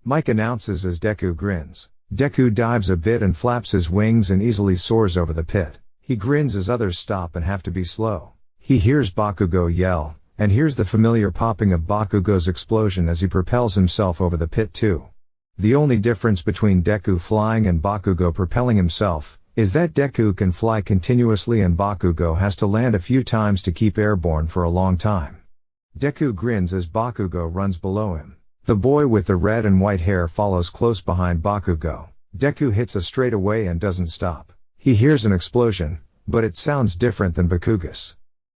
Mike announces as Deku grins. Deku dives a bit and flaps his wings and easily soars over the pit. He grins as others stop and have to be slow. He hears Bakugo yell, and hears the familiar popping of Bakugo's explosion as he propels himself over the pit too. The only difference between Deku flying and Bakugo propelling himself is that Deku can fly continuously and Bakugo has to land a few times to keep airborne for a long time. Deku grins as Bakugo runs below him. The boy with the red and white hair follows close behind Bakugo. Deku hits a straightaway and doesn't stop. He hears an explosion, but it sounds different than Bakugo's.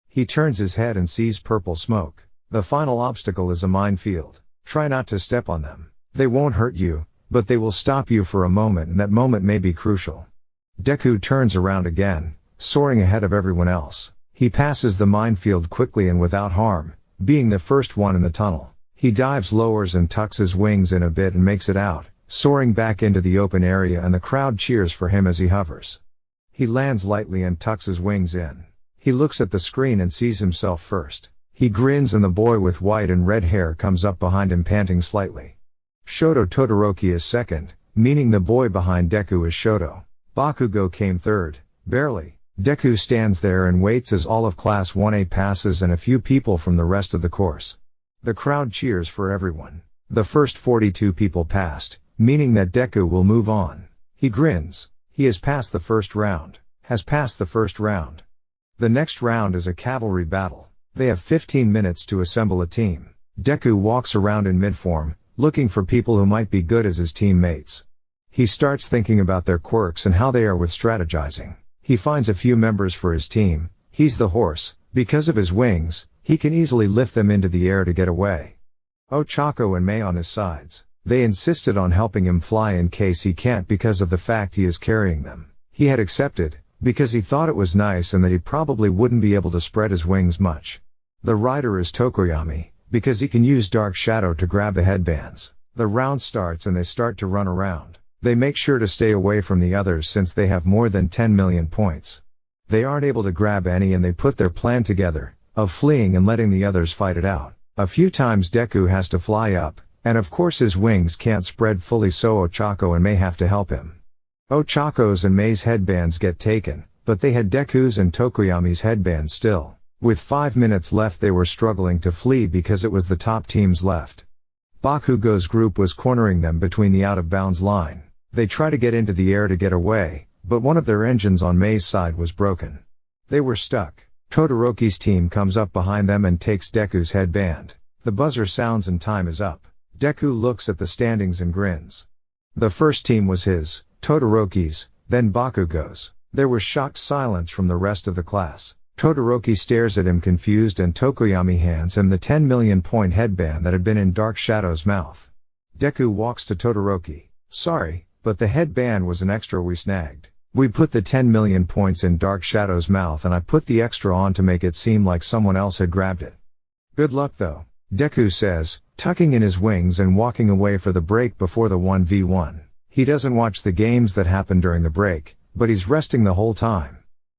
He turns his head and sees purple smoke. The final obstacle is a minefield. Try not to step on them. They won't hurt you, but they will stop you for a moment, and that moment may be crucial. Deku turns around again, soaring ahead of everyone else. He passes the minefield quickly and without harm, being the first one in the tunnel. He dives, lowers and tucks his wings in a bit and makes it out, soaring back into the open area, and the crowd cheers for him as he hovers. He lands lightly and tucks his wings in. He looks at the screen and sees himself first. He grins and the boy with white and red hair comes up behind him panting slightly. Shoto Todoroki is second, meaning the boy behind Deku is Shoto. Bakugo came third, barely. Deku stands there and waits as all of Class 1A passes and a few people from the rest of the course. The crowd cheers for everyone. The first 42 people passed, meaning that Deku will move on. He grins. He has passed the first round. The next round is a cavalry battle. They have 15 minutes to assemble a team. Deku walks around in midform, looking for people who might be good as his teammates. He starts thinking about their quirks and how they are with strategizing. He finds a few members for his team. He's the horse. Because of his wings, he can easily lift them into the air to get away. Ochako and Mei on his sides. They insisted on helping him fly in case he can't because of the fact he is carrying them. He had accepted, because he thought it was nice and that he probably wouldn't be able to spread his wings much. The rider is Tokoyami, because he can use Dark Shadow to grab the headbands. The round starts and they start to run around. They make sure to stay away from the others since they have more than 10 million points. They aren't able to grab any and they put their plan together, of fleeing and letting the others fight it out. A few times Deku has to fly up, and of course his wings can't spread fully, so Ochako and Mei have to help him. Ochako's and Mei's headbands get taken, but they had Deku's and Tokoyami's headbands still. With 5 minutes left they were struggling to flee because it was the top teams left. Bakugo's group was cornering them between the out-of-bounds line. They try to get into the air to get away, but one of their engines on Mei's side was broken. They were stuck. Todoroki's team comes up behind them and takes Deku's headband. The buzzer sounds and time is up. Deku looks at the standings and grins. The first team was his, Todoroki's, then Bakugo's. There was shocked silence from the rest of the class. Todoroki stares at him confused and Tokoyami hands him the 10 million point headband that had been in Dark Shadow's mouth. Deku walks to Todoroki. Sorry, but the headband was an extra we snagged. We put the 10 million points in Dark Shadow's mouth and I put the extra on to make it seem like someone else had grabbed it. Good luck though, Deku says, tucking in his wings and walking away for the break before the 1v1. He doesn't watch the games that happen during the break, but he's resting the whole time.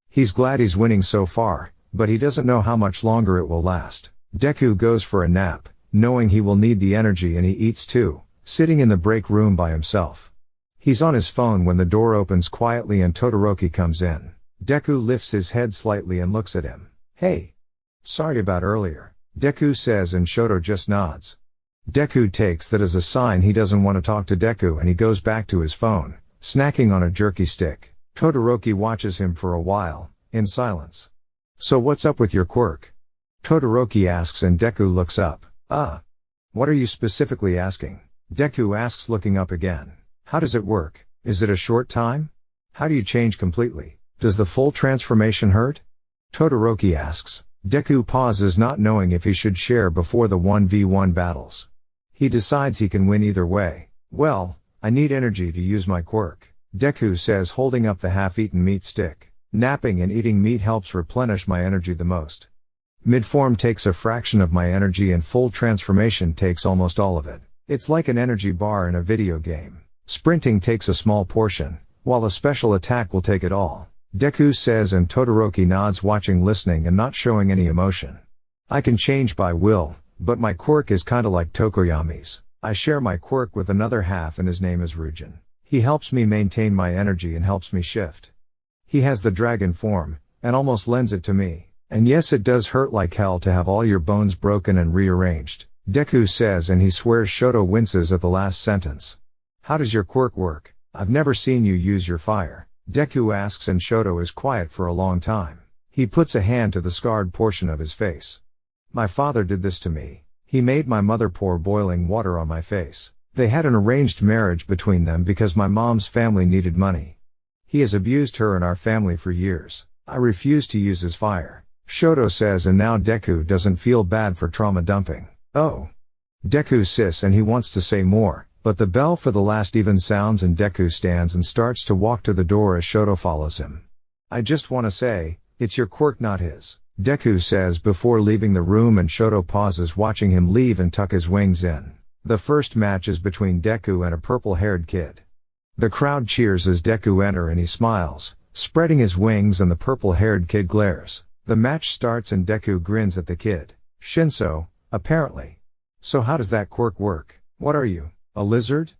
He's glad he's winning so far, but he doesn't know how much longer it will last. Deku goes for a nap, knowing he will need the energy, and he eats too, sitting in the break room by himself. He's on his phone when the door opens quietly and Todoroki comes in. Deku lifts his head slightly and looks at him. Hey. Sorry about earlier, Deku says, and Shoto just nods. Deku takes that as a sign he doesn't want to talk to Deku and he goes back to his phone, snacking on a jerky stick. Todoroki watches him for a while, in silence. So what's up with your quirk? Todoroki asks and Deku looks up. What are you specifically asking? Deku asks, looking up again. How does it work? Is it a short time? How do you change completely? Does the full transformation hurt? Todoroki asks. Deku pauses, not knowing if he should share before the 1v1 battles. He decides he can win either way. Well, I need energy to use my quirk, Deku says, holding up the half-eaten meat stick. Napping and eating meat helps replenish my energy the most. Mid-form takes a fraction of my energy and full transformation takes almost all of it. It's like an energy bar in a video game. Sprinting takes a small portion, while a special attack will take it all, Deku says, and Todoroki nods, watching, listening, and not showing any emotion. I can change by will, but my quirk is kinda like Tokoyami's. I share my quirk with another half and his name is Ryujin. He helps me maintain my energy and helps me shift. He has the dragon form, and almost lends it to me. And yes, it does hurt like hell to have all your bones broken and rearranged, Deku says, and he swears. Shoto winces at the last sentence. How does your quirk work? I've never seen you use your fire, Deku asks, and Shoto is quiet for a long time. He puts a hand to the scarred portion of his face. My father did this to me. He made my mother pour boiling water on my face. They had an arranged marriage between them because my mom's family needed money. He has abused her and our family for years. I refuse to use his fire, Shoto says, and now Deku doesn't feel bad for trauma dumping. Oh. Deku says, and he wants to say more, but the bell for the last even sounds and Deku stands and starts to walk to the door as Shoto follows him. I just want to say, it's your quirk, not his, Deku says before leaving the room, and Shoto pauses, watching him leave and tuck his wings in. The first match is between Deku and a purple-haired kid. The crowd cheers as Deku enters and he smiles, spreading his wings, and the purple-haired kid glares. The match starts and Deku grins at the kid. Shinso, apparently. So how does that quirk work? What are you, a lizard?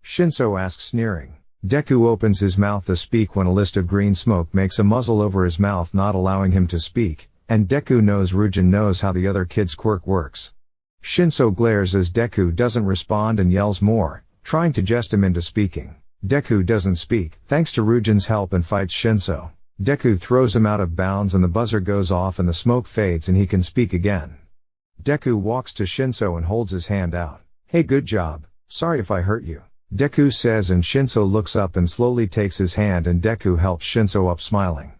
Shinso asks, sneering. Deku opens his mouth to speak when a list of green smoke makes a muzzle over his mouth, not allowing him to speak, and Deku knows Ryujin knows how the other kid's quirk works. Shinso glares as Deku doesn't respond and yells more, trying to jest him into speaking. Deku doesn't speak, thanks to Ryujin's help, and fights Shinso. Deku throws him out of bounds and the buzzer goes off and the smoke fades and he can speak again. Deku walks to Shinso and holds his hand out. Hey, good job. Sorry if I hurt you, Deku says, and Shinso looks up and slowly takes his hand, and Deku helps Shinso up, smiling.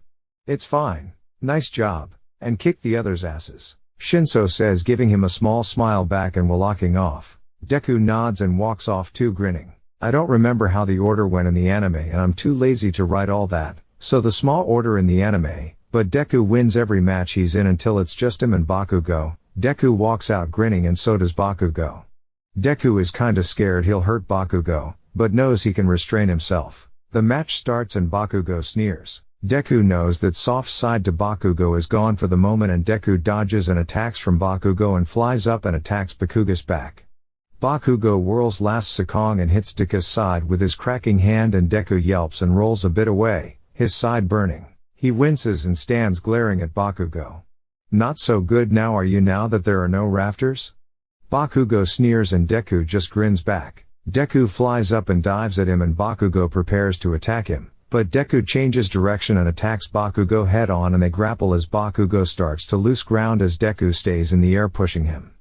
It's fine. Nice job. And kick the others' asses, Shinso says, giving him a small smile back, and walking off. Deku nods and walks off too, grinning. I don't remember how the order went in the anime and I'm too lazy to write all that, so the small order in the anime, but Deku wins every match he's in until it's just him and Bakugo. Deku walks out grinning and so does Bakugo. Deku is kinda scared he'll hurt Bakugo, but knows he can restrain himself. The match starts and Bakugo sneers. Deku knows that soft side to Bakugo is gone for the moment, and Deku dodges and attacks from Bakugo and flies up and attacks Bakugo's back. Bakugo whirls last Sekong and hits Deku's side with his cracking hand, and Deku yelps and rolls a bit away, his side burning. He winces and stands glaring at Bakugo. Not so good now, are you, now that there are no rafters? Bakugo sneers and Deku just grins back. Deku flies up and dives at him, and Bakugo prepares to attack him, but Deku changes direction and attacks Bakugo head on, and they grapple as Bakugo starts to lose ground as Deku stays in the air pushing him.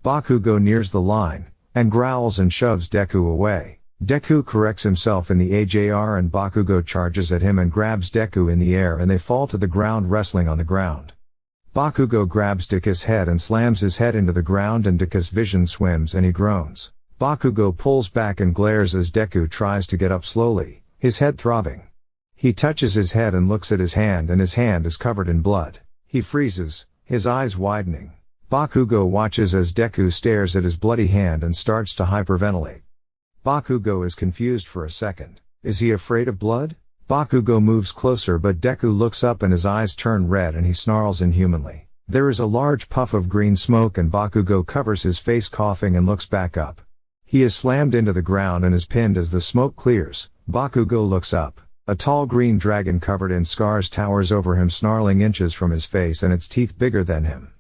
Bakugo nears the line, and growls and shoves Deku away. Deku corrects himself in the AJR and Bakugo charges at him and grabs Deku in the air, and they fall to the ground wrestling on the ground. Bakugo grabs Deku's head and slams his head into the ground, and Deku's vision swims and he groans. Bakugo pulls back and glares as Deku tries to get up slowly, his head throbbing. He touches his head and looks at his hand, and his hand is covered in blood. He freezes, his eyes widening. Bakugo watches as Deku stares at his bloody hand and starts to hyperventilate. Bakugo is confused for a second. Is he afraid of blood? Bakugo moves closer, but Deku looks up and his eyes turn red and he snarls inhumanly. There is a large puff of green smoke and Bakugo covers his face coughing and looks back up. He is slammed into the ground and is pinned as the smoke clears. Bakugo looks up. A tall green dragon covered in scars towers over him, snarling inches from his face and its teeth bigger than him.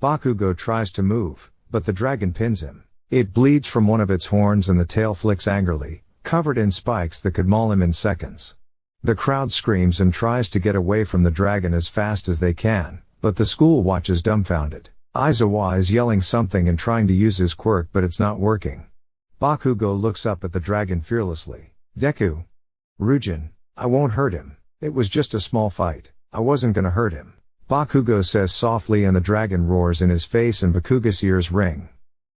Bakugo tries to move, but the dragon pins him. It bleeds from one of its horns and the tail flicks angrily, covered in spikes that could maul him in seconds. The crowd screams and tries to get away from the dragon as fast as they can, but the school watches dumbfounded. Aizawa is yelling something and trying to use his quirk, but it's not working. Bakugo looks up at the dragon fearlessly. Deku. Ryujin. I won't hurt him. It was just a small fight. I wasn't gonna hurt him. Bakugo says softly and the dragon roars in his face and Bakugo's ears ring.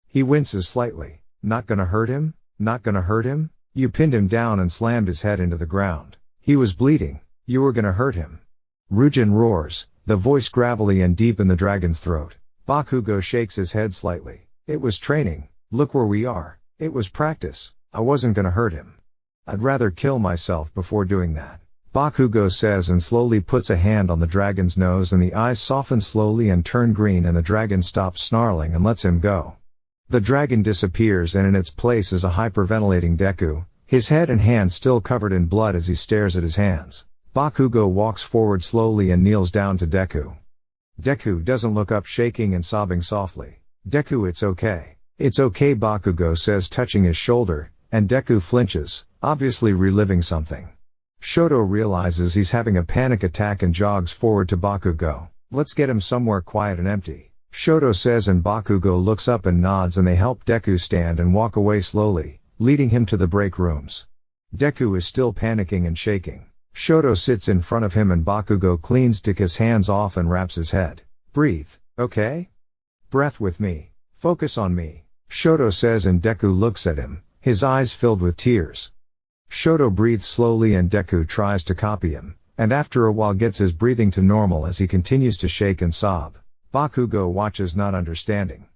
He winces slightly. Not gonna hurt him? Not gonna hurt him? You pinned him down and slammed his head into the ground. He was bleeding. You were gonna hurt him. Ryujin roars, the voice gravelly and deep in the dragon's throat. Bakugo shakes his head slightly. It was training. Look where we are. It was practice. I wasn't gonna hurt him. I'd rather kill myself before doing that. Bakugo says and slowly puts a hand on the dragon's nose and the eyes soften slowly and turn green and the dragon stops snarling and lets him go. The dragon disappears and in its place is a hyperventilating Deku, his head and hands still covered in blood as he stares at his hands. Bakugo walks forward slowly and kneels down to Deku. Deku doesn't look up, shaking and sobbing softly. Deku, it's okay. It's okay, Bakugo says, touching his shoulder, and Deku flinches, obviously reliving something. Shoto realizes he's having a panic attack and jogs forward to Bakugo. Let's get him somewhere quiet and empty. Shoto says and Bakugo looks up and nods and they help Deku stand and walk away slowly, leading him to the break rooms. Deku is still panicking and shaking. Shoto sits in front of him and Bakugo cleans Deku's hands off and wraps his head. Breathe, okay? Breath with me. Focus on me. Shoto says and Deku looks at him, his eyes filled with tears. Shoto breathes slowly and Deku tries to copy him, and after a while gets his breathing to normal as he continues to shake and sob. Bakugo watches, not understanding.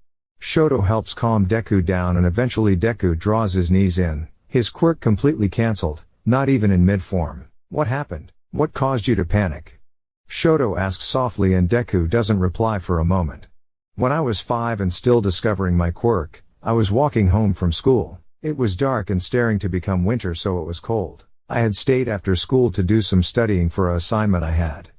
Shoto helps calm Deku down and eventually Deku draws his knees in, his quirk completely cancelled, not even in mid-form. What happened? What caused you to panic? Shoto asks softly and Deku doesn't reply for a moment. When I was 5 and still discovering my quirk, I was walking home from school. It was dark and staring to become winter, so it was cold. I had stayed after school to do some studying for an assignment I had.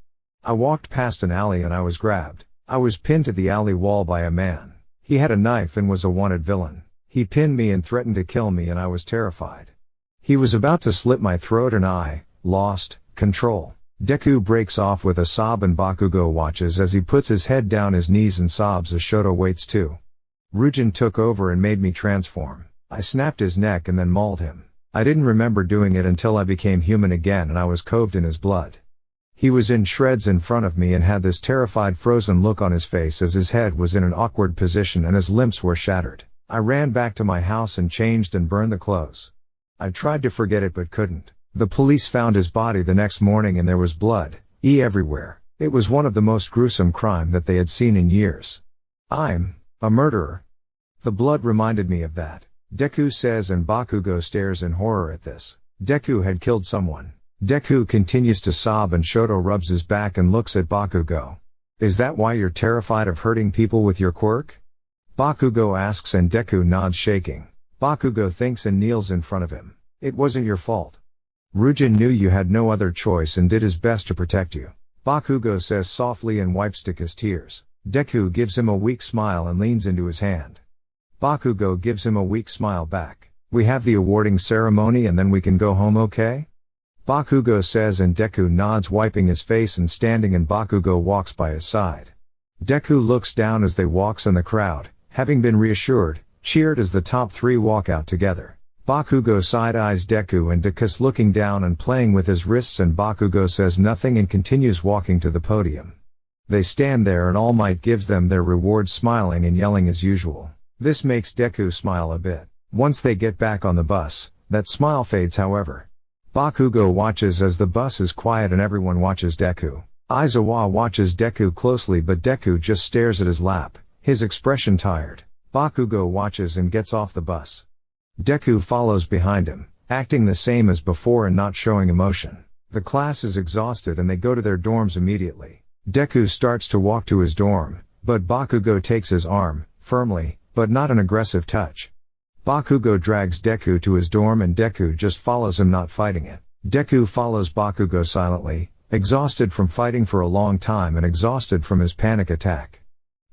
I walked past an alley and I was grabbed. I was pinned to the alley wall by a man. He had a knife and was a wanted villain. He pinned me and threatened to kill me and I was terrified. He was about to slit my throat and I lost control. Deku breaks off with a sob and Bakugo watches as he puts his head down his knees and sobs as Shoto waits too. Ryujin took over and made me transform. I snapped his neck and then mauled him. I didn't remember doing it until I became human again and I was coved in his blood. He was in shreds in front of me and had this terrified frozen look on his face as his head was in an awkward position and his limbs were shattered. I ran back to my house and changed and burned the clothes. I tried to forget it but couldn't. The police found his body the next morning and there was blood, everywhere. It was one of the most gruesome crime that they had seen in years. I'm a murderer. The blood reminded me of that. Deku says and Bakugo stares in horror at this. Deku had killed someone. Deku continues to sob and Shoto rubs his back and looks at Bakugo. Is that why you're terrified of hurting people with your quirk? Bakugo asks and Deku nods, shaking. Bakugo thinks and kneels in front of him. It wasn't your fault. Ryujin knew you had no other choice and did his best to protect you. Bakugo says softly and wipes his tears. Deku gives him a weak smile and leans into his hand. Bakugo gives him a weak smile back. We have the awarding ceremony and then we can go home, okay? Bakugo says and Deku nods, wiping his face and standing, and Bakugo walks by his side. Deku looks down as they walks and the crowd, having been reassured, cheered as the top 3 walk out together. Bakugo side-eyes Deku and Deku's looking down and playing with his wrists and Bakugo says nothing and continues walking to the podium. They stand there and All Might gives them their reward, smiling and yelling as usual. This makes Deku smile a bit. Once they get back on the bus, that smile fades however. Bakugo watches as the bus is quiet and everyone watches Deku. Aizawa watches Deku closely but Deku just stares at his lap, his expression tired. Bakugo watches and gets off the bus. Deku follows behind him, acting the same as before and not showing emotion. The class is exhausted and they go to their dorms immediately. Deku starts to walk to his dorm, but Bakugo takes his arm, firmly, but not an aggressive touch. Bakugo drags Deku to his dorm and Deku just follows him, not fighting it. Deku follows Bakugo silently, exhausted from fighting for a long time and exhausted from his panic attack.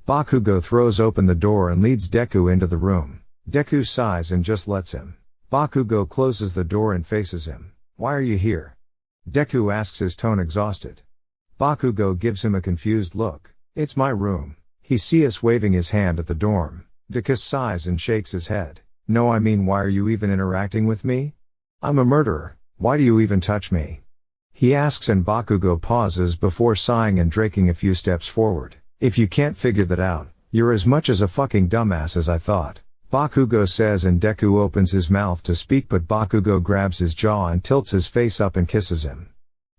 Bakugo throws open the door and leads Deku into the room. Deku sighs and just lets him. Bakugo closes the door and faces him. Why are you here? Deku asks, his tone exhausted. Bakugo gives him a confused look. It's my room. He sees us, waving his hand at the dorm. Deku sighs and shakes his head. No, I mean, why are you even interacting with me? I'm a murderer. Why do you even touch me? he asks, and Bakugo pauses before sighing and draking a few steps forward. If you can't figure that out, you're as much as a fucking dumbass as I thought. Bakugo says, and Deku opens his mouth to speak, but Bakugo grabs his jaw and tilts his face up and kisses him.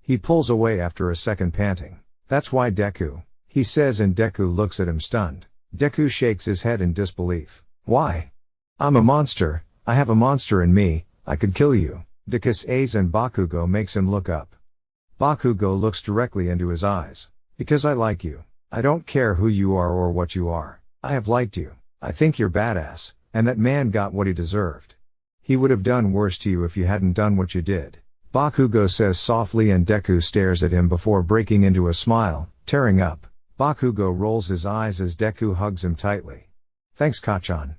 He pulls away after a second, panting. That's why, Deku, he says, and Deku looks at him stunned. Deku shakes his head in disbelief. Why? I'm a monster, I have a monster in me, I could kill you. Deku says, and Bakugo makes him look up. Bakugo looks directly into his eyes. Because I like you. I don't care who you are or what you are. I have liked you. I think you're badass, and that man got what he deserved. He would have done worse to you if you hadn't done what you did. Bakugo says softly, and Deku stares at him before breaking into a smile, tearing up. Bakugo rolls his eyes as Deku hugs him tightly. Thanks, Kachan.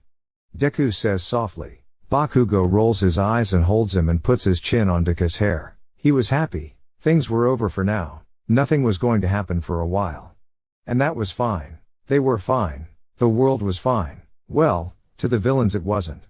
Deku says softly. Bakugo rolls his eyes and holds him and puts his chin on Deku's hair. He was happy. Things were over for now. Nothing was going to happen for a while. And that was fine. They were fine. The world was fine. Well, to the villains it wasn't.